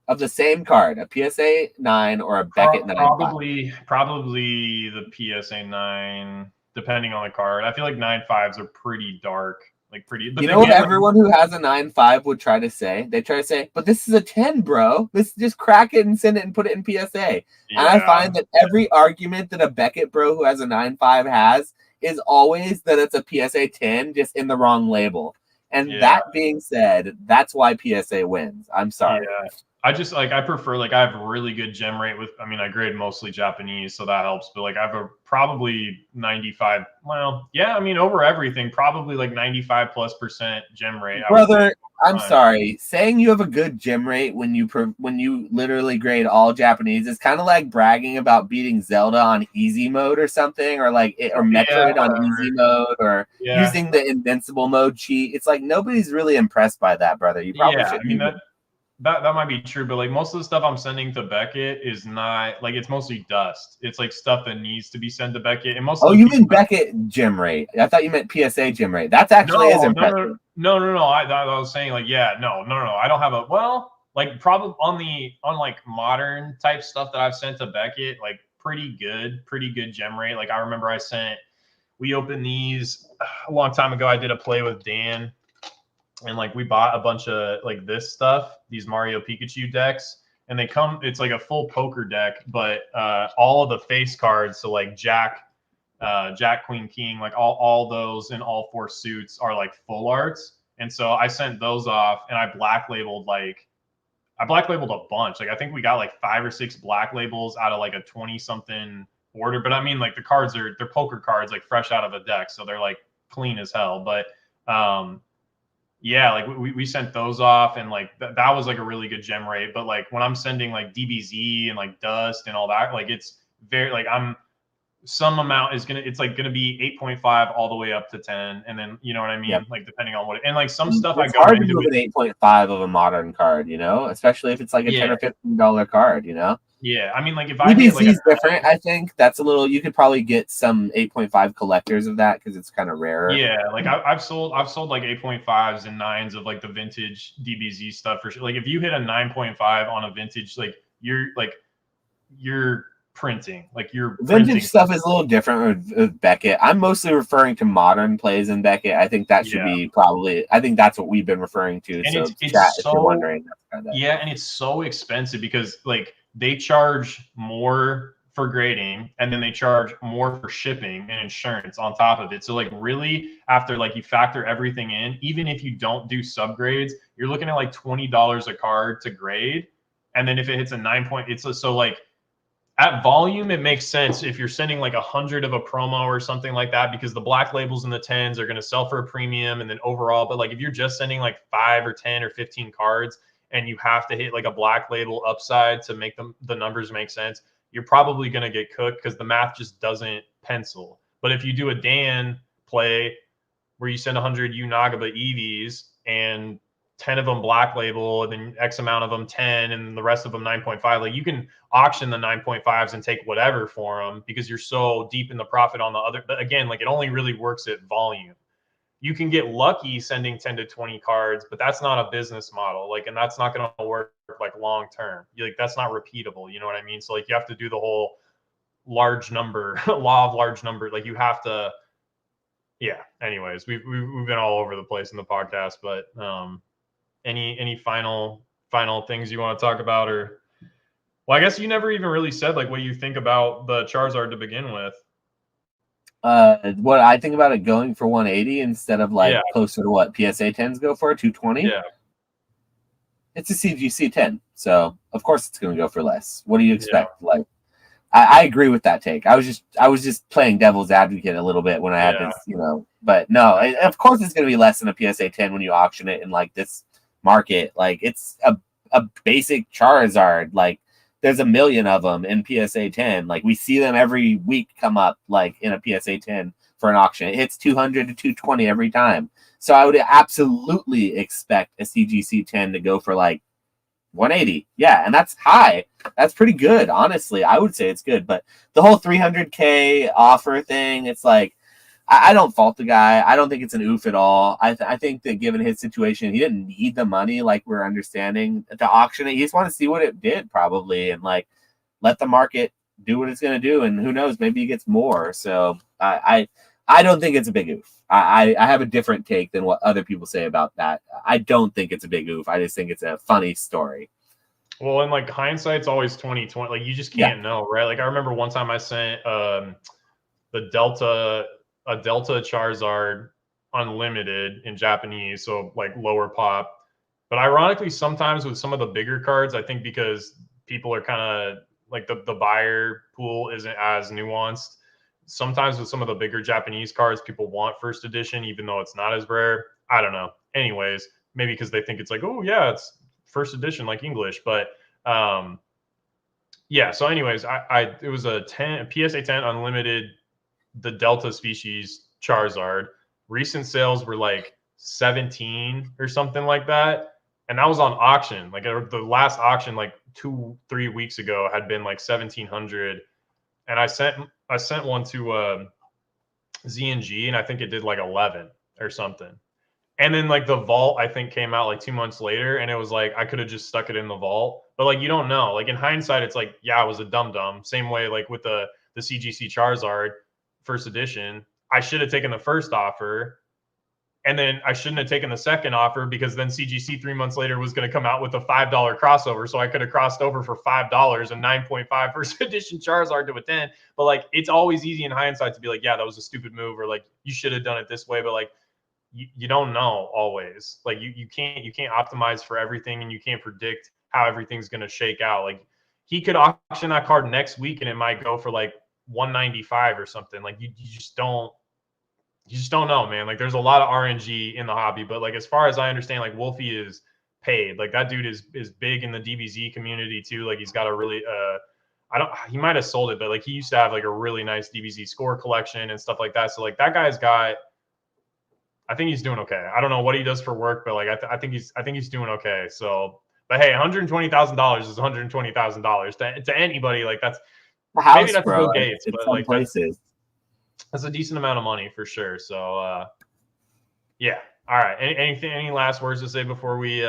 Of the same card, a PSA 9 or a Beckett 9.5? Probably the PSA 9, depending on the card. I feel like 9.5s are pretty dark. Like pretty. You know what everyone who has a 9.5 would try to say? They try to say, but this is a 10, bro. This just crack it and send it and put it in PSA. Yeah. And I find that every argument that a Beckett bro who has a 9.5 has is always that it's a PSA 10 just in the wrong label. And that being said, that's why PSA wins. I'm sorry. Yeah. I just I prefer, I have a really good gem rate with, I grade mostly Japanese, so that helps. But I have a probably 95. Well, yeah, over everything, probably 95+% gem rate. Brother, I'm sorry. Saying you have a good gem rate when you literally grade all Japanese is kind of like bragging about beating Zelda on easy mode or something, or Metroid on easy mode, or using the invincible mode cheat. It's like nobody's really impressed by that, brother. You probably should. That might be true, but like most of the stuff I'm sending to Beckett is not like it's mostly dust. It's like stuff that needs to be sent to Beckett, and most Oh, of the you people mean Beckett gym rate? I thought you meant PSA gym rate. That's actually is impressive. No. I was saying like, yeah, no. I don't have a like probably on like modern type stuff that I've sent to Beckett, like pretty good gem rate. Like I remember we opened these a long time ago. I did a play with Dan, and like we bought a bunch of like this stuff, these Mario Pikachu decks, and it's like a full poker deck, but all of the face cards, so like Jack, Queen, King, like all those in all four suits are like full arts. And so I sent those off, and I black labeled a bunch. Like I think we got like 5 or 6 black labels out of like a 20 something order. But I mean, like the cards they're poker cards, like fresh out of a deck, so they're like clean as hell. But yeah, like we sent those off, and like that was like a really good gem rate. But like when I'm sending like DBZ and like dust and all that, like it's very like some amount is it's like gonna be 8.5 all the way up to 10, and then you know what I mean, Yep. like depending on what and like some stuff it's I go hard to into do an 8.5 of a modern card, especially if it's like a $10 or $15 card, Yeah, I mean, like if I hit like is different, I think that's a little. You could probably get some 8.5 collectors of that because it's kind of rarer. Yeah, like I've sold like 8.5s and 9s of like the vintage DBZ stuff for sure. Like if you hit a 9.5 on a vintage, like you're printing, like you're vintage printing stuff is a little different with Beckett. I'm mostly referring to modern plays in Beckett. I think that should be probably. I think that's what we've been referring to. And so it's chat, so, if you're wondering, that's kind of yeah, and it's so expensive because like they charge more for grading, and then they charge more for shipping and insurance on top of it. So like really, after like you factor everything in, even if you don't do subgrades, you're looking at like $20 a card to grade, and then if it hits a 9 point, it's so like at volume, it makes sense if you're sending like 100 of a promo or something like that, because the black labels and the 10s are going to sell for a premium, and then overall. But like if you're just sending like 5 or 10 or 15 cards, and you have to hit like a black label upside to make the numbers make sense, you're probably going to get cooked because the math just doesn't pencil. But if you do a Dan play where you send 100 Unagaba EVs and 10 of them black label, and then X amount of them 10, and the rest of them 9.5. Like you can auction the 9.5s and take whatever for them because you're so deep in the profit on the other. But again, like it only really works at volume. You can get lucky sending 10 to 20 cards, but that's not a business model. Like, and that's not going to work like long term. Like that's not repeatable. You know what I mean? So like you have to do the whole large number law of large number. Like you have to. Yeah. Anyways, we've been all over the place in the podcast, but any final things you want to talk about? Or well, I guess you never even really said like what you think about the Charizard to begin with. What I think about it going for 180 instead of like closer to what PSA 10s go for, 220. Yeah, it's a CGC 10, so of course it's going to go for less. What do you expect? Like, I agree with that take. I was just playing devil's advocate a little bit when I had this, But no, of course it's going to be less than a PSA 10 when you auction it in like this market. Like it's a basic Charizard. Like there's a million of them in PSA 10. Like we see them every week come up like in a PSA 10 for an auction. It hits 200 to 220 every time. So I would absolutely expect a CGC 10 to go for like 180. Yeah, and that's high. That's pretty good, honestly. I would say it's good. But the whole 300K offer thing, it's like, I don't fault the guy. I don't think it's an oof at all. I think that given his situation, he didn't need the money like we're understanding to auction it. He just wanted to see what it did probably and like let the market do what it's going to do. And who knows, maybe he gets more. So I don't think it's a big oof. I have a different take than what other people say about that. I don't think it's a big oof. I just think it's a funny story. Well, and like hindsight's always 2020. Like you just can't know, right? Like I remember one time I sent a Delta Charizard unlimited in Japanese, so like lower pop. But ironically, sometimes with some of the bigger cards, I think because people are kind of like the buyer pool isn't as nuanced. Sometimes with some of the bigger Japanese cards, people want first edition, even though it's not as rare. I don't know. Anyways, maybe because they think it's like, oh yeah, it's first edition like English. But yeah. So anyways, it was a PSA 10 unlimited, the Delta species Charizard. Recent sales were like 17 or something like that. and that was on auction. Like the last auction, like 2-3 weeks ago, had been like 1,700, and I sent one to Z&G, and I think it did like 11 or something. And then like the vault, I think, came out like 2 months later, and it was like I could have just stuck it in the vault, but like you don't know. Like in hindsight, it's like, yeah, I was a dum-dum. Same way like with the CGC Charizard first edition, I should have taken the first offer, and then I shouldn't have taken the second offer, because then CGC 3 months later was going to come out with a $5 crossover, so I could have crossed over for $5 and 9.5 first edition Charizard to a 10. But like it's always easy in hindsight to be like, yeah, that was a stupid move, or like you should have done it this way. But like you don't know always. Like you can't optimize for everything, and you can't predict how everything's going to shake out. Like he could auction that card next week and it might go for like 195 or something. Like you just don't know, man. Like there's a lot of RNG in the hobby, but like as far as I understand, like Wolfie is paid. Like that dude is big in the DBZ community too. Like he's got a really he might have sold it, but like he used to have like a really nice DBZ score collection and stuff like that. So like that guy's got, I think he's doing okay. I don't know what he does for work, but like I think he's doing okay. So, but hey, $120,000 is $120,000 to anybody. Like that's house, maybe that's bro, Bill Gates, but like places. That's a decent amount of money for sure. So yeah. All right. Any last words to say before we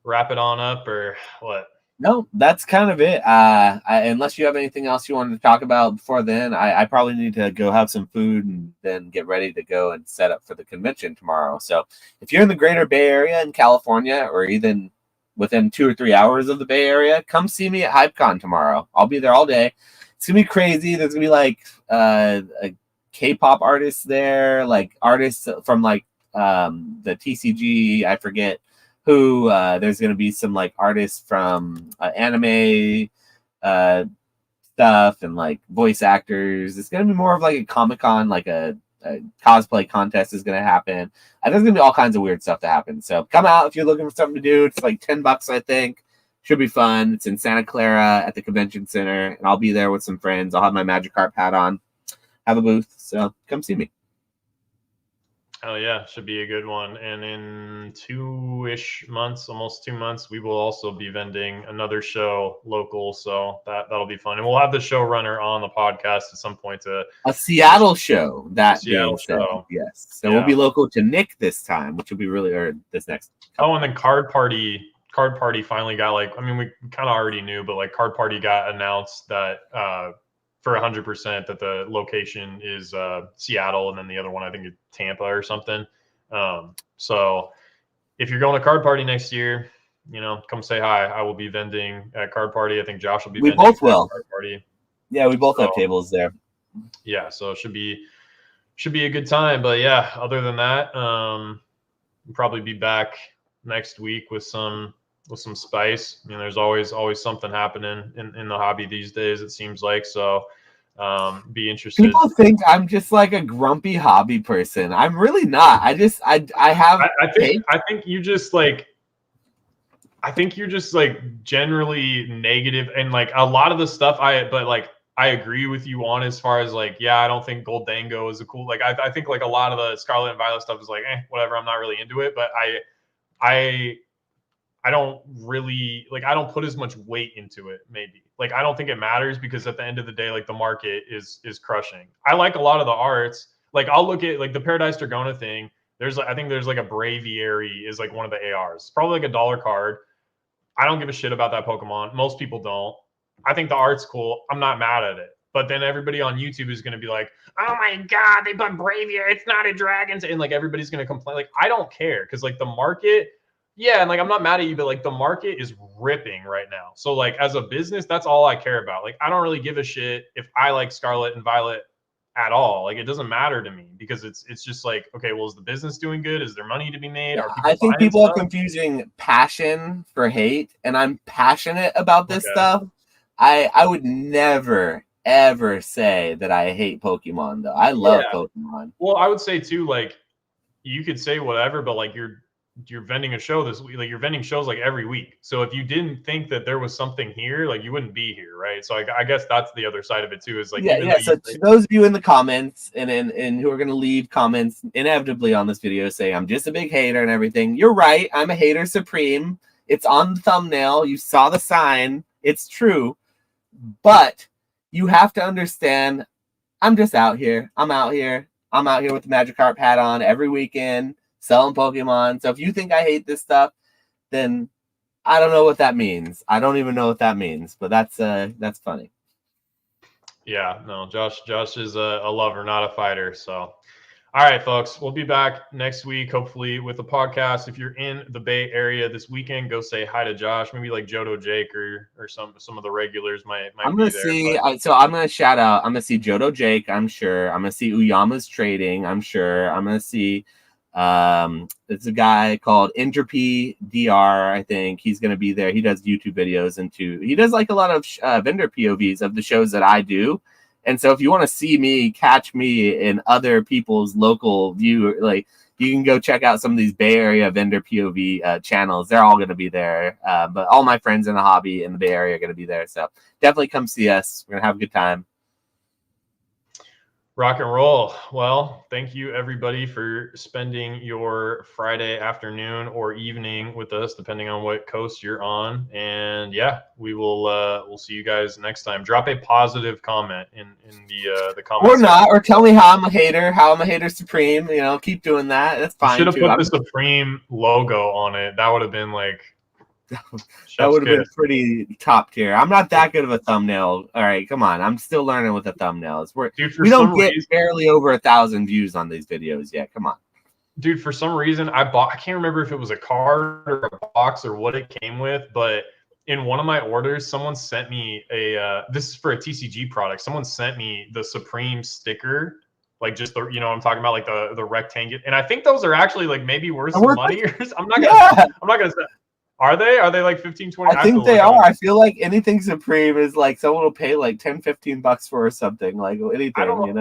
wrap it on up, or what? No, that's kind of it. Unless you have anything else you wanted to talk about before then, I probably need to go have some food and then get ready to go and set up for the convention tomorrow. So if you're in the greater Bay Area in California, or even within 2 or 3 hours of the Bay Area, come see me at HypeCon tomorrow. I'll be there all day. It's going to be crazy. There's going to be like a K-pop artists there, like artists from like the TCG, I forget who. There's going to be some like artists from anime stuff and like voice actors. It's going to be more of like a Comic-Con, like a cosplay contest is going to happen. There's going to be all kinds of weird stuff to happen. So come out if you're looking for something to do. It's like $10, I think. Should be fun. It's in Santa Clara at the convention center, and I'll be there with some friends. I'll have my Magikarp hat on, have a booth. So come see me. Oh yeah, should be a good one. And in 2-ish months, almost 2 months, we will also be vending another show local. So that'll be fun. And we'll have the showrunner on the podcast at some point to a Seattle show. That Seattle being said, show. Yes. So we'll be local to Nick this time, which will be really, or this next. Oh, and then Card Party finally got like, I mean, we kind of already knew, but like Card Party got announced that for 100% that the location is Seattle, and then the other one I think is Tampa or something. So if you're going to Card Party next year, come say hi. I will be vending at Card Party. I think Josh will be. We vending both will. Card Party. Yeah, we both have tables there. Yeah, so it should be a good time. But yeah, other than that, we'll probably be back next week with some spice. I mean, there's always something happening in the hobby these days, it seems like. So be interested. People think I'm just like a grumpy hobby person. I'm really not. I think you're just like, I think you're just like generally negative, and like a lot of the stuff I agree with you on, as far as like, yeah, I don't think Goldango is a cool, like I think like a lot of the Scarlet and Violet stuff is like, whatever, I'm not really into it. But I don't really like, I don't put as much weight into it, maybe. Like I don't think it matters, because at the end of the day, like the market is crushing. I like a lot of the arts. Like I'll look at like the Paradise Dragona thing. I think there's like a Braviary is like one of the ARs. It's probably like $1 card. I don't give a shit about that Pokemon. Most people don't. I think the art's cool. I'm not mad at it. But then everybody on YouTube is going to be like, oh my God, they put Braviary. It's not a dragon. And like everybody's going to complain. Like I don't care, because like the market, yeah, and like I'm not mad at you, but like the market is ripping right now. So like as a business, that's all I care about. Like I don't really give a shit if I like Scarlet and Violet at all. Like it doesn't matter to me, because it's just like, okay, well, is the business doing good? Is there money to be made? Yeah, I think people are confusing passion for hate, and I'm passionate about this stuff. I would never ever say that I hate Pokemon, though. I love Pokemon. Well, I would say too, like you could say whatever, but like you're you're vending a show this week. Like, you're vending shows like every week. So if you didn't think that there was something here, like, you wouldn't be here, right? So I guess that's the other side of it too. Is like, even though So to those of you in the comments and who are going to leave comments inevitably on this video saying I'm just a big hater and everything, you're right. I'm a hater supreme. It's on the thumbnail. You saw the sign. It's true. But you have to understand, I'm just out here. I'm out here with the Magikarp hat on every weekend selling Pokemon. So if you think I hate this stuff, then I don't know what that means. I don't even know what that means, but that's funny. Yeah, no, Josh is a lover, not a fighter. So, all right, folks, we'll be back next week, hopefully, with a podcast. If you're in the Bay Area this weekend, go say hi to Josh. Maybe like Johto Jake or some of the regulars might I'm be gonna there. see. So I'm gonna shout out. I'm gonna see Johto Jake. I'm sure. I'm gonna see Uyama's trading. I'm sure. I'm gonna see. It's a guy called Entropy DR. I think he's gonna be there. He does YouTube videos and he does like a lot of vendor POVs of the shows that I do. And so if you want to see me, catch me in other people's local view, like you can go check out some of these Bay Area vendor POV channels. They're all going to be there. But all my friends in the hobby in the Bay Area are going to be there. So definitely come see us. We're going to have a good time. Rock and roll. Well, thank you everybody for spending your Friday afternoon or evening with us, depending on what coast you're on. And yeah, we will we'll see you guys next time. Drop a positive comment in the comments. Or not, or tell me how I'm a hater supreme. You know, keep doing that. That's fine. You should have put the Supreme logo on it. That would have been like that would have been pretty top tier. I'm not that good of a thumbnail. All right, come on. I'm still learning with the thumbnails. We don't get barely over 1,000 views on these videos yet. Come on. Dude, for some reason I can't remember if it was a card or a box or what it came with, but in one of my orders, someone sent me this is for a TCG product. Someone sent me the Supreme sticker, like just the, I'm talking about like the rectangle. And I think those are actually like maybe worth some money. I'm not gonna say. Are they like 15, 20? I think they are. I feel like anything Supreme is like someone will pay like 10, 15 bucks for or something, like anything, I don't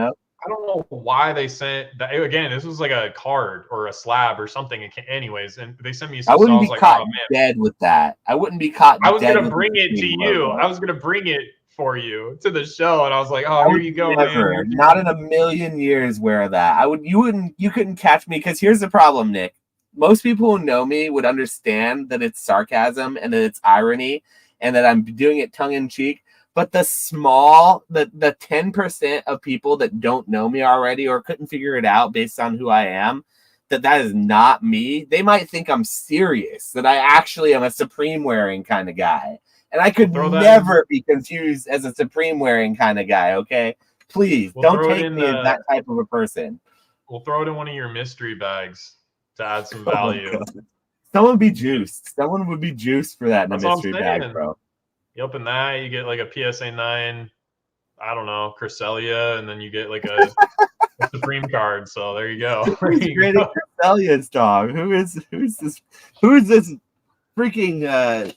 know why they sent that. Again, this was like a card or a slab or something. Anyways, and they sent me some. I wouldn't be caught dead with that. I wouldn't be caught dead. I was going to bring it to you. I was going to bring it for you to the show. And I was like, oh, here you go, man. Not in a million years wear that. You couldn't catch me, because here's the problem, Nick. Most people who know me would understand that it's sarcasm and that it's irony and that I'm doing it tongue in cheek. But the 10% of people that don't know me already or couldn't figure it out based on who I am, that is not me. They might think I'm serious, that I actually am a Supreme wearing kind of guy. And I could never be confused as a Supreme wearing kind of guy, okay? Please, don't take me as that type of a person. We'll throw it in one of your mystery bags to add some value. Someone would be juiced. Someone would be juiced for that in a mystery bag, bro. You open that, you get like a PSA 9, I don't know, Cresselia, and then you get like a Supreme card. So there you go. Who's grading Cresselia's dog? Who is this freaking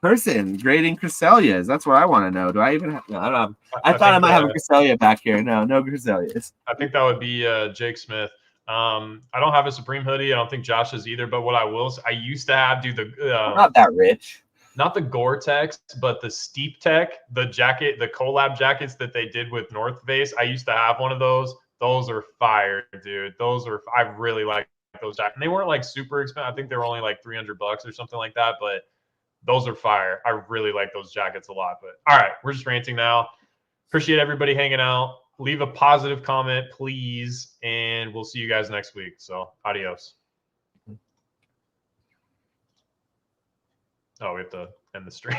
person grading Cresselia's? That's what I want to know. Do I even have? No, I don't have. I thought I might have a Cresselia back here. No Cresselia's. I think that would be Jake Smith. I don't have a Supreme hoodie. I don't think Josh does either. But what I will say, I used to have I'm not that rich. Not the Gore-Tex, but the Steep Tech, the jacket, the collab jackets that they did with North Face. I used to have one of those. Those are fire, dude. I really like those jackets. And they weren't like super expensive. I think they were only like $300 or something like that. But those are fire. I really like those jackets a lot. But all right, we're just ranting now. Appreciate everybody hanging out. Leave a positive comment, please, and we'll see you guys next week. So, adios. Oh, we have to end the stream.